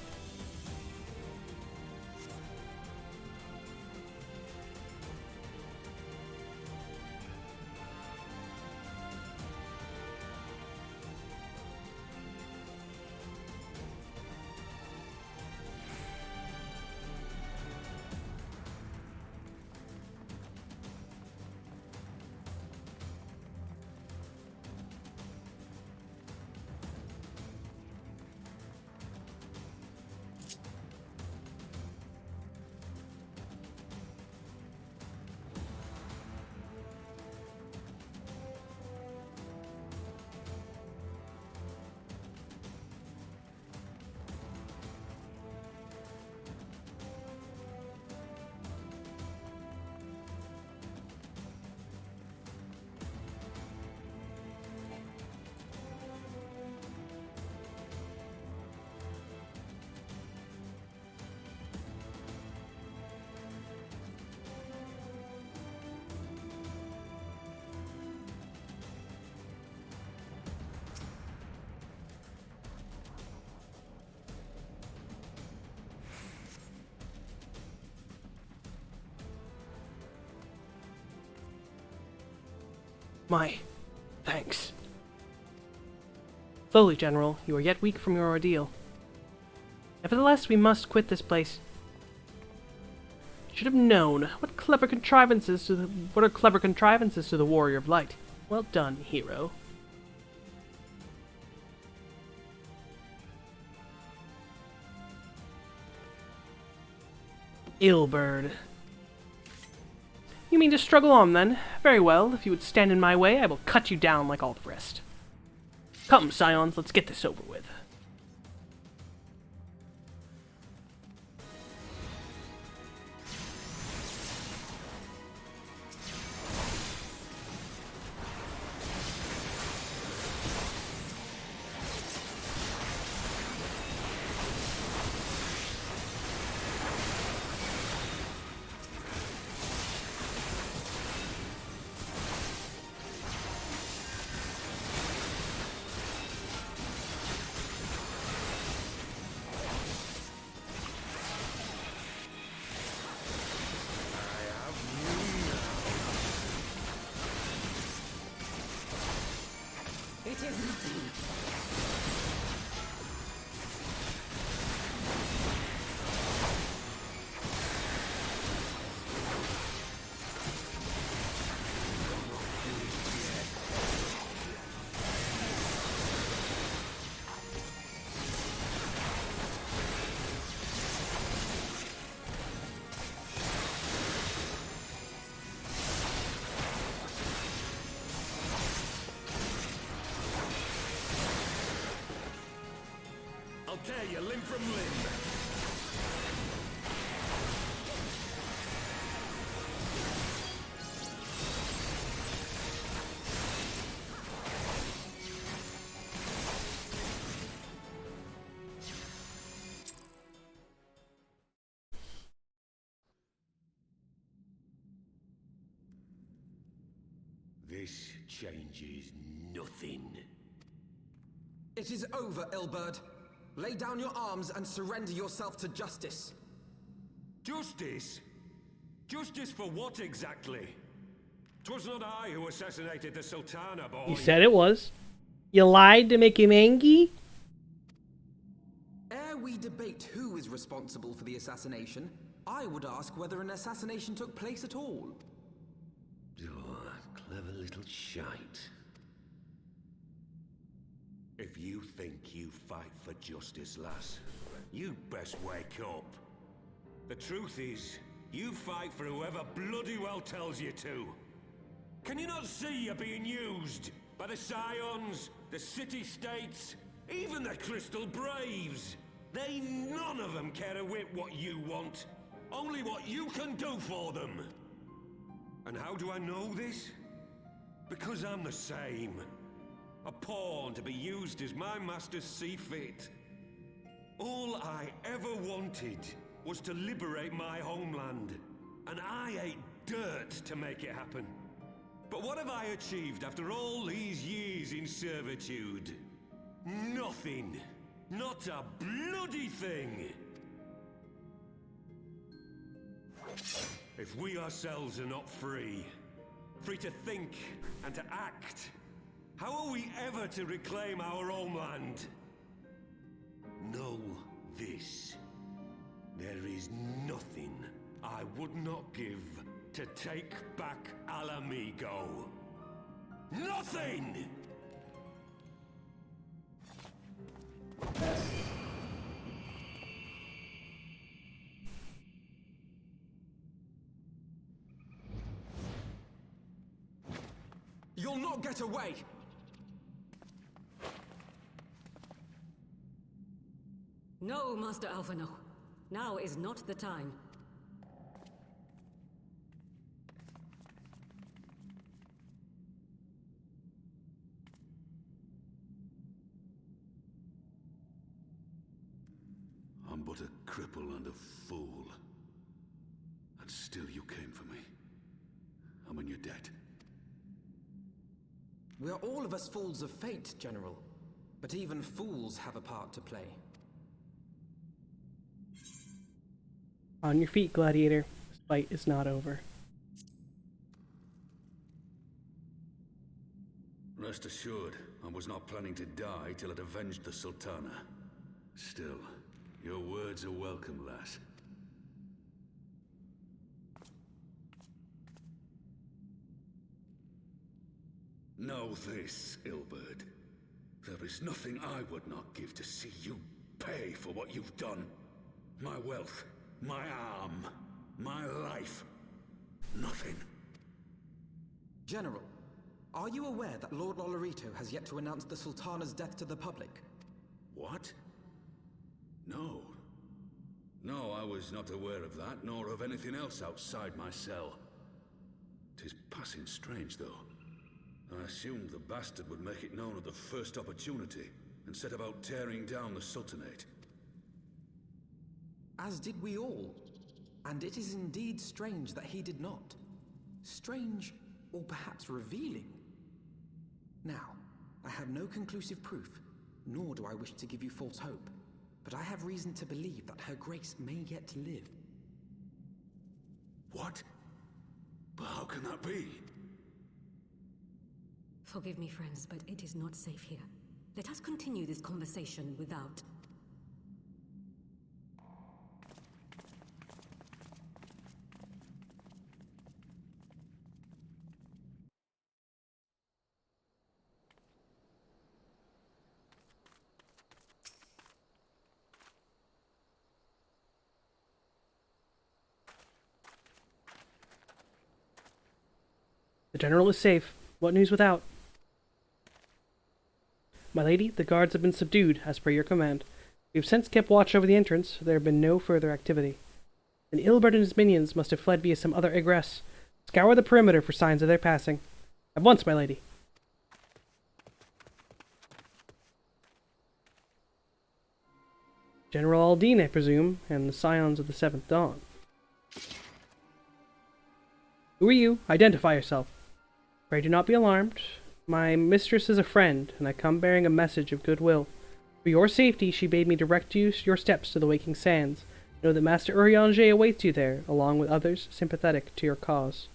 My thanks. Slowly, General. You are yet weak from your ordeal. Nevertheless, we must quit this place. Should have known. What are clever contrivances to the Warrior of Light? Well done, hero. Illbird. You mean to struggle on, then? Very well. If you would stand in my way, I will cut you down like all the rest. Come, Scions, let's get this over with. I'll tear you limb from limb. This changes nothing. It is over, Ilberd. Lay down your arms and surrender yourself to justice. Justice? Justice for what exactly? 'Twas not I who assassinated the Sultana, boy. You said it was. You lied to make him angry? Ere we debate who is responsible for the assassination, I would ask whether an assassination took place at all. Oh, clever little shite. If you think you fight for justice, lass, you'd best wake up. The truth is, you fight for whoever bloody well tells you to. Can you not see you're being used by the Scions, the City-States, even the Crystal Braves? They none of them care a whit what you want, only what you can do for them. And how do I know this? Because I'm the same. A pawn to be used as my masters see fit. All I ever wanted was to liberate my homeland, and I ate dirt to make it happen. But what have I achieved after all these years in servitude? Nothing. Not a bloody thing. If we ourselves are not free, free to think and to act, how are we ever to reclaim our homeland? Know this. There is nothing I would not give to take back Alamigo. Nothing! You'll not get away! No, Master Alphino. Now is not the time. I'm but a cripple and a fool. And still you came for me. I'm in your debt. We are all of us fools of fate, General. But even fools have a part to play. On your feet, Gladiator. This fight is not over. Rest assured, I was not planning to die till I'd avenged the Sultana. Still, your words are welcome, lass. Know this, Ilberd. There is nothing I would not give to see you pay for what you've done. My wealth, my arm, my life. Nothing. General, are you aware that Lord Lolorito has yet to announce the Sultana's death to the public? What? No. No, I was not aware of that, nor of anything else outside my cell. 'Tis passing strange, though. I assumed the bastard would make it known at the first opportunity, and set about tearing down the Sultanate. As did we all. And it is indeed strange that he did not. Strange, or perhaps revealing. Now, I have no conclusive proof, nor do I wish to give you false hope, but I have reason to believe that Her Grace may yet live. What? But how can that be? Forgive me, friends, but it is not safe here. Let us continue this conversation without. The general is safe. What news without? My lady, the guards have been subdued, as per your command. We have since kept watch over the entrance, so there have been no further activity. Then Ilberd and his minions must have fled via some other egress. Scour the perimeter for signs of their passing. At once, my lady. General Aldine, I presume, and the Scions of the Seventh Dawn. Who are you? Identify yourself. Pray do not be alarmed. My mistress is a friend, and I come bearing a message of goodwill. For your safety, she bade me direct your steps to the Waking Sands. Know that Master Urianger awaits you there, along with others sympathetic to your cause.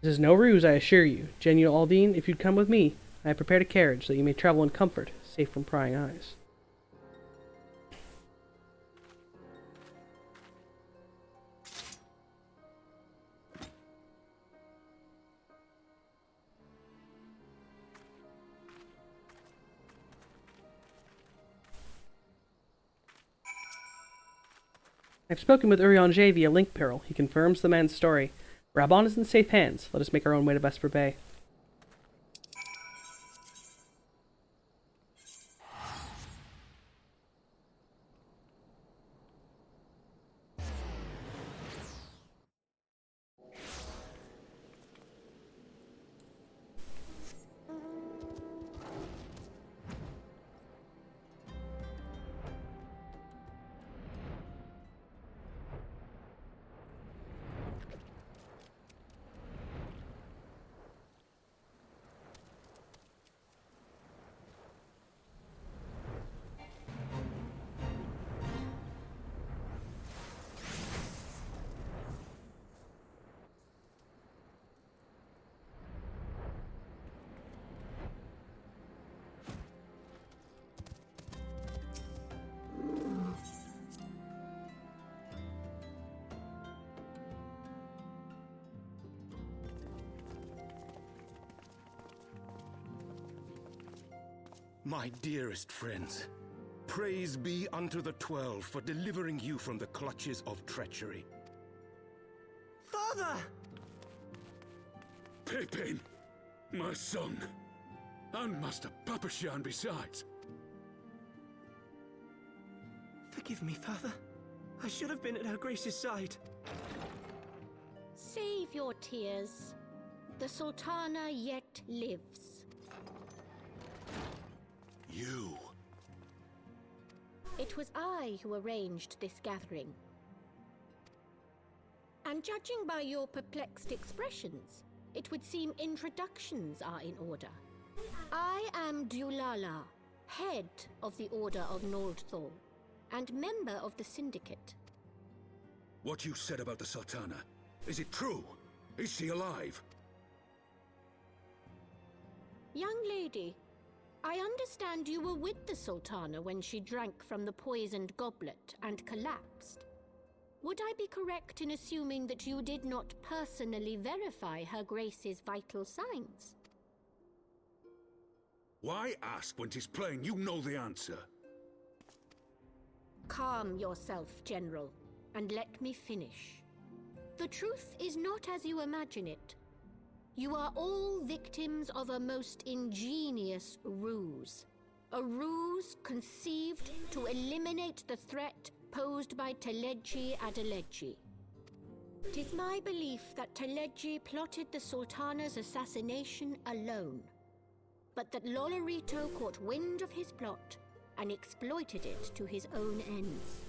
This is no ruse, I assure you. Genial Aldine, if you'd come with me, I have prepared a carriage that you may travel in comfort, safe from prying eyes. I've spoken with Urianger via link peril. He confirms the man's story. Rabon is in safe hands. Let us make our own way to Vesper Bay. My dearest friends, praise be unto the 12 for delivering you from the clutches of treachery. Father! Pippin, my son, and Master Papashan besides. Forgive me, Father. I should have been at Her Grace's side. Save your tears. The Sultana yet lives. You. It was I who arranged this gathering. And judging by your perplexed expressions, it would seem introductions are in order. I am Dulala, head of the Order of Noldthal, and member of the Syndicate. What you said about the Sultana, is it true? Is she alive? Young lady, I understand you were with the Sultana when she drank from the poisoned goblet and collapsed. Would I be correct in assuming that you did not personally verify Her Grace's vital signs? Why ask when 'tis plain you know the answer? Calm yourself, General, and let me finish. The truth is not as you imagine it. You are all victims of a most ingenious ruse. A ruse conceived to eliminate the threat posed by Teleji Adeleji. 'Tis my belief that Teleji plotted the Sultana's assassination alone, but that Lolorito caught wind of his plot and exploited it to his own ends.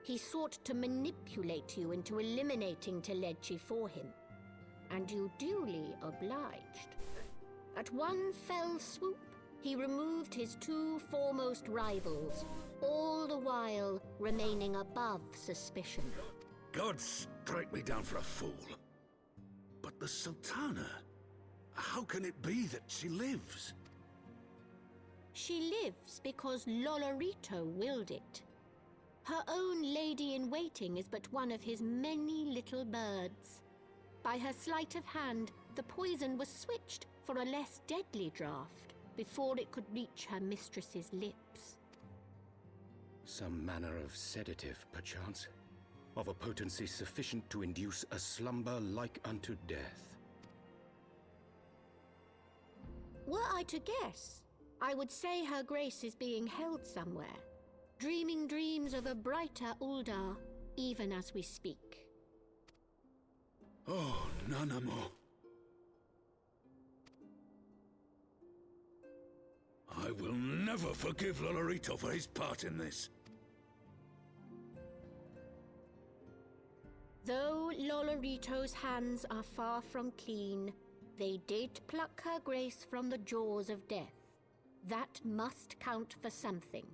He sought to manipulate you into eliminating Teleji for him, and you duly obliged. At one fell swoop, he removed his two foremost rivals, all the while remaining above suspicion. God strike me down for a fool. But the Sultana, how can it be that she lives? She lives because Lolorito willed it. Her own lady-in-waiting is but one of his many little birds. By her sleight of hand, the poison was switched for a less deadly draught before it could reach her mistress's lips. Some manner of sedative, perchance, of a potency sufficient to induce a slumber like unto death. Were I to guess, I would say Her Grace is being held somewhere, dreaming dreams of a brighter Uldar, even as we speak. Oh, Nanamo. I will never forgive Lolorito for his part in this. Though Lolorito's hands are far from clean, They did pluck her grace from the jaws of death. That must count for something.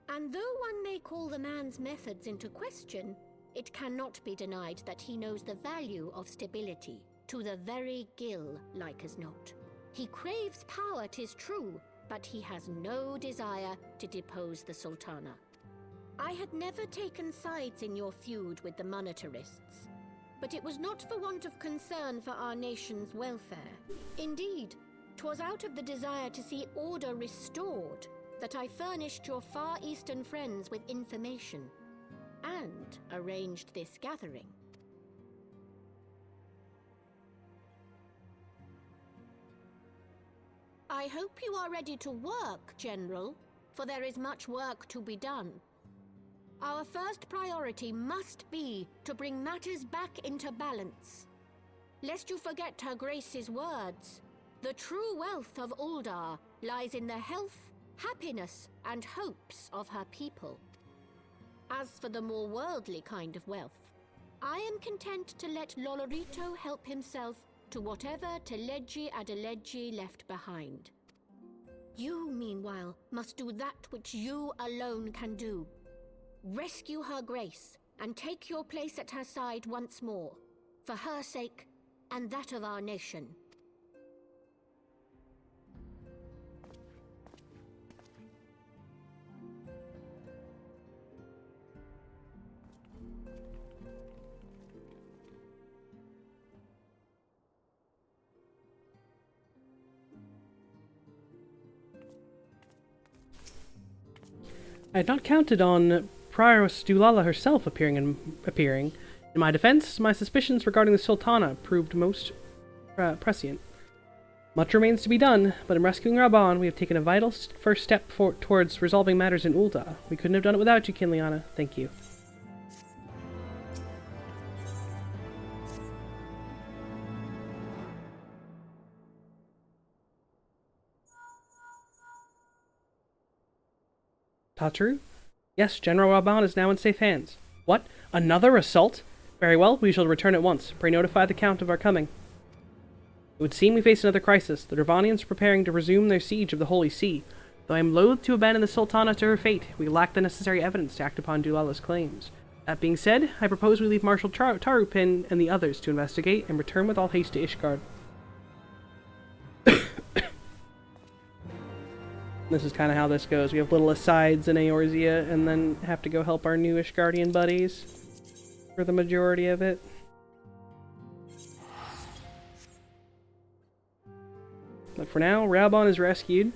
And though one may call the man's methods into question, it cannot be denied that he knows the value of stability, to the very gill, like as not. He craves power, 'tis true, but he has no desire to depose the Sultana. I had never taken sides in your feud with the monetarists, but it was not for want of concern for our nation's welfare. Indeed, 'twas out of the desire to see order restored that I furnished your Far Eastern friends with information, and arranged this gathering. I hope you are ready to work, General, for there is much work to be done. Our first priority must be to bring matters back into balance. Lest you forget Her Grace's words, the true wealth of Uldar lies in the health, happiness, and hopes of her people. As for the more worldly kind of wealth, I am content to let Lolorito help himself to whatever Teleji Adeleji left behind. You, meanwhile, must do that which you alone can do. Rescue Her Grace, and take your place at her side once more, for her sake, and that of our nation. I had not counted on Prioress Dulala herself appearing. In my defense, my suspicions regarding the Sultana proved most prescient. Much remains to be done, but in rescuing Raban, we have taken a vital first step towards resolving matters in Ul'dah. We couldn't have done it without you, Kinliana. Thank you. Tatru? Yes, General Raban is now in safe hands. What? Another assault? Very well, we shall return at once. Pray notify the Count of our coming. It would seem we face another crisis. The Dervanians are preparing to resume their siege of the Holy See. Though I am loath to abandon the Sultana to her fate, we lack the necessary evidence to act upon Dulala's claims. That being said, I propose we leave Marshal Tarupin and the others to investigate and return with all haste to Ishgard. This is kind of how this goes. We have little asides in Eorzea, and then have to go help our new Ishgardian buddies for the majority of it. But for now, Raban is rescued.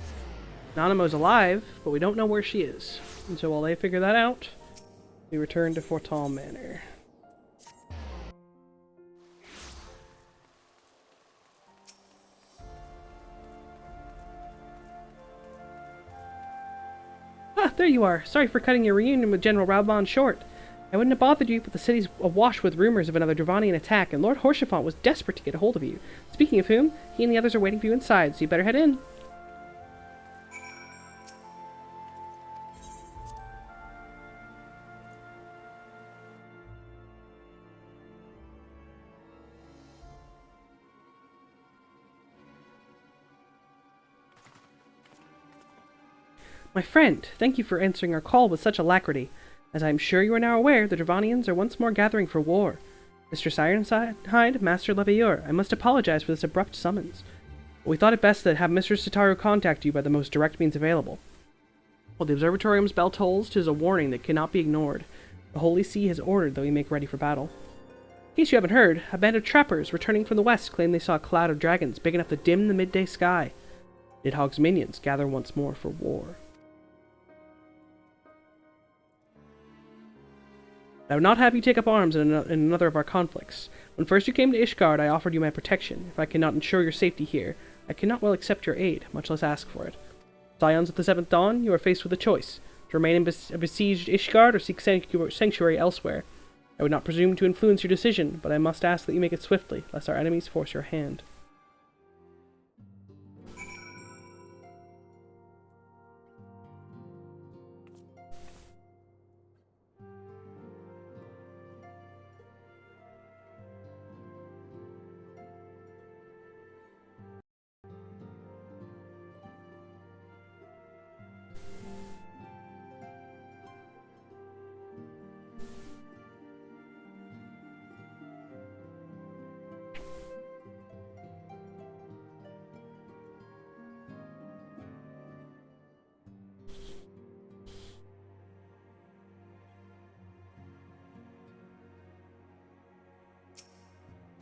Nanamo's alive, but we don't know where she is. And so while they figure that out, we return to Fortal Manor. Ah, there you are. Sorry for cutting your reunion with General Raban short. I wouldn't have bothered you, but the city's awash with rumors of another Dravanian attack, and Lord Horshaphant was desperate to get a hold of you. Speaking of whom, he and the others are waiting for you inside, so you better head in. My friend, thank you for answering our call with such alacrity. As I am sure you are now aware, the Dravanians are once more gathering for war. Mr. Ironside, Master Leveilleur, I must apologize for this abrupt summons. We thought it best to have Mr. Sitaru contact you by the most direct means available. While the Observatorium's bell tolls, 'tis a warning that cannot be ignored. The Holy See has ordered that we make ready for battle. In case you haven't heard, a band of trappers returning from the west claim they saw a cloud of dragons big enough to dim the midday sky. Nidhogg's minions gather once more for war. I would not have you take up arms in another of our conflicts. When first you came to Ishgard, I offered you my protection. If I cannot ensure your safety here, I cannot well accept your aid, much less ask for it. Scions of the Seventh Dawn, you are faced with a choice: to remain in besieged Ishgard or seek sanctuary elsewhere. I would not presume to influence your decision, but I must ask that you make it swiftly, lest our enemies force your hand.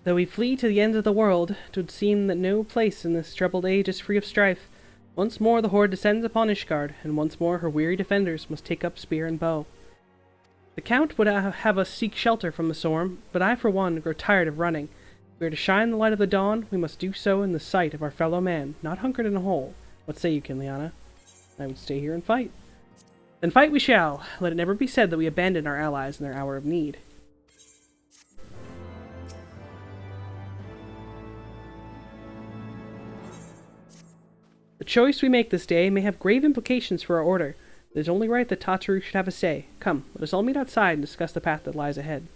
Though we flee to the ends of the world, 'twould seem that no place in this troubled age is free of strife. Once more the horde descends upon Ishgard, and once more her weary defenders must take up spear and bow. The Count would have us seek shelter from the storm, but I for one grow tired of running. If we are to shine the light of the dawn, we must do so in the sight of our fellow man, not hunkered in a hole. What say you, Kinliana? I would stay here and fight. Then fight we shall. Let it never be said that we abandon our allies in their hour of need. The choice we make this day may have grave implications for our order. It is only right that Tataru should have a say. Come, let us all meet outside and discuss the path that lies ahead.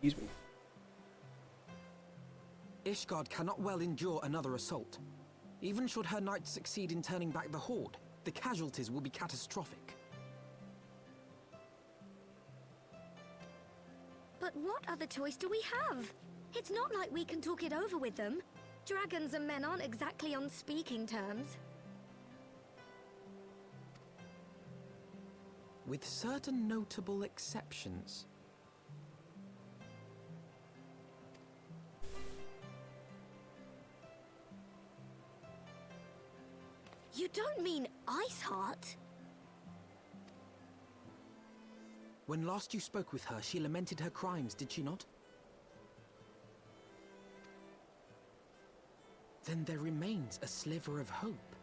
Excuse me. Ishgard cannot well endure another assault. Even should her knights succeed in turning back the horde, the casualties will be catastrophic. But what other choice do we have? It's not like we can talk it over with them. Dragons and men aren't exactly on speaking terms. With certain notable exceptions. You don't mean Iceheart? When last you spoke with her, she lamented her crimes, did she not? Then there remains a sliver of hope.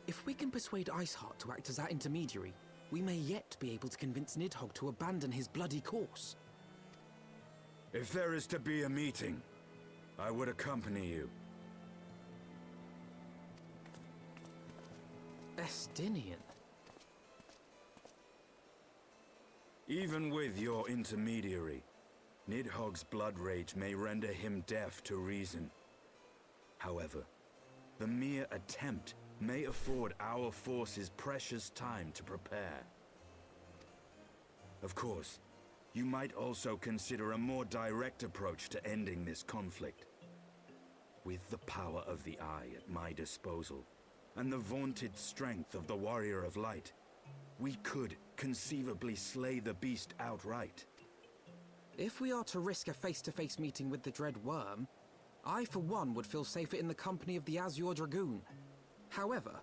If we can persuade Iceheart to act as our intermediary, we may yet be able to convince Nidhogg to abandon his bloody course. If there is to be a meeting, I would accompany you. Estinian. Even with your intermediary, Nidhogg's blood rage may render him deaf to reason. However, the mere attempt may afford our forces precious time to prepare. Of course, you might also consider a more direct approach to ending this conflict. With the power of the Eye at my disposal, and the vaunted strength of the Warrior of Light, we could conceivably slay the beast outright. If we are to risk a face-to-face meeting with the Dread Worm, I for one would feel safer in the company of the Azure Dragoon. However,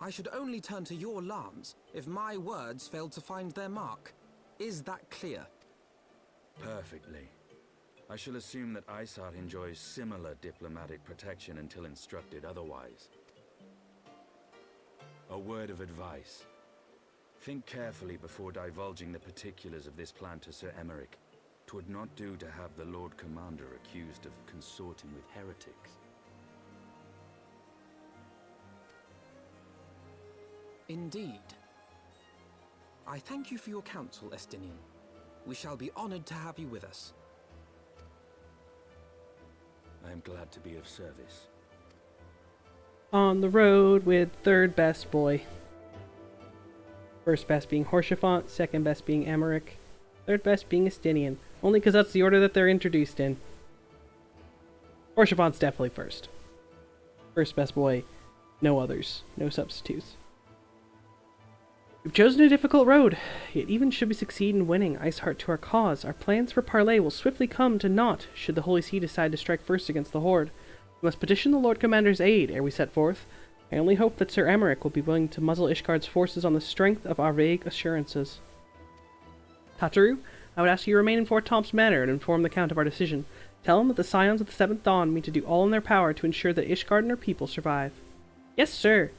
I should only turn to your lance if my words failed to find their mark. Is that clear? Perfectly. I shall assume that Iceheart enjoys similar diplomatic protection until instructed otherwise. A word of advice. Think carefully before divulging the particulars of this plan to Sir Emeric. 'Twould not do to have the Lord Commander accused of consorting with heretics. Indeed. I thank you for your counsel, Estinian. We shall be honored to have you with us. I am glad to be of service. On the road with third best boy. First best being Horshaphant, second best being Emeric, third best being Estinian. Only because that's the order that they're introduced in. Horshaphant's definitely first. First best boy, no others, no substitutes. We've chosen a difficult road, yet even should we succeed in winning Iceheart to our cause, our plans for parley will swiftly come to naught should the Holy See decide to strike first against the Horde. We must petition the Lord Commander's aid ere we set forth. I only hope that Sir Emeric will be willing to muzzle Ishgard's forces on the strength of our vague assurances. Tataru, I would ask you to remain in Fort Tomp's Manor and inform the Count of our decision. Tell him that the Scions of the Seventh Dawn mean to do all in their power to ensure that Ishgard and her people survive. Yes, sir.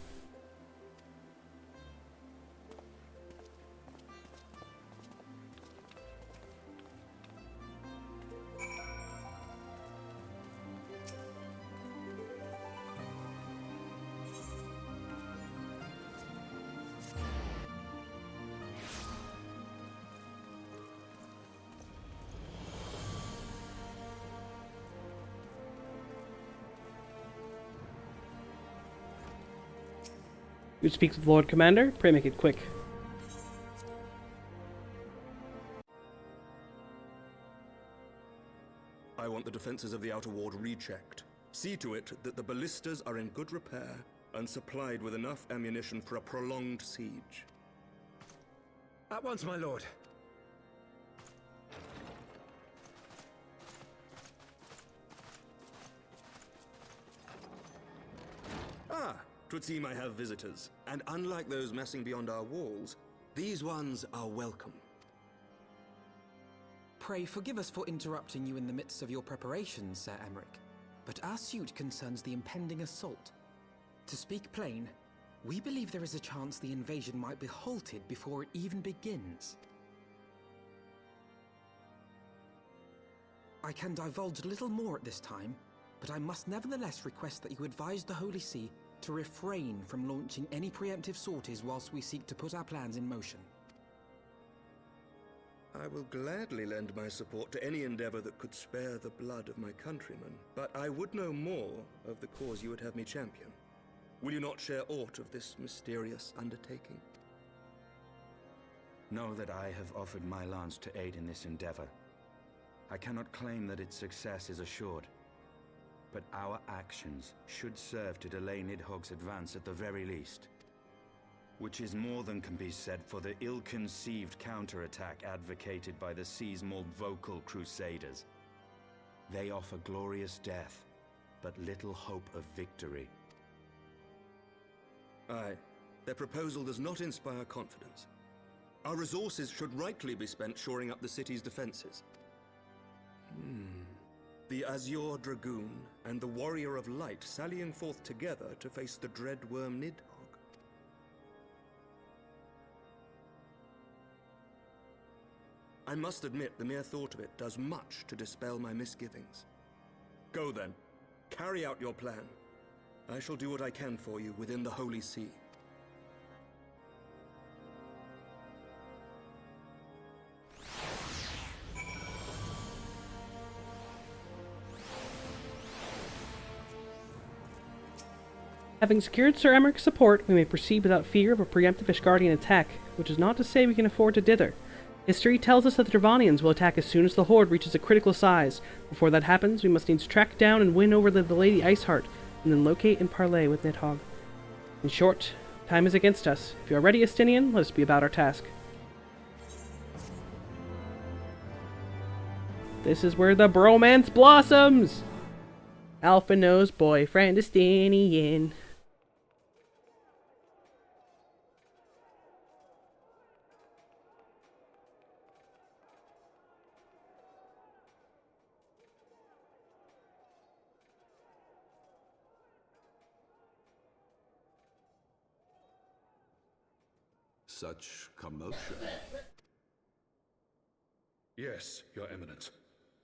You speak with the Lord Commander? Pray make it quick. I want the defenses of the Outer Ward rechecked. See to it that the ballistas are in good repair and supplied with enough ammunition for a prolonged siege. At once, my lord. Ah, 'twould seem I have visitors, and unlike those messing beyond our walls, these ones are welcome. Pray forgive us for interrupting you in the midst of your preparations, Sir Emmerich, but our suit concerns the impending assault. To speak plain, we believe there is a chance the invasion might be halted before it even begins. I can divulge little more at this time, but I must nevertheless request that you advise the Holy See to refrain from launching any preemptive sorties whilst we seek to put our plans in motion. I will gladly lend my support to any endeavor that could spare the blood of my countrymen, but I would know more of the cause you would have me champion. Will you not share aught of this mysterious undertaking? Know that I have offered my lance to aid in this endeavor. I cannot claim that its success is assured, but our actions should serve to delay Nidhogg's advance at the very least. Which is more than can be said for the ill-conceived counterattack advocated by the Seasmold vocal crusaders. They offer glorious death, but little hope of victory. Aye, their proposal does not inspire confidence. Our resources should rightly be spent shoring up the city's defenses. The Azure Dragoon and the Warrior of Light sallying forth together to face the dread worm Nidhogg. I must admit the mere thought of it does much to dispel my misgivings. Go then, carry out your plan. I shall do what I can for you within the Holy See. Having secured Sir Emmerich's support, we may proceed without fear of a preemptive Ishgardian attack, which is not to say we can afford to dither. History tells us that the Dravanians will attack as soon as the Horde reaches a critical size. Before that happens, we must needs track down and win over the Lady Iceheart, and then locate and parley with Nidhogg. In short, time is against us. If you are ready, Estinian, let us be about our task. This is where the bromance blossoms! Alphino's boyfriend, Estinian. Such commotion. Yes, Your Eminence.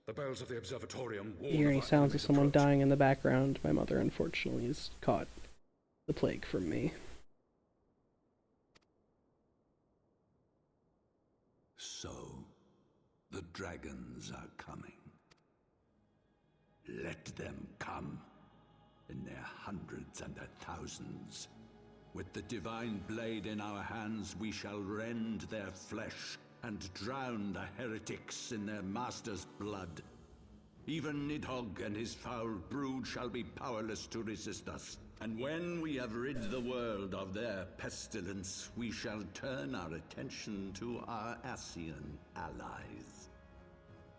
The bells of the observatorium warn Hearing of our sounds of enemy's someone approach. dying in the background. My mother, unfortunately, has caught the plague from me. So, the dragons are coming. Let them come, in their hundreds and their thousands. With the divine blade in our hands, we shall rend their flesh and drown the heretics in their master's blood. Even Nidhogg and his foul brood shall be powerless to resist us. And when we have rid the world of their pestilence, we shall turn our attention to our Ascian allies.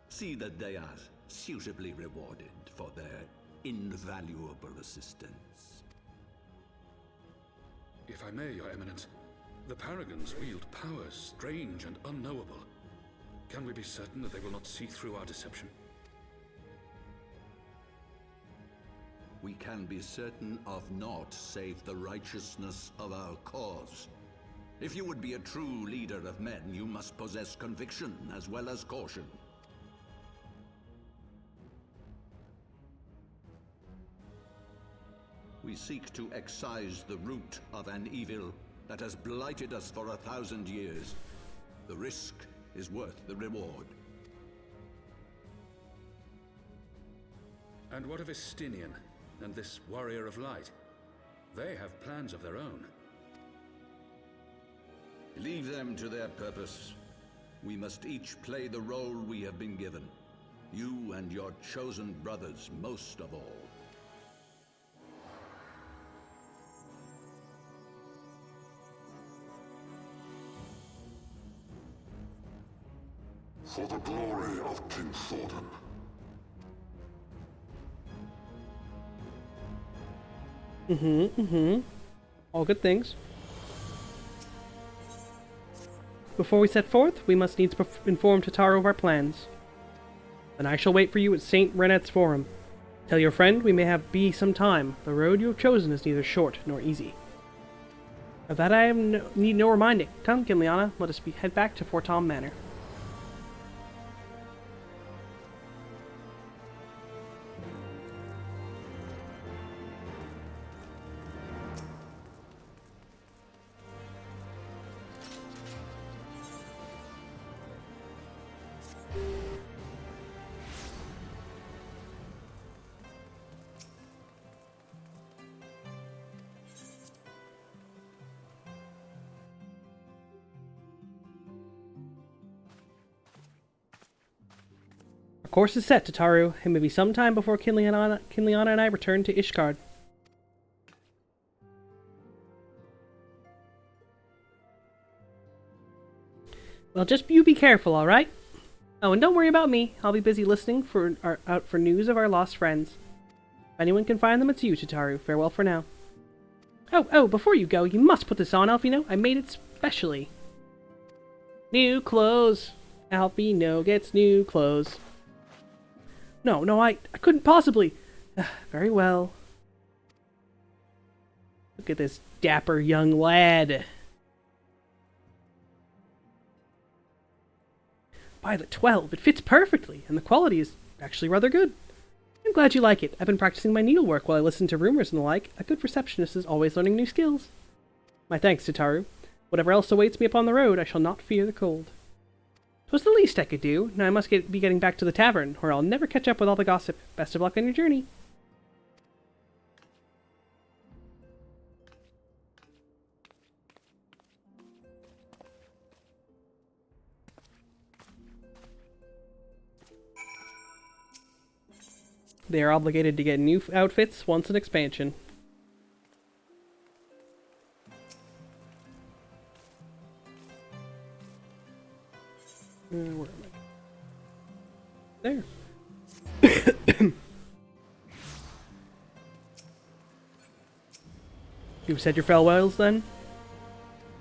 See that they are suitably rewarded for their invaluable assistance. If I may, Your Eminence, the Paragons wield powers strange and unknowable. Can we be certain that they will not see through our deception? We can be certain of naught save the righteousness of our cause. If you would be a true leader of men, you must possess conviction as well as caution. We seek to excise the root of an evil that has blighted us for 1,000 years. The risk is worth the reward. And what of Estinian and this Warrior of Light? They have plans of their own. Leave them to their purpose. We must each play the role we have been given. You and your chosen brothers most of all. For the glory of King Thordan. All good things. Before we set forth, we must needs inform Tataru of our plans. Then I shall wait for you at St. Renet's Forum. Tell your friend we may be some time. The road you have chosen is neither short nor easy. Of that I need no reminding. Come, Kinliana, let us head back to Fort Tom Manor. Course is set, Tataru. It may be some time before Kinliana and I return to Ishgard. Well, just you be careful, all right? Oh, and don't worry about me. I'll be busy listening out for news of our lost friends. If anyone can find them, it's you, Tataru. Farewell for now. Oh, before you go, you must put this on, Alphino. I made it specially. New clothes. Alphino gets new clothes. No, I couldn't possibly. Very well. Look at this dapper young lad. By the 12, it fits perfectly, and the quality is actually rather good. I'm glad you like it. I've been practicing my needlework while I listen to rumors and the like. A good receptionist is always learning new skills. My thanks, Tataru. Whatever else awaits me upon the road, I shall not fear the cold. 'Twas the least I could do. Now I must be getting back to the tavern, or I'll never catch up with all the gossip. Best of luck on your journey. They are obligated to get new outfits once an expansion. Where am I? There. You've said your farewells, then?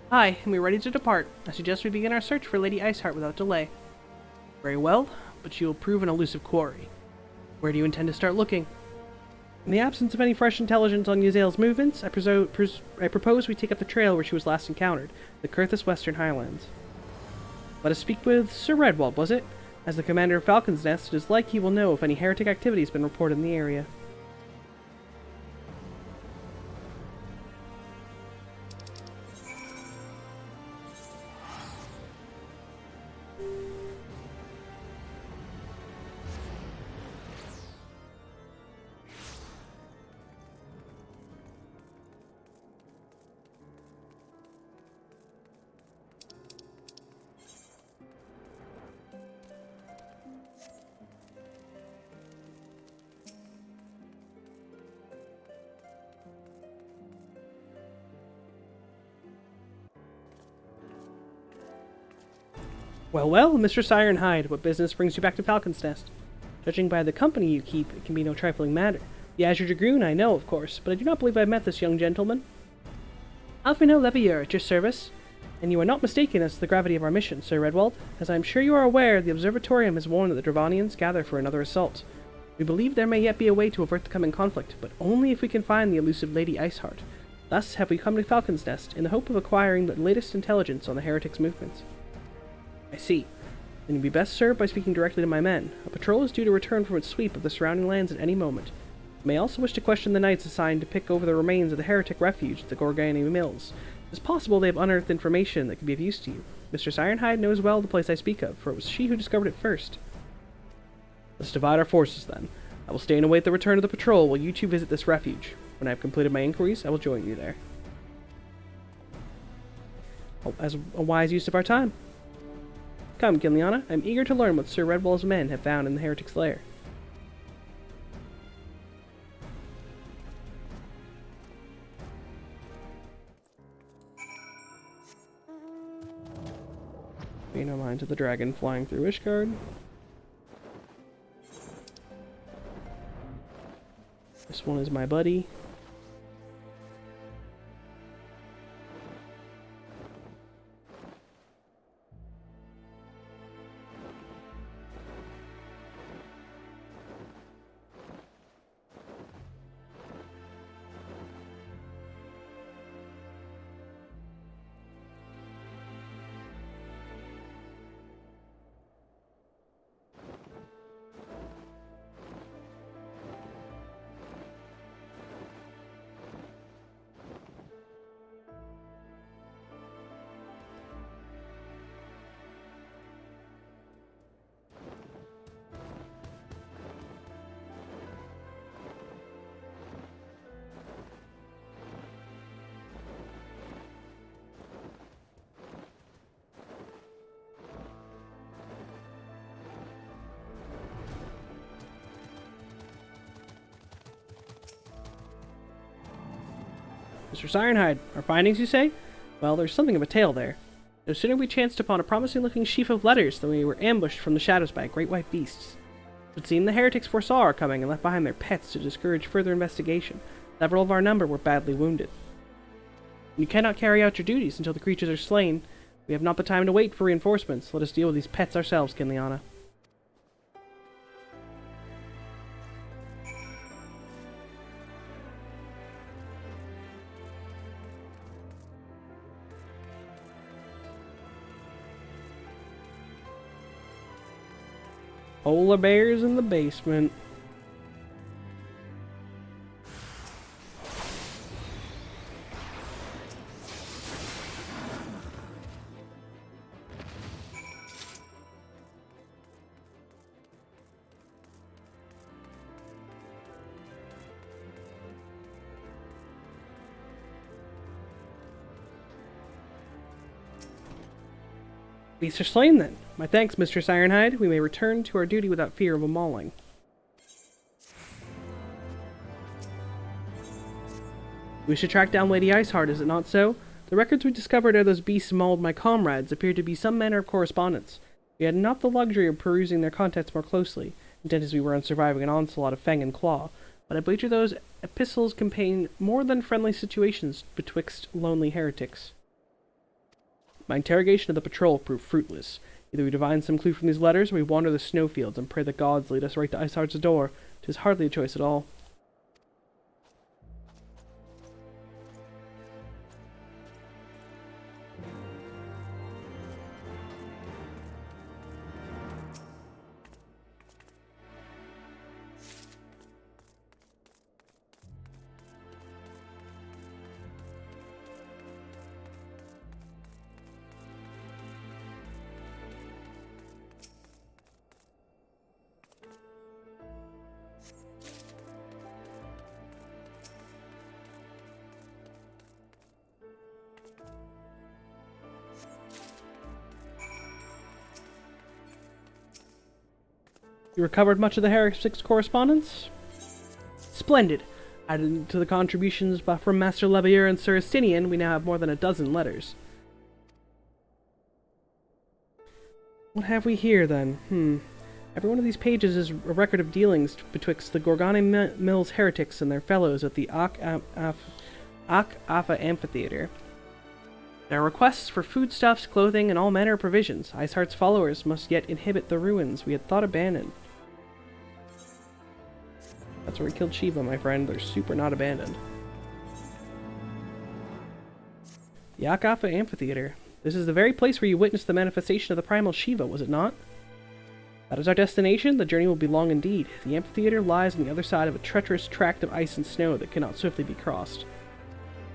Hi, and we're ready to depart. I suggest we begin our search for Lady Iceheart without delay. Very well, but she will prove an elusive quarry. Where do you intend to start looking? In the absence of any fresh intelligence on Yuzale's movements, I propose we take up the trail where she was last encountered, the Kurthus Western Highlands. Let us speak with Sir Redwald, was it? As the commander of Falcon's Nest, it is like he will know if any heretic activity has been reported in the area. Well, Mistress Ironhide, what business brings you back to Falcon's Nest? Judging by the company you keep, it can be no trifling matter. The Azure Dragoon I know, of course, but I do not believe I've met this young gentleman. Alphino Levier, at your service. And you are not mistaken as to the gravity of our mission, Sir Redwald. As I am sure you are aware, the Observatorium has warned that the Dravanians gather for another assault. We believe there may yet be a way to avert the coming conflict, but only if we can find the elusive Lady Iceheart. Thus have we come to Falcon's Nest, in the hope of acquiring the latest intelligence on the heretics' movements. I see. Then you'd be best served by speaking directly to my men. A patrol is due to return from its sweep of the surrounding lands at any moment. You may also wish to question the knights assigned to pick over the remains of the heretic refuge at the Gorgani Mills. It is possible they have unearthed information that could be of use to you. Mistress Ironhide knows well the place I speak of, for it was she who discovered it first. Let's divide our forces, then. I will stay and await the return of the patrol while you two visit this refuge. When I have completed my inquiries, I will join you there. as a wise use of our time. Come, Kinliana, I'm eager to learn what Sir Redwall's men have found in the heretic's lair. Pay no mind to the dragon flying through Ishgard. This one is my buddy. Mr. Sirenhide, our findings, you say? Well, there's something of a tale there. No sooner we chanced upon a promising-looking sheaf of letters than we were ambushed from the shadows by great white beasts. It would seem the heretics foresaw our coming and left behind their pets to discourage further investigation. Several of our number were badly wounded. You cannot carry out your duties until the creatures are slain. We have not the time to wait for reinforcements. Let us deal with these pets ourselves, Kinliana. Polar bears in the basement. Beasts are slain then. My thanks, Mr. Sirenhide. We may return to our duty without fear of a mauling. We should track down Lady Iceheart, is it not so? The records we discovered ere those beasts mauled my comrades appeared to be some manner of correspondence. We had not the luxury of perusing their contents more closely, intent as we were on surviving an onslaught of fang and claw, but I wager those epistles contain more than friendly situations betwixt lonely heretics. My interrogation of the patrol proved fruitless. Either we divine some clue from these letters, or we wander the snowfields and pray the gods lead us right to Iceheart's door. 'Tis hardly a choice at all. You recovered much of the heretics' correspondence? Splendid! Added to the contributions from Master Lebailleur and Sir Estinian, we now have more than a dozen letters. What have we here, then? Every one of these pages is a record of dealings betwixt the Gorgane Mills heretics and their fellows at the Ak-Afa Amphitheater. There are requests for foodstuffs, clothing, and all manner of provisions. Iceheart's followers must yet inhabit the ruins we had thought abandoned. That's where we killed Shiva, my friend. They're super not abandoned. The Ak-Afa Amphitheater. This is the very place where you witnessed the manifestation of the primal Shiva, was it not? That is our destination. The journey will be long indeed. The amphitheater lies on the other side of a treacherous tract of ice and snow that cannot swiftly be crossed.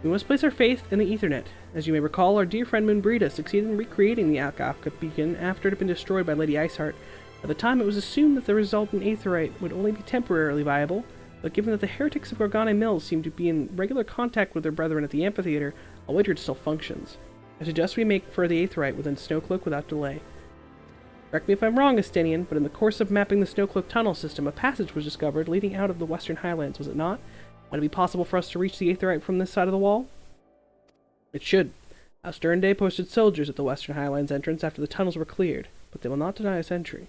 We must place our faith in the Ethernet. As you may recall, our dear friend Moonbrita succeeded in recreating the Ak-Afa beacon after it had been destroyed by Lady Iceheart. At the time, it was assumed that the resultant aetherite would only be temporarily viable, but given that the heretics of Gorgane Mills seem to be in regular contact with their brethren at the amphitheater, I'll wager it still functions. I suggest we make for the Aetheryte within Snowcloak without delay. Correct me if I'm wrong, Estinian, but in the course of mapping the Snowcloak tunnel system, a passage was discovered leading out of the Western Highlands, was it not? Would it be possible for us to reach the Aetheryte from this side of the wall? It should. Asternday posted soldiers at the Western Highlands entrance after the tunnels were cleared, but they will not deny us entry.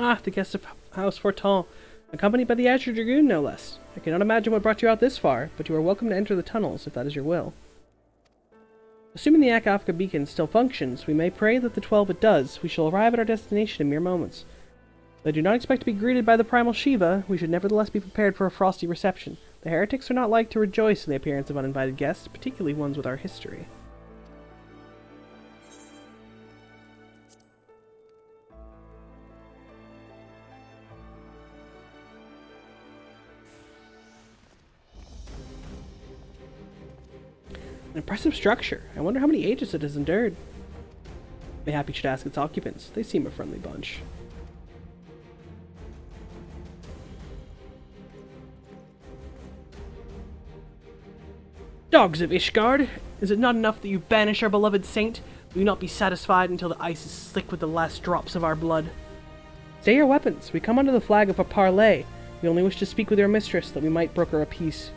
Ah, the guest of House Forton, accompanied by the Azure Dragoon, no less. I cannot imagine what brought you out this far, but you are welcome to enter the tunnels, if that is your will. Assuming the Akafka beacon still functions, we may pray that the 12 it does. We shall arrive at our destination in mere moments. Though I do not expect to be greeted by the primal Shiva, we should nevertheless be prepared for a frosty reception. The heretics are not like to rejoice in the appearance of uninvited guests, particularly ones with our history. An impressive structure. I wonder how many ages it has endured. Mayhap you should ask its occupants. They seem a friendly bunch. Dogs of Ishgard! Is it not enough that you banish our beloved saint? Will you not be satisfied until the ice is slick with the last drops of our blood? Stay your weapons. We come under the flag of a parley. We only wish to speak with your mistress, that we might broker a peace.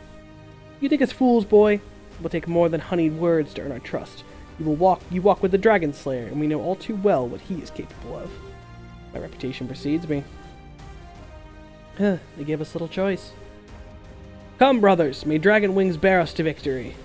You think us fools, boy? It will take more than honeyed words to earn our trust. You walk with the Dragon Slayer, and we know all too well what he is capable of. My reputation precedes me. They give us little choice. Come, brothers, may dragon wings bear us to victory.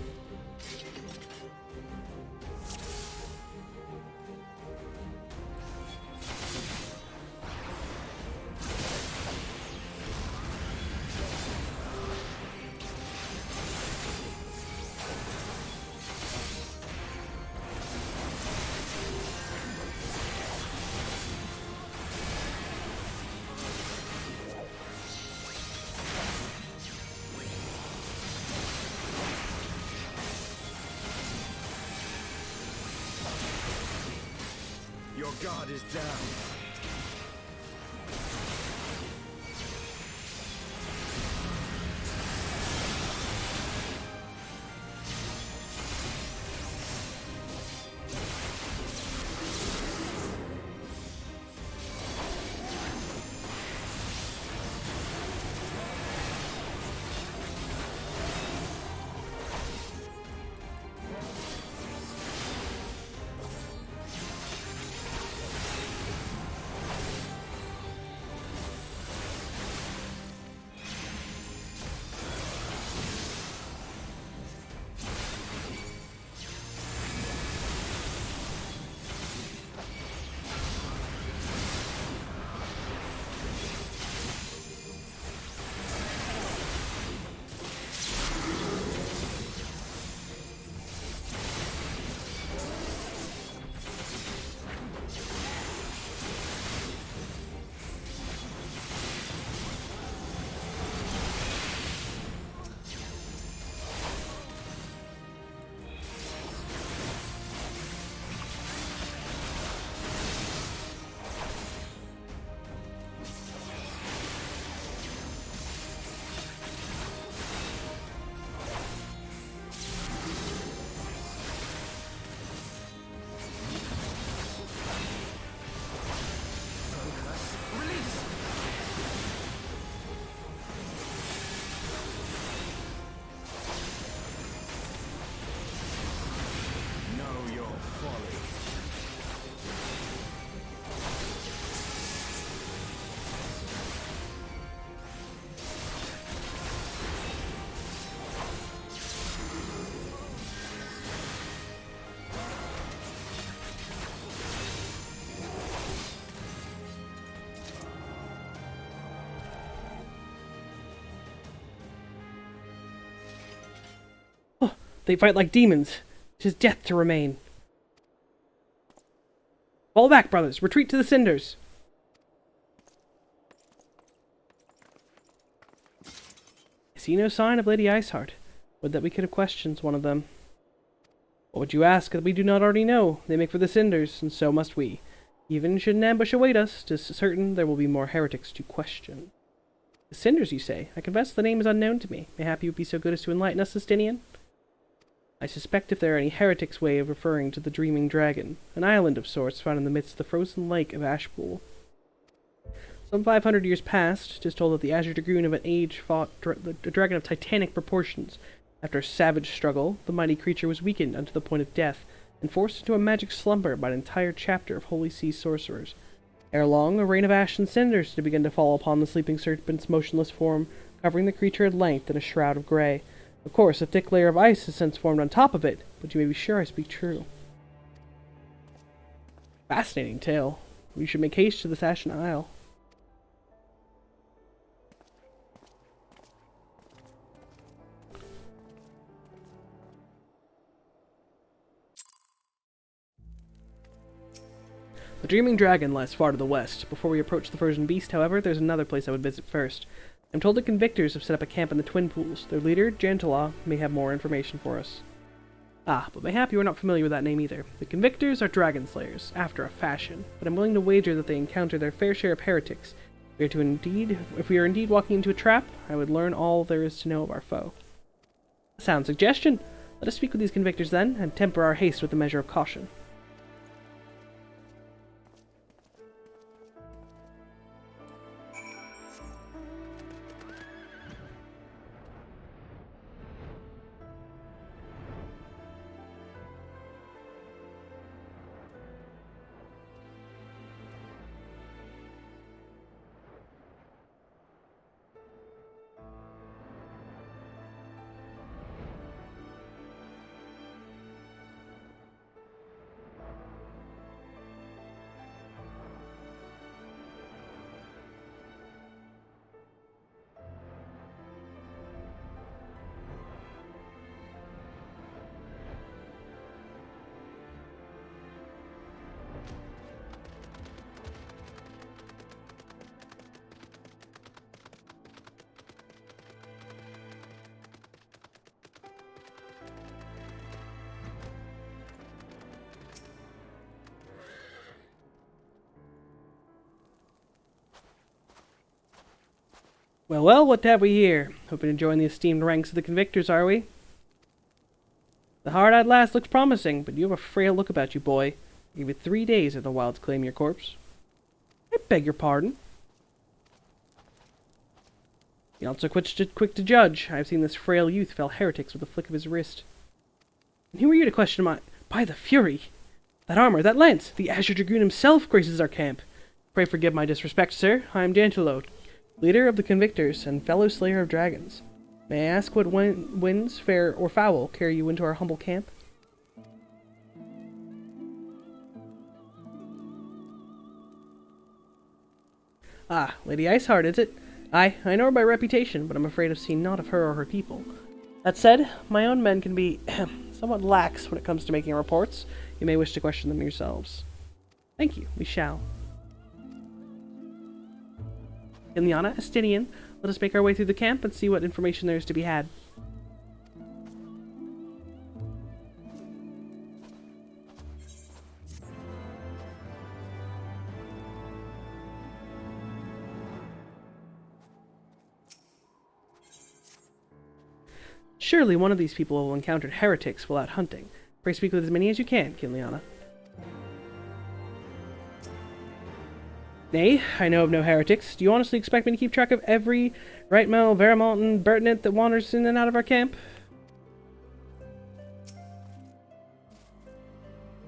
Your guard is down. They fight like demons. 'Tis death to remain. Fall back, brothers. Retreat to the cinders. I see no sign of Lady Iceheart. Would that we could have questioned one of them. What would you ask that we do not already know? They make for the cinders, and so must we. Even should an ambush await us, 'tis certain there will be more heretics to question. The cinders, you say? I confess the name is unknown to me. Mayhap you would be so good as to enlighten us, Justinian? I suspect if there are any heretics' way of referring to the Dreaming Dragon, an island of sorts found in the midst of the frozen lake of Ashpool. Some 500 years past, 'tis told that the Azure Dragoon of an age fought a dragon of titanic proportions. After a savage struggle, the mighty creature was weakened unto the point of death, and forced into a magic slumber by an entire chapter of Holy See sorcerers. Ere long, a rain of ash and cinders did begin to fall upon the sleeping serpent's motionless form, covering the creature at length in a shroud of grey. Of course, a thick layer of ice has since formed on top of it, but you may be sure I speak true. Fascinating tale. We should make haste to this Ashen Isle. The Dreaming Dragon lies far to the west. Before we approach the Frozen Beast, however, there's another place I would visit first. I'm told the Convictors have set up a camp in the Twin Pools. Their leader, Jantala, may have more information for us. Ah, but mayhap you are not familiar with that name either. The Convictors are dragon slayers, after a fashion, but I'm willing to wager that they encounter their fair share of heretics. If we are indeed walking into a trap, I would learn all there is to know of our foe. A sound suggestion! Let us speak with these Convictors then, and temper our haste with a measure of caution. Well, well, what have we here? Hoping to join the esteemed ranks of the Convictors, are we? The hard-eyed lass looks promising, but you have a frail look about you, boy. I'll give you 3 days if the wilds claim your corpse. I beg your pardon? You're not so quick to judge. I have seen this frail youth fell heretics with a flick of his wrist. And who are you to question my... By the Fury! That armor, that lance! The Azure Dragoon himself graces our camp. Pray forgive my disrespect, sir. I am Jantala, leader of the Convictors and fellow slayer of dragons. May I ask what winds, fair or foul, carry you into our humble camp? Ah, Lady Iceheart, is it? Aye, I know her by reputation, but I'm afraid I've seen naught of her or her people. That said, my own men can be somewhat lax when it comes to making reports. You may wish to question them yourselves. Thank you, we shall. Ileana, Estinian, let us make our way through the camp and see what information there is to be had. Surely one of these people will encounter heretics while out hunting. Pray speak with as many as you can, Ileana. Nay, I know of no heretics. Do you honestly expect me to keep track of every Rightmel, Veramont, and Bertinet that wanders in and out of our camp?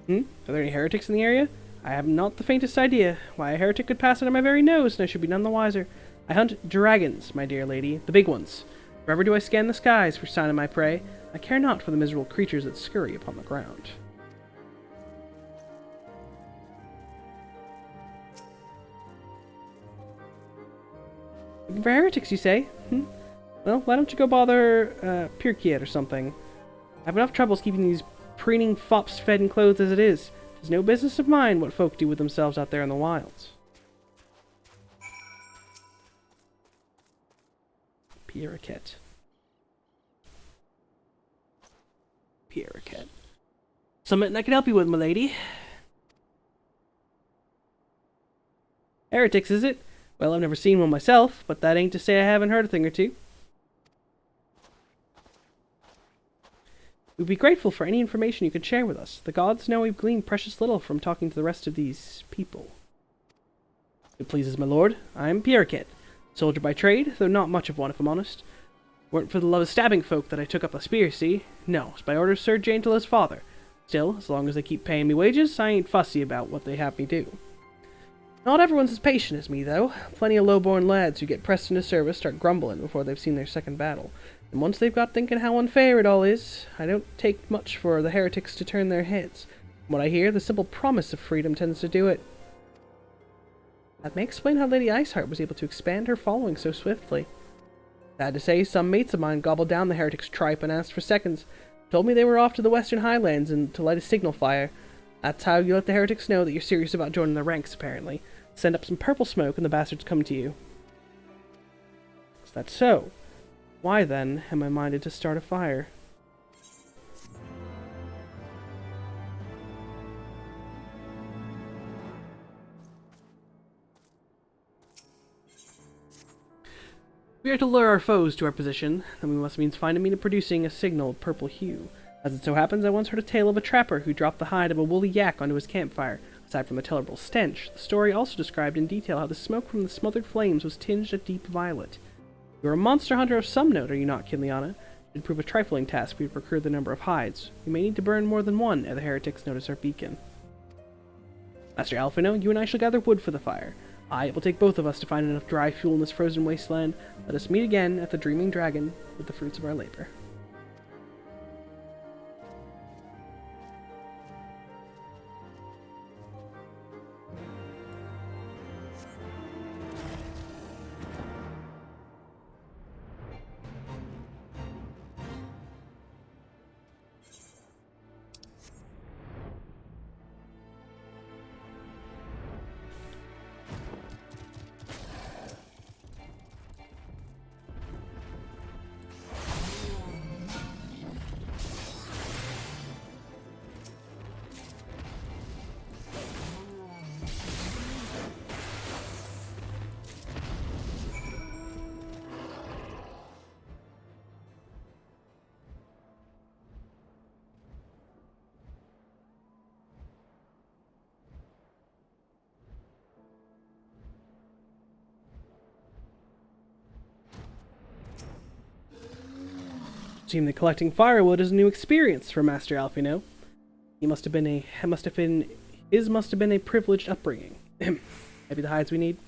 Are there any heretics in the area? I have not the faintest idea. Why, a heretic could pass under my very nose, and I should be none the wiser. I hunt dragons, my dear lady, the big ones. Forever do I scan the skies for sign of my prey. I care not for the miserable creatures that scurry upon the ground. For heretics, you say? Well, why don't you go bother Pirkiet or something? I have enough troubles keeping these preening fops fed and clothed as it is. It's no business of mine what folk do with themselves out there in the wilds. Pierriquet. Pierriquet. Something I can help you with, my lady. Heretics, is it? Well, I've never seen one myself, but that ain't to say I haven't heard a thing or two. We'd be grateful for any information you could share with us. The gods know we've gleaned precious little from talking to the rest of these people. It pleases my lord. I am Pierriquet, soldier by trade, though not much of one, if I'm honest. Weren't for the love of stabbing folk that I took up a spear, see? No, it's by order of Sir Jaintila's father. Still, as long as they keep paying me wages, I ain't fussy about what they have me do. Not everyone's as patient as me, though. Plenty of low-born lads who get pressed into service start grumbling before they've seen their second battle. And once they've got thinking how unfair it all is, I don't take much for the heretics to turn their heads. From what I hear, the simple promise of freedom tends to do it. That may explain how Lady Iceheart was able to expand her following so swiftly. Sad to say, some mates of mine gobbled down the heretics' tripe and asked for seconds. Told me they were off to the Western Highlands and to light a signal fire. That's how you let the heretics know that you're serious about joining the ranks, apparently. Send up some purple smoke and the bastards come to you. Is that so? Why, then, am I minded to start a fire? We are to lure our foes to our position, then we must means find a means of producing a signal of purple hue. As it so happens, I once heard a tale of a trapper who dropped the hide of a woolly yak onto his campfire. Aside from the tolerable stench, the story also described in detail how the smoke from the smothered flames was tinged a deep violet. You're a monster hunter of some note, are you not, Kinliana? It'd prove a trifling task for you to procure the number of hides. We may need to burn more than one ere the heretics notice our beacon. Master Alphino, you and I shall gather wood for the fire. Aye, it will take both of us to find enough dry fuel in this frozen wasteland. Let us meet again at the Dreaming Dragon with the fruits of our labor. Seemed that collecting firewood is a new experience for Master Alphino. His must have been a privileged upbringing. Maybe the hides we need.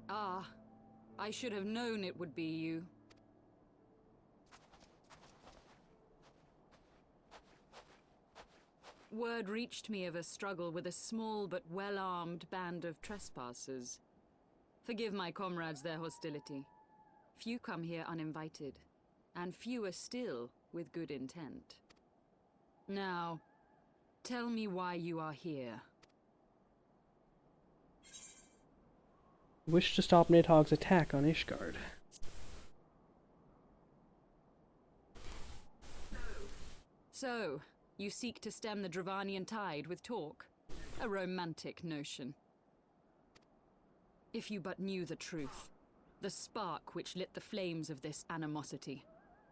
Ah, I should have known it would be you. Word reached me of a struggle with a small but well-armed band of trespassers. Forgive my comrades their hostility. Few come here uninvited, and fewer still with good intent. Now, tell me why you are here. Wish to stop Nidhogg's attack on Ishgard. So, you seek to stem the Dravanian tide with talk? A romantic notion. If you but knew the truth, the spark which lit the flames of this animosity,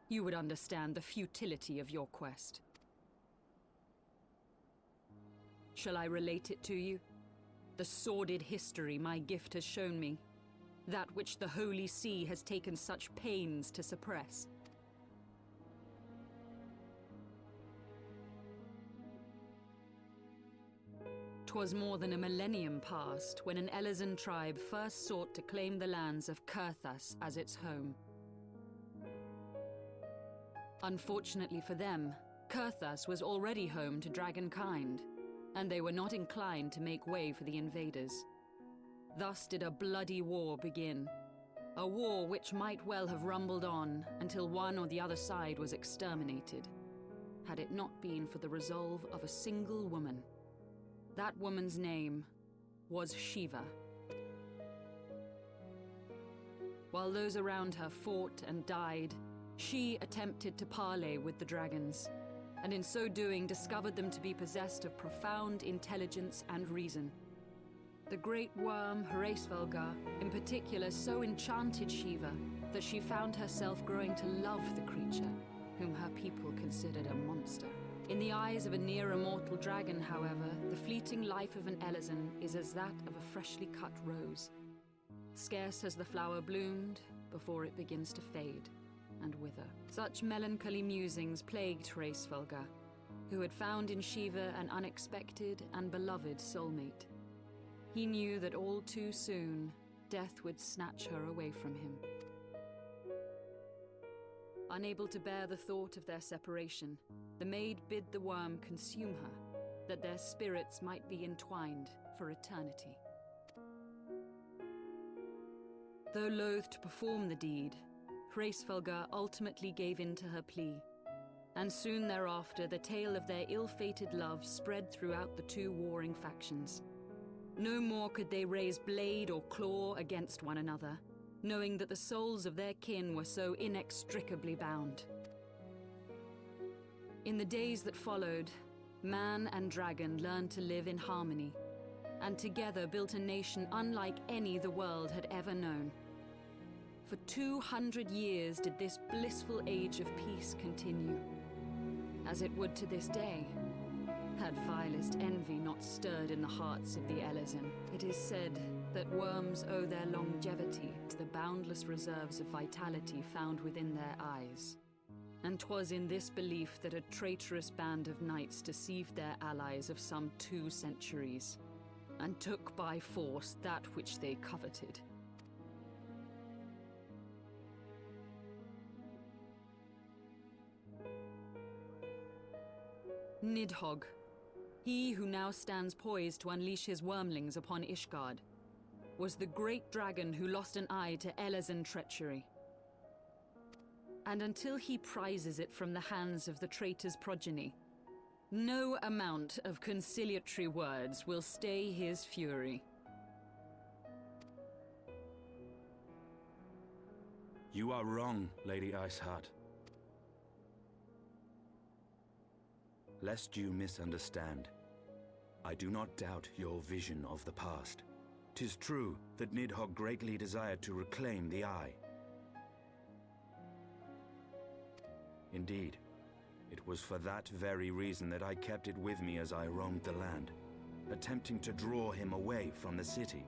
you would understand the futility of your quest. Shall I relate it to you? The sordid history my gift has shown me. That which the Holy See has taken such pains to suppress. 'Twas more than a millennium past when an Elizan tribe first sought to claim the lands of Kurthas as its home. Unfortunately for them, Kurthas was already home to dragonkind, and they were not inclined to make way for the invaders. Thus did a bloody war begin, a war which might well have rumbled on until one or the other side was exterminated, had it not been for the resolve of a single woman. That woman's name was Shiva. While those around her fought and died, she attempted to parley with the dragons, and in so doing discovered them to be possessed of profound intelligence and reason. The great worm, Heavensward, in particular so enchanted Shiva that she found herself growing to love the creature, whom her people considered a monster. In the eyes of a near-immortal dragon, however, the fleeting life of an Elezen is as that of a freshly cut rose. Scarce has the flower bloomed before it begins to fade and wither. Such melancholy musings plagued Heavensward, who had found in Shiva an unexpected and beloved soulmate. He knew that all too soon, death would snatch her away from him. Unable to bear the thought of their separation, the maid bid the worm consume her, that their spirits might be entwined for eternity. Though loath to perform the deed, Heavensward ultimately gave in to her plea, and soon thereafter the tale of their ill-fated love spread throughout the two warring factions. No more could they raise blade or claw against one another, knowing that the souls of their kin were so inextricably bound. In the days that followed, man and dragon learned to live in harmony, and together built a nation unlike any the world had ever known. For 200 years did this blissful age of peace continue, as it would to this day, had vilest envy not stirred in the hearts of the Elezen. It is said that worms owe their longevity to the boundless reserves of vitality found within their eyes. And 'twas in this belief that a traitorous band of knights deceived their allies of some 2 centuries, and took by force that which they coveted. Nidhogg, he who now stands poised to unleash his wormlings upon Ishgard, was the great dragon who lost an eye to Elezen treachery. And until he prizes it from the hands of the traitor's progeny, no amount of conciliatory words will stay his fury. You are wrong, Lady Iceheart. Lest you misunderstand, I do not doubt your vision of the past. 'Tis true that Nidhogg greatly desired to reclaim the Eye. Indeed, it was for that very reason that I kept it with me as I roamed the land, attempting to draw him away from the city.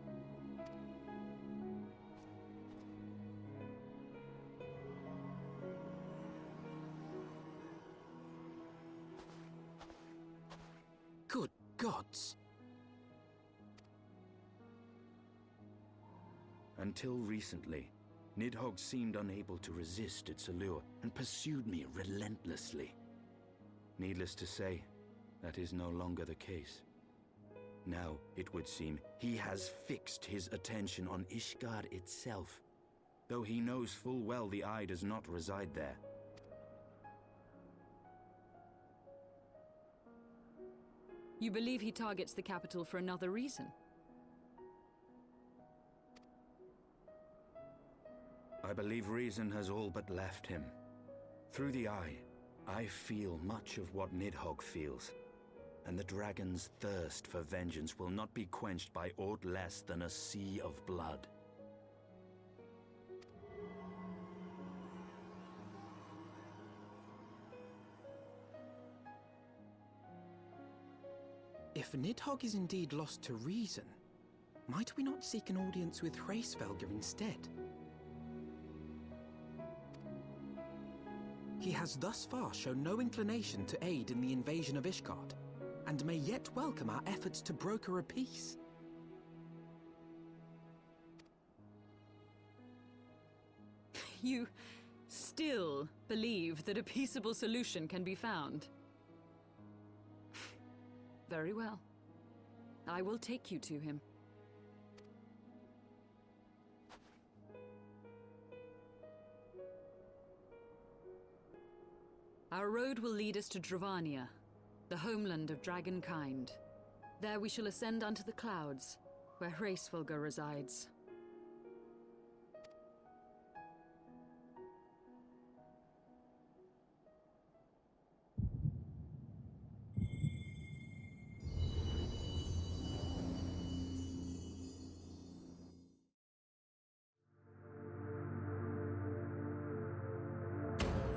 Good gods! Until recently, Nidhogg seemed unable to resist its allure and pursued me relentlessly. Needless to say, that is no longer the case. Now, it would seem, he has fixed his attention on Ishgard itself, though he knows full well the Eye does not reside there. You believe he targets the capital for another reason? I believe reason has all but left him. Through the Eye, I feel much of what Nidhogg feels, and the dragon's thirst for vengeance will not be quenched by aught less than a sea of blood. If Nidhogg is indeed lost to reason, might we not seek an audience with Heavensward instead? He has thus far shown no inclination to aid in the invasion of Ishgard, and may yet welcome our efforts to broker a peace. You still believe that a peaceable solution can be found? Very well. I will take you to him. Our road will lead us to Dravania, the homeland of dragonkind. There we shall ascend unto the clouds, where Hraesvelga resides.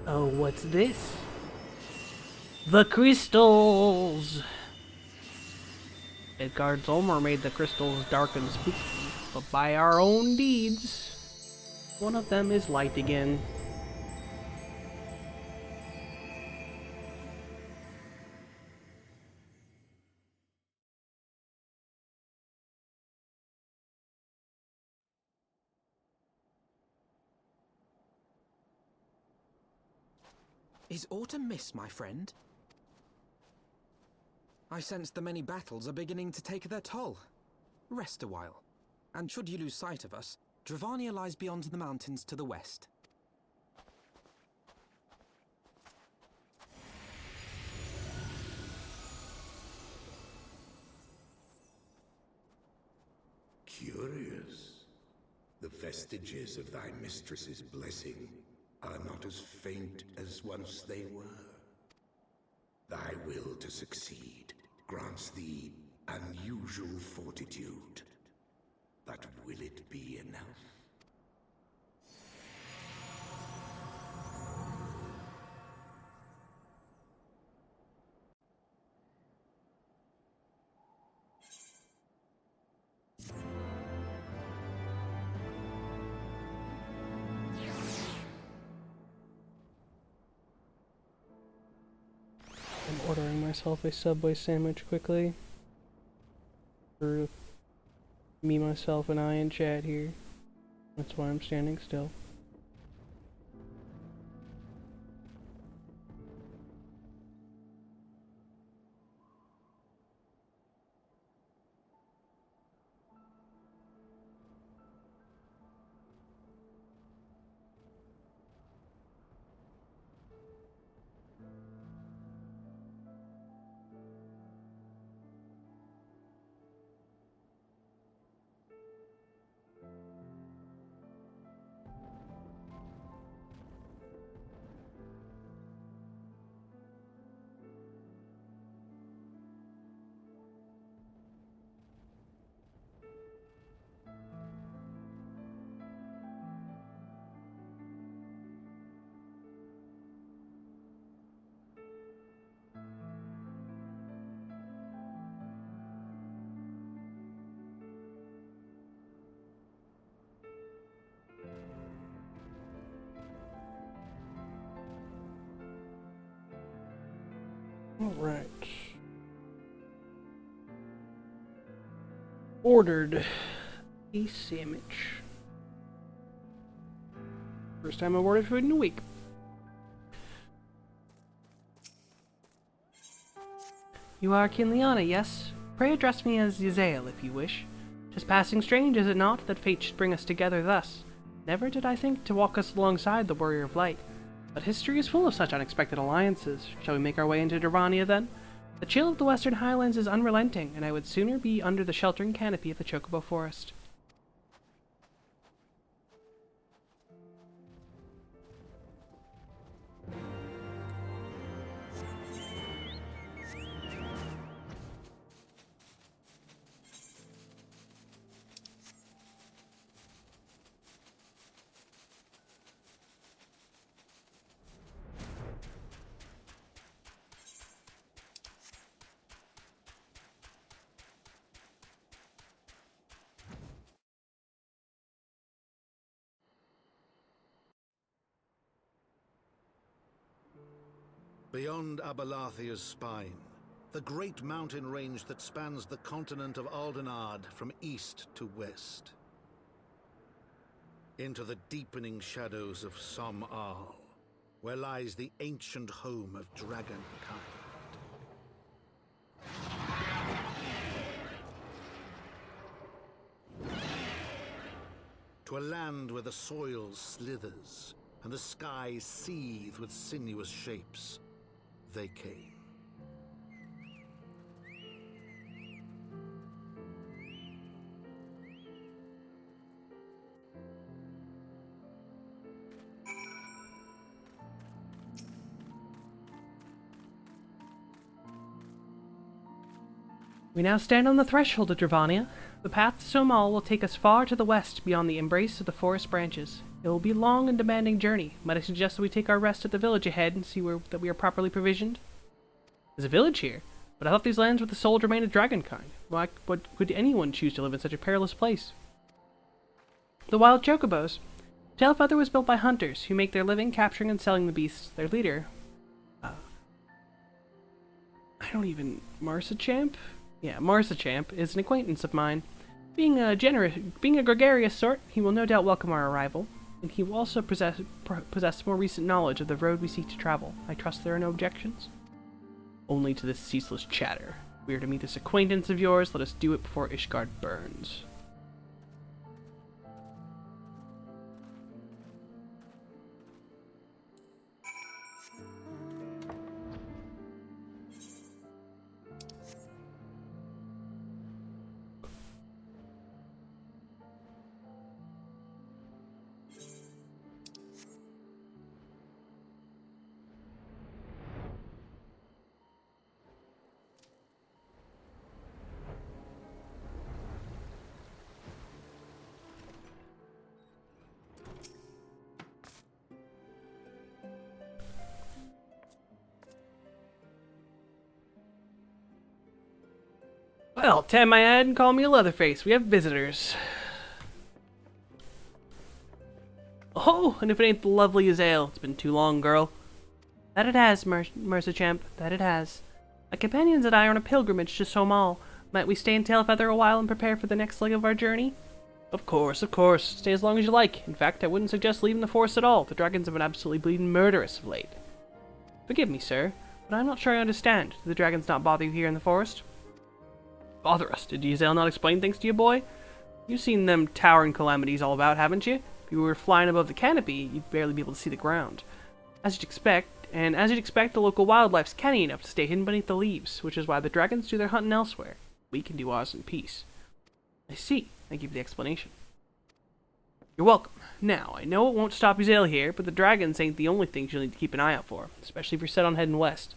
Oh, what's this? The crystals! Midgard Zolmer made the crystals dark and spooky, but by our own deeds, one of them is light again. Is autumn mist, my friend? I sense the many battles are beginning to take their toll. Rest a while, and should you lose sight of us, Dravania lies beyond the mountains to the west. Curious. The vestiges of thy mistress's blessing are not as faint as once they were. Thy will to succeed grants thee unusual fortitude. But will it be enough? I'm ordering myself a Subway sandwich quickly. For me, myself, and I in chat here. That's why I'm standing still. Alright. Ordered a sandwich. First time I've ordered food in a week. You are Kinliana, yes? Pray address me as Yazael, if you wish. 'Tis passing strange, is it not, that fate should bring us together thus? Never did I think to walk us alongside the Warrior of Light. But history is full of such unexpected alliances. Shall we make our way into Dravania, then? The chill of the Western Highlands is unrelenting, and I would sooner be under the sheltering canopy of the Chocobo Forest. Beyond Abalathia's spine, the great mountain range that spans the continent of Aldenard from east to west. Into the deepening shadows of Som-Al, where lies the ancient home of dragonkind. to a land where the soil slithers and the skies seethe with sinuous shapes, they came. We now stand on the threshold of Dravania. The path to Somal will take us far to the west beyond the embrace of the forest branches. It will be a long and demanding journey. Might I suggest that we take our rest at the village ahead and see that we are properly provisioned? There's a village here, but I thought these lands were the sole domain of dragonkind. Why could anyone choose to live in such a perilous place? The wild chocobos. Tailfeather was built by hunters who make their living capturing and selling the beasts. Their leader, Marsachamp? Yeah, Marsachamp is an acquaintance of mine. Being a gregarious sort, he will no doubt welcome our arrival, and he will also possess more recent knowledge of the road we seek to travel. I trust there are no objections? Only to this ceaseless chatter. If we are to meet this acquaintance of yours, let us do it before Ishgard burns. Well, tan my head and call me a Leatherface. We have visitors. Oh, and if it ain't the lovely Azael, it's been too long, girl. That it has, Marsachamp, that it has. My companions and I are on a pilgrimage to Somal. Might we stay in Tailfeather a while and prepare for the next leg of our journey? Of course, of course. Stay as long as you like. In fact, I wouldn't suggest leaving the forest at all. The dragons have been absolutely bleeding murderous of late. Forgive me, sir, but I'm not sure I understand. Do the dragons not bother you here in the forest? Bother us. Did Azael not explain things to you, boy? You've seen them towering calamities all about, haven't you? If you were flying above the canopy, you'd barely be able to see the ground. As you'd expect, the local wildlife's canny enough to stay hidden beneath the leaves, which is why the dragons do their hunting elsewhere. We can do ours in peace. I see. Thank you for the explanation. You're welcome. Now, I know it won't stop Azael here, but the dragons ain't the only things you'll need to keep an eye out for, especially if you're set on heading west.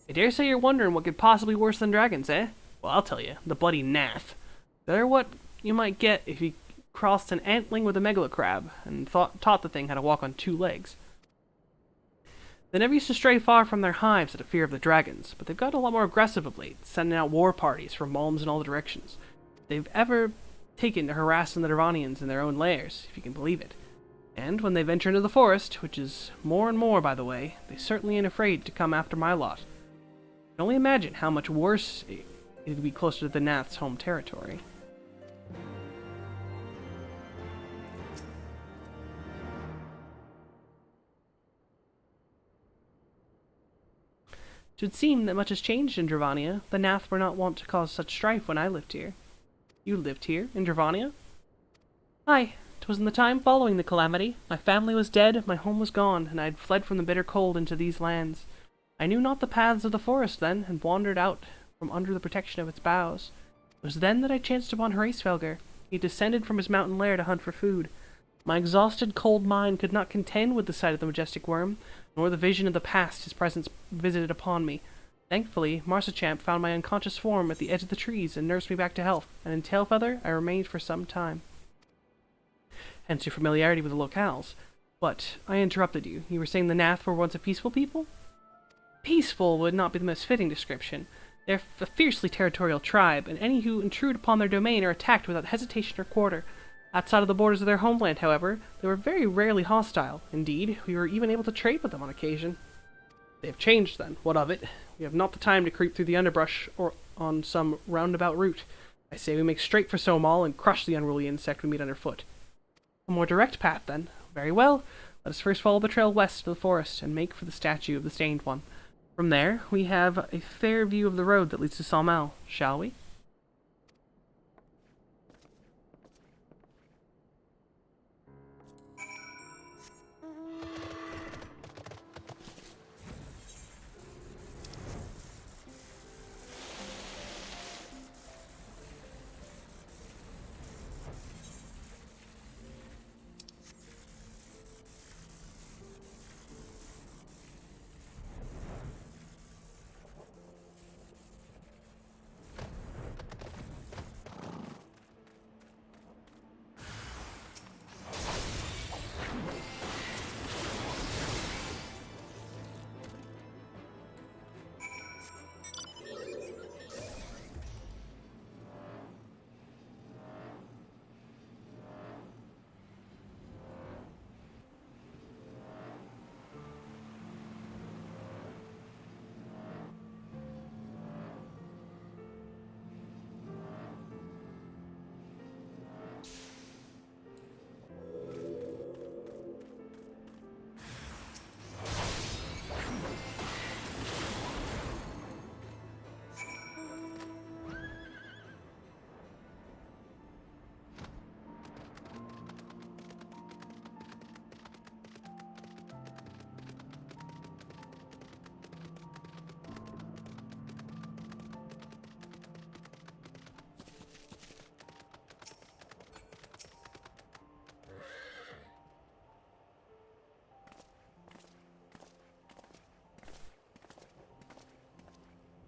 I dare say you're wondering what could possibly be worse than dragons, eh? Well, I'll tell you, the bloody Nath. They're what you might get if you crossed an antling with a megalocrab and taught the thing how to walk on two legs. They never used to stray far from their hives out of fear of the dragons, but they've got a lot more aggressive of late, sending out war parties from malms in all directions. They've ever taken to harassing the Dravanians in their own lairs, if you can believe it. And when they venture into the forest, which is more and more, by the way, they certainly ain't afraid to come after my lot. I can only imagine how much worse it would be closer to the Nath's home territory. It would seem that much has changed in Dravania. The Nath were not wont to cause such strife when I lived here. You lived here, in Dravania? Aye, 'twas in the time following the calamity. My family was dead, my home was gone, and I had fled from the bitter cold into these lands. I knew not the paths of the forest then, and wandered out from under the protection of its boughs. It was then that I chanced upon Hraesvelgr. He descended from his mountain lair to hunt for food. My exhausted, cold mind could not contend with the sight of the majestic worm, nor the vision of the past his presence visited upon me. Thankfully, Marsachamp found my unconscious form at the edge of the trees and nursed me back to health, and in Tailfeather I remained for some time. Hence your familiarity with the locales. But I interrupted you. You were saying the Nath were once a peaceful people? Peaceful would not be the most fitting description. They're a fiercely territorial tribe, and any who intrude upon their domain are attacked without hesitation or quarter. Outside of the borders of their homeland, however, they were very rarely hostile. Indeed, we were even able to trade with them on occasion. They have changed, then. What of it? We have not the time to creep through the underbrush or on some roundabout route. I say we make straight for Somal and crush the unruly insect we meet underfoot. A more direct path, then. Very well. Let us first follow the trail west to the forest and make for the statue of the Stained One. From there, we have a fair view of the road that leads to Salmel, shall we?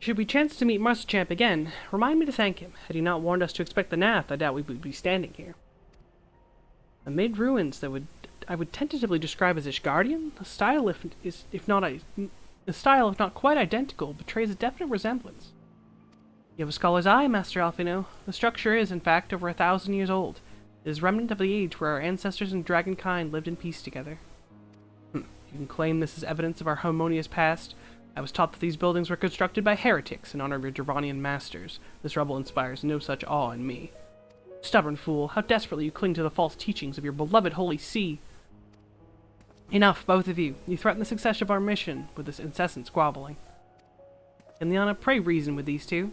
Should we chance to meet Marsuchamp again, remind me to thank him. Had he not warned us to expect the Nath, I doubt we would be standing here. Amid ruins that I would tentatively describe as Ishgardian, the style, if not quite identical, betrays a definite resemblance. You have a scholar's eye, Master Alphino. The structure is, in fact, over 1,000 years old. It is a remnant of the age where our ancestors and dragonkind lived in peace together. You can claim this as evidence of our harmonious past. I was taught that these buildings were constructed by heretics in honor of your Dravanian masters. This rubble inspires no such awe in me. Stubborn fool, how desperately you cling to the false teachings of your beloved Holy See! Enough, both of you. You threaten the success of our mission with this incessant squabbling. Can Liana pray reason with these two?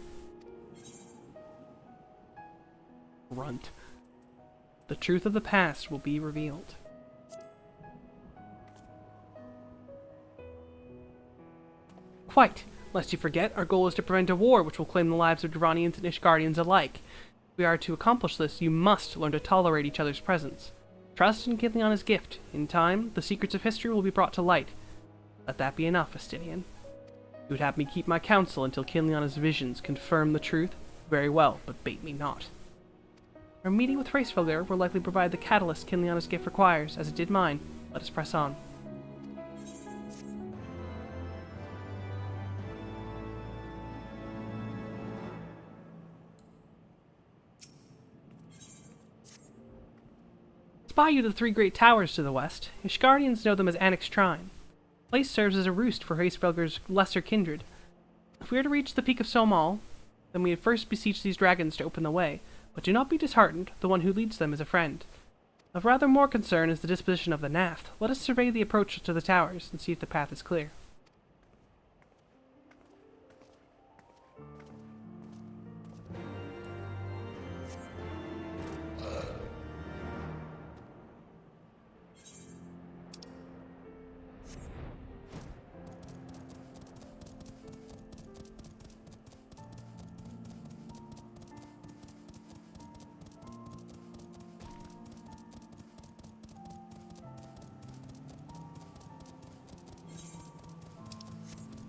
Runt. The truth of the past will be revealed. Quite. Lest you forget, our goal is to prevent a war which will claim the lives of Dravanians and Ishgardians alike. If we are to accomplish this, you must learn to tolerate each other's presence. Trust in Kinliana's gift. In time, the secrets of history will be brought to light. Let that be enough, Estinian. You would have me keep my counsel until Kinliana's visions confirm the truth? Very well, but bait me not. Our meeting with Hraesvelgr will likely provide the catalyst Kinliana's gift requires, as it did mine. Let us press on. Spy you the three great towers to the west. Ishgardians know them as Anix Shrine. The place serves as a roost for Hraesvelgr's lesser kindred. If we are to reach the peak of Somal, then we would first beseech these dragons to open the way. But do not be disheartened, the one who leads them is a friend. Of rather more concern is the disposition of the Nath. Let us survey the approach to the towers and see if the path is clear.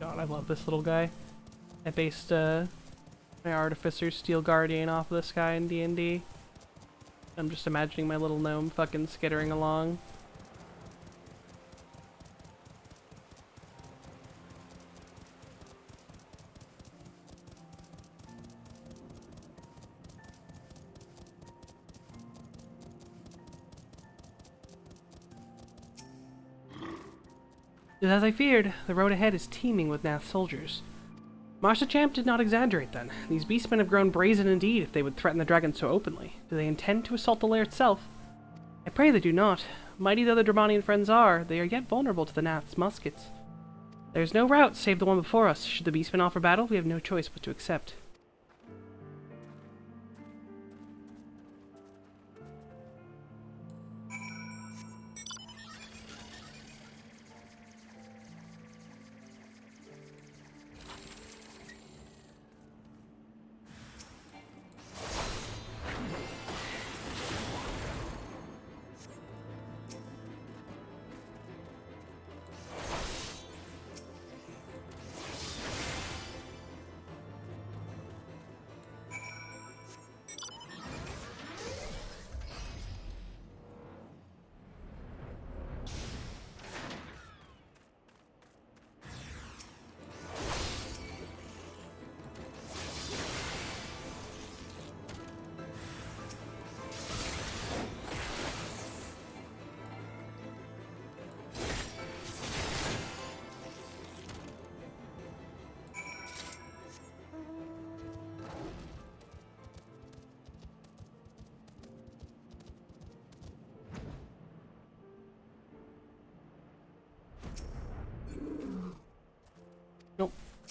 God, I love this little guy. I based my Artificer's Steel Guardian off of this guy in D&D. I'm just imagining my little gnome fucking skittering along. As I feared, the road ahead is teeming with Nath soldiers. Marsuchamp did not exaggerate then. These beastmen have grown brazen indeed if they would threaten the dragon so openly. Do they intend to assault the lair itself? I pray they do not. Mighty though the Dramanian friends are, they are yet vulnerable to the Nath's muskets. There's no route save the one before us. Should the beastmen offer battle, we have no choice but to accept.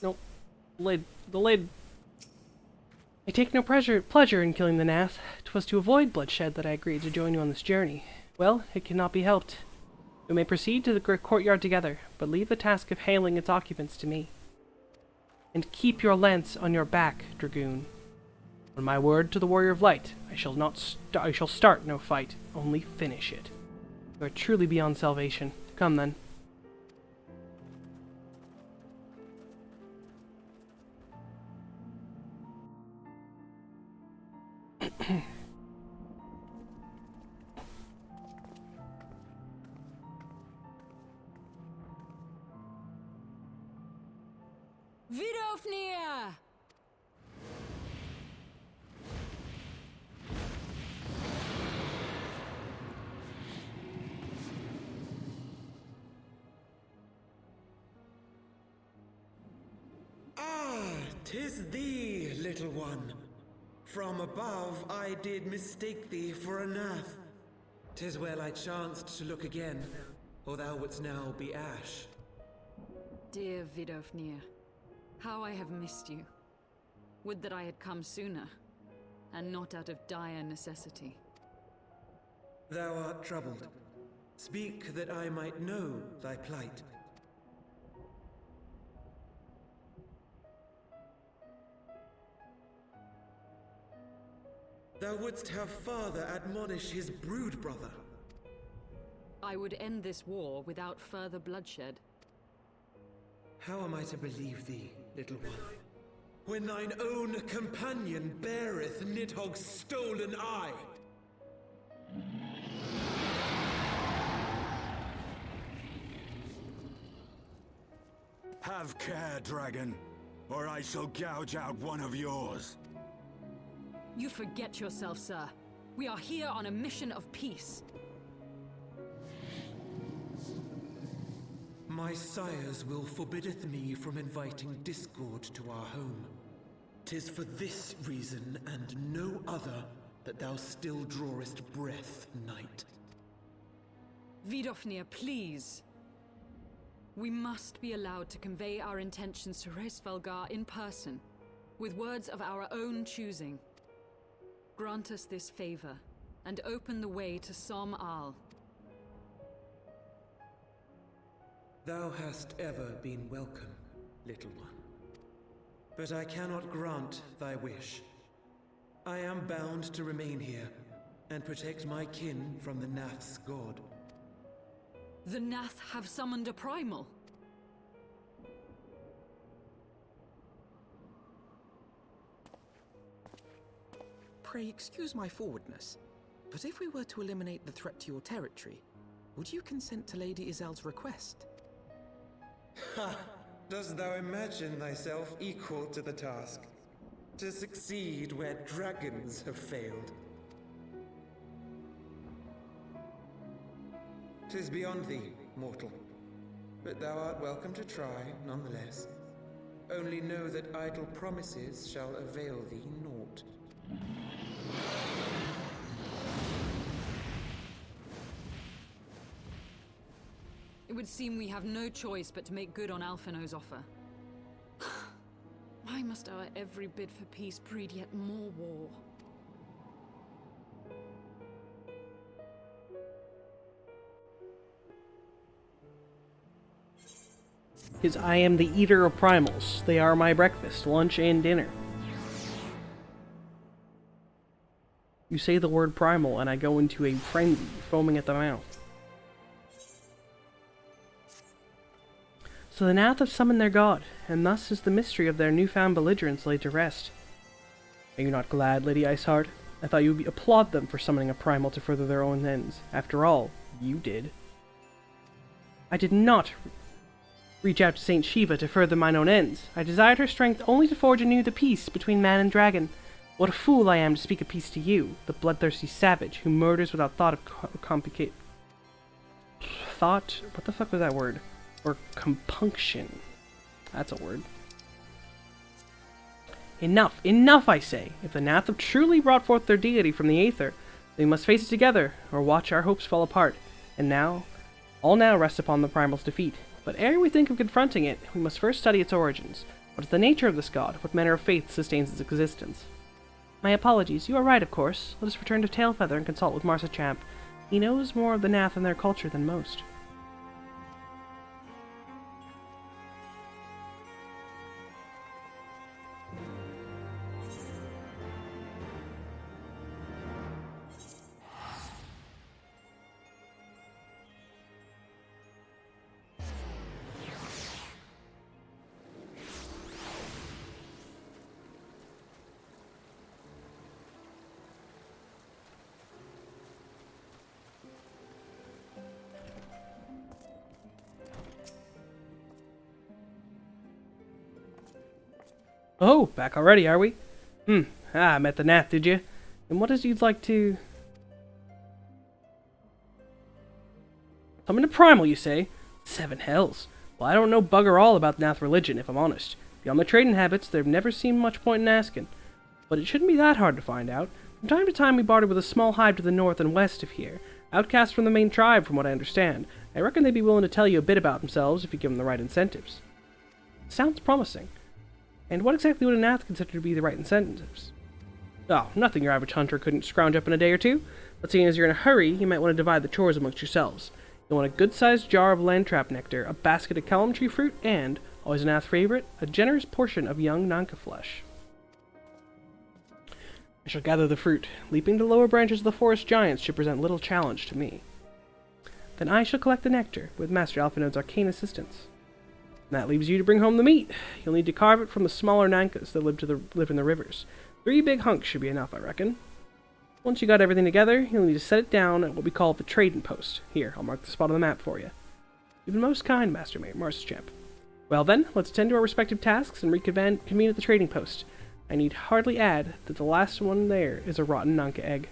Nope. The lid. I take no pleasure in killing the Nath. 'Twas to avoid bloodshed that I agreed to join you on this journey. Well, it cannot be helped. We may proceed to the courtyard together, but leave the task of hailing its occupants to me. And keep your lance on your back, dragoon. On my word to the Warrior of Light, I shall start no fight, only finish it. You are truly beyond salvation. Come then. Vidofnir! Ah, 'tis thee, little one. From above I did mistake thee for a Nath. 'Tis well I chanced to look again, or thou wouldst now be ash. Dear Vidofnir, how I have missed you. Would that I had come sooner, and not out of dire necessity. Thou art troubled. Speak that I might know thy plight. Thou wouldst have father admonish his brood brother. I would end this war without further bloodshed. How am I to believe thee, little one, when thine own companion beareth Nidhogg's stolen eye? Have care, dragon, or I shall gouge out one of yours. You forget yourself, sir. We are here on a mission of peace. My sire's will forbiddeth me from inviting discord to our home. 'Tis for this reason and no other that thou still drawest breath, knight. Vidofnir, please. We must be allowed to convey our intentions to Hraesvelgar in person, with words of our own choosing. Grant us this favor, and open the way to Som Al. Thou hast ever been welcome, little one. But I cannot grant thy wish. I am bound to remain here, and protect my kin from the Nath's god. The Nath have summoned a primal. Pray excuse my forwardness, but if we were to eliminate the threat to your territory, would you consent to Lady Izel's request? Ha! Dost thou imagine thyself equal to the task? To succeed where dragons have failed? 'Tis beyond thee, mortal. But thou art welcome to try, nonetheless. Only know that idle promises shall avail thee naught. would seem we have no choice but to make good on Alphino's offer. Why must our every bid for peace breed yet more war? Because I am the eater of primals. They are my breakfast, lunch, and dinner. You say the word primal, and I go into a frenzy, foaming at the mouth. So the Nath have summoned their god, and thus is the mystery of their newfound belligerence laid to rest. Are you not glad, Lady Iceheart? I thought you would applaud them for summoning a primal to further their own ends. After all, you did. I did not reach out to Saint Shiva to further mine own ends. I desired her strength only to forge anew the peace between man and dragon. What a fool I am to speak of peace to you, the bloodthirsty savage who murders without thought of complicate. Thought? What the fuck was that word? Or compunction. That's a word. Enough, enough, I say. If the Nath have truly brought forth their deity from the Aether, we must face it together, or watch our hopes fall apart. And now, all now rests upon the primal's defeat. But ere we think of confronting it, we must first study its origins. What is the nature of this god? What manner of faith sustains its existence? My apologies. You are right, of course. Let us return to Tailfeather and consult with Marsa-Champ. He knows more of the Nath and their culture than most. Oh, back already, are we? Met the Nath, did you? And what is you'd like to... Summon a primal, you say? 7 hells. Well, I don't know bugger all about Nath religion, if I'm honest. Beyond the trading habits, there've never seemed much point in asking. But it shouldn't be that hard to find out. From time to time we bartered with a small hive to the north and west of here. Outcasts from the main tribe, from what I understand. I reckon they'd be willing to tell you a bit about themselves if you give them the right incentives. Sounds promising. And what exactly would a Nath consider to be the right incentives? Oh, nothing your average hunter couldn't scrounge up in a day or two. But seeing as you're in a hurry, you might want to divide the chores amongst yourselves. You'll want a good-sized jar of landtrap nectar, a basket of calam tree fruit, and, always a Nath favorite, a generous portion of young Nanka flesh. I shall gather the fruit. Leaping the lower branches of the forest giants should present little challenge to me. Then I shall collect the nectar, with Master Alphino's arcane assistance. And that leaves you to bring home the meat. You'll need to carve it from the smaller Nankas that live in the rivers. 3 big hunks should be enough, I reckon. Once you got everything together, you'll need to set it down at what we call the trading post. Here, I'll mark the spot on the map for you. You've been most kind, Master Marsa-Champ. Well then, let's attend to our respective tasks and reconvene at the trading post. I need hardly add that the last one there is a rotten Nanka egg.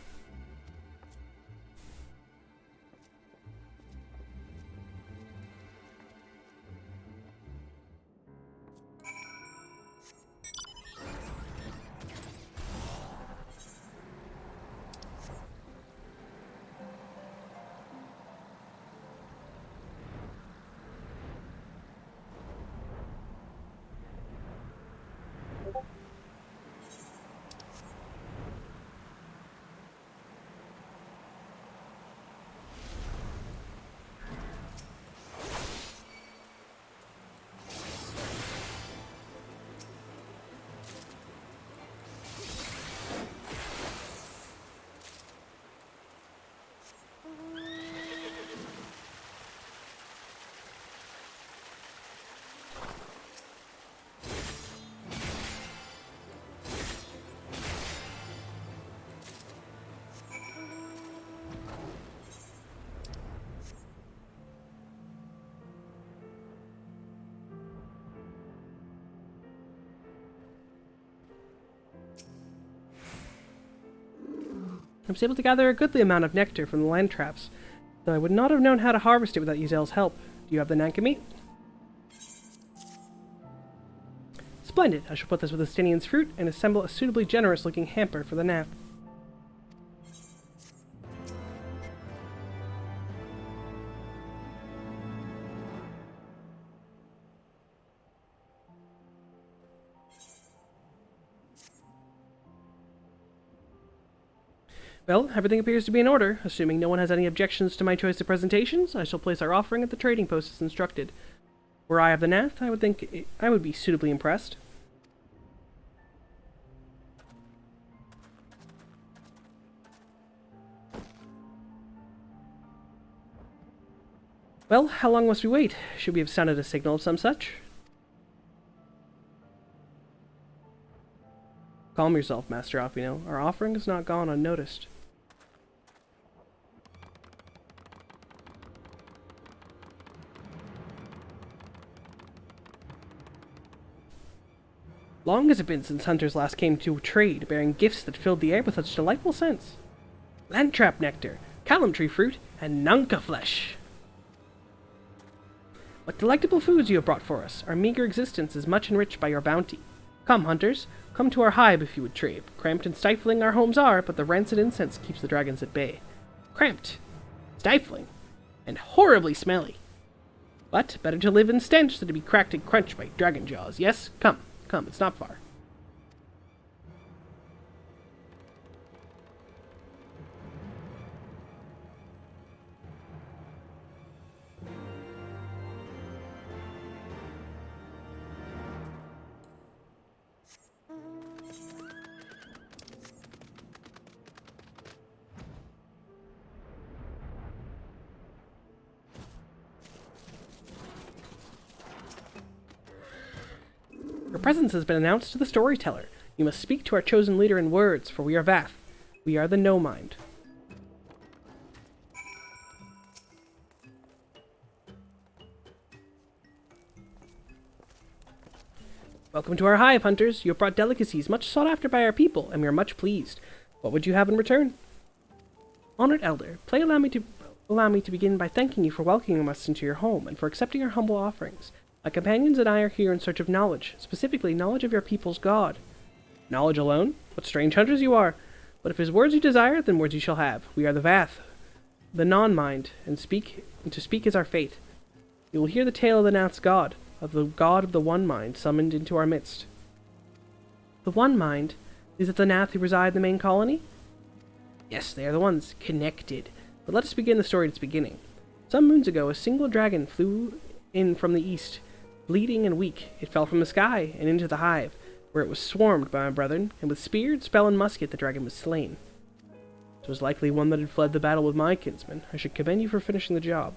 I was able to gather a goodly amount of nectar from the land traps, though I would not have known how to harvest it without Yuzel's help. Do you have the Nanka meat? Splendid! I shall put this with Estinian's fruit and assemble a suitably generous-looking hamper for the Nath. Well, everything appears to be in order. Assuming no one has any objections to my choice of presentations, I shall place our offering at the trading post as instructed. Were I of the Nath, I would think I would be suitably impressed. Well, how long must we wait? Should we have sounded a signal of some such? Calm yourself, Master Alfino. Our offering has not gone unnoticed. Long has it been since hunters last came to trade, bearing gifts that filled the air with such delightful scents. Landtrap nectar, calamtree fruit, and nunca flesh. What delectable foods you have brought for us. Our meager existence is much enriched by your bounty. Come, hunters, come to our hive if you would trade. Cramped and stifling our homes are, but the rancid incense keeps the dragons at bay. Cramped, stifling, and horribly smelly. But better to live in stench than to be cracked and crunched by dragon jaws. Yes? Come, come, it's not far. Your presence has been announced to the storyteller. You must speak to our chosen leader in words, for we are Vath. We are the No Mind. Welcome to our hive, hunters. You have brought delicacies much sought after by our people, and we are much pleased. What would you have in return? Honored Elder, pray allow me to begin by thanking you for welcoming us into your home, and for accepting our humble offerings. My companions and I are here in search of knowledge, specifically knowledge of your people's god. Knowledge alone? What strange hunters you are! But if his words you desire, then words you shall have. We are the Vath, the non-mind, and to speak is our fate. You will hear the tale of the Nath's god of the One Mind summoned into our midst. The One Mind? Is it the Nath who reside in the main colony? Yes, they are the ones connected. But let us begin the story at its beginning. Some moons ago, a single dragon flew in from the east. Bleeding and weak, it fell from the sky and into the hive, where it was swarmed by my brethren, and with spear, spell, and musket the dragon was slain. It was likely one that had fled the battle with my kinsman. I should commend you for finishing the job.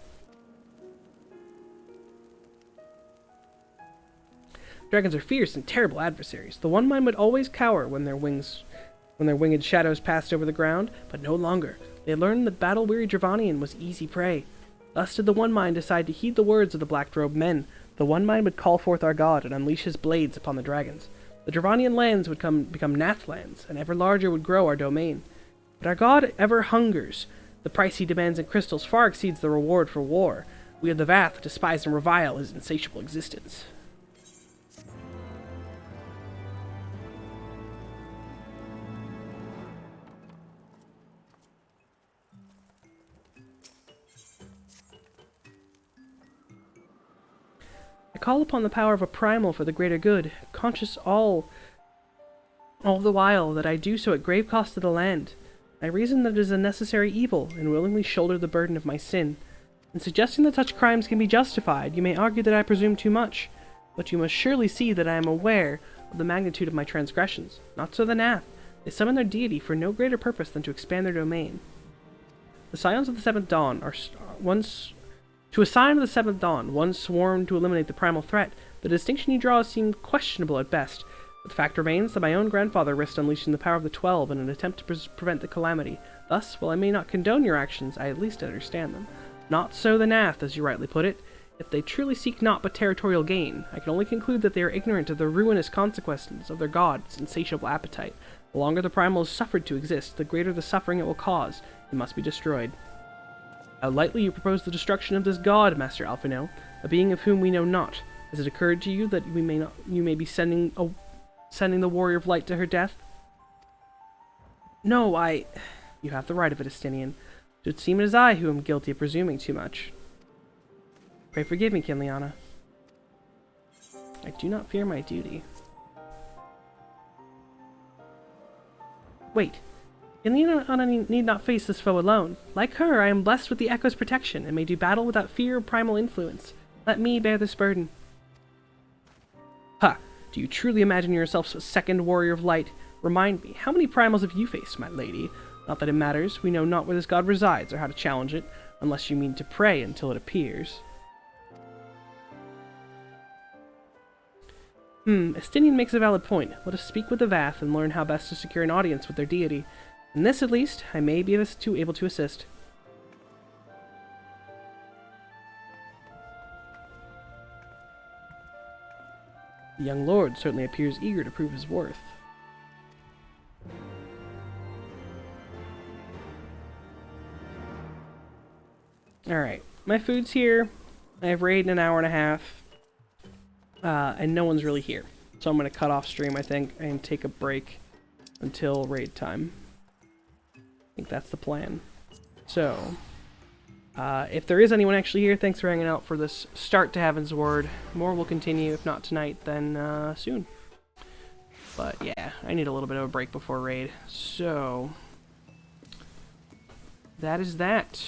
Dragons are fierce and terrible adversaries. The One Mind would always cower when their winged shadows passed over the ground, but no longer. They had learned that battle-weary Dravanian was easy prey. Thus did the One Mind decide to heed the words of the black-robed men. The One Mind would call forth our god and unleash his blades upon the dragons. The Dravanian lands would become Nath lands, and ever larger would grow our domain. But our god ever hungers. The price he demands in crystals far exceeds the reward for war. We of the Vath despise and revile his insatiable existence. I call upon the power of a primal for the greater good, conscious all the while that I do so at grave cost to the land. I reason that it is a necessary evil, and willingly shoulder the burden of my sin. In suggesting that such crimes can be justified, you may argue that I presume too much, but you must surely see that I am aware of the magnitude of my transgressions. Not so the Nath. They summon their deity for no greater purpose than to expand their domain. The Scions of the Seventh Dawn are To a Scion of the Seventh Dawn, one sworn to eliminate the primal threat, the distinction you draw seemed questionable at best, but the fact remains that my own grandfather risked unleashing the power of the 12 in an attempt to prevent the calamity. Thus, while I may not condone your actions, I at least understand them. Not so the Nath, as you rightly put it. If they truly seek naught but territorial gain, I can only conclude that they are ignorant of the ruinous consequences of their god's insatiable appetite. The longer the primal is suffered to exist, the greater the suffering it will cause. It must be destroyed. How lightly you propose the destruction of this god, Master Alfino, a being of whom we know not. Has it occurred to you that you may be sending the Warrior of Light to her death? No, You have the right of it, Estinian. It would seem it is I who am guilty of presuming too much. Pray forgive me, Kinliana. I do not fear my duty. Wait. Yelena need not face this foe alone. Like her, I am blessed with the Echo's protection, and may do battle without fear or primal influence. Let me bear this burden. Ha! Do you truly imagine yourself a second warrior of light? Remind me, how many primals have you faced, my lady? Not that it matters, we know not where this god resides or how to challenge it, unless you mean to pray until it appears. Estinian makes a valid point. Let us speak with the Vath and learn how best to secure an audience with their deity. In this, at least, I may be able to assist. The young lord certainly appears eager to prove his worth. Alright, my food's here. I have raid in an hour and a half. And no one's really here. So I'm going to cut off stream, I think, and take a break until raid time. I think that's the plan. So, if there is anyone actually here, thanks for hanging out for this start to Heavensward. More will continue, if not tonight, then soon. But yeah, I need a little bit of a break before raid. So, that is that.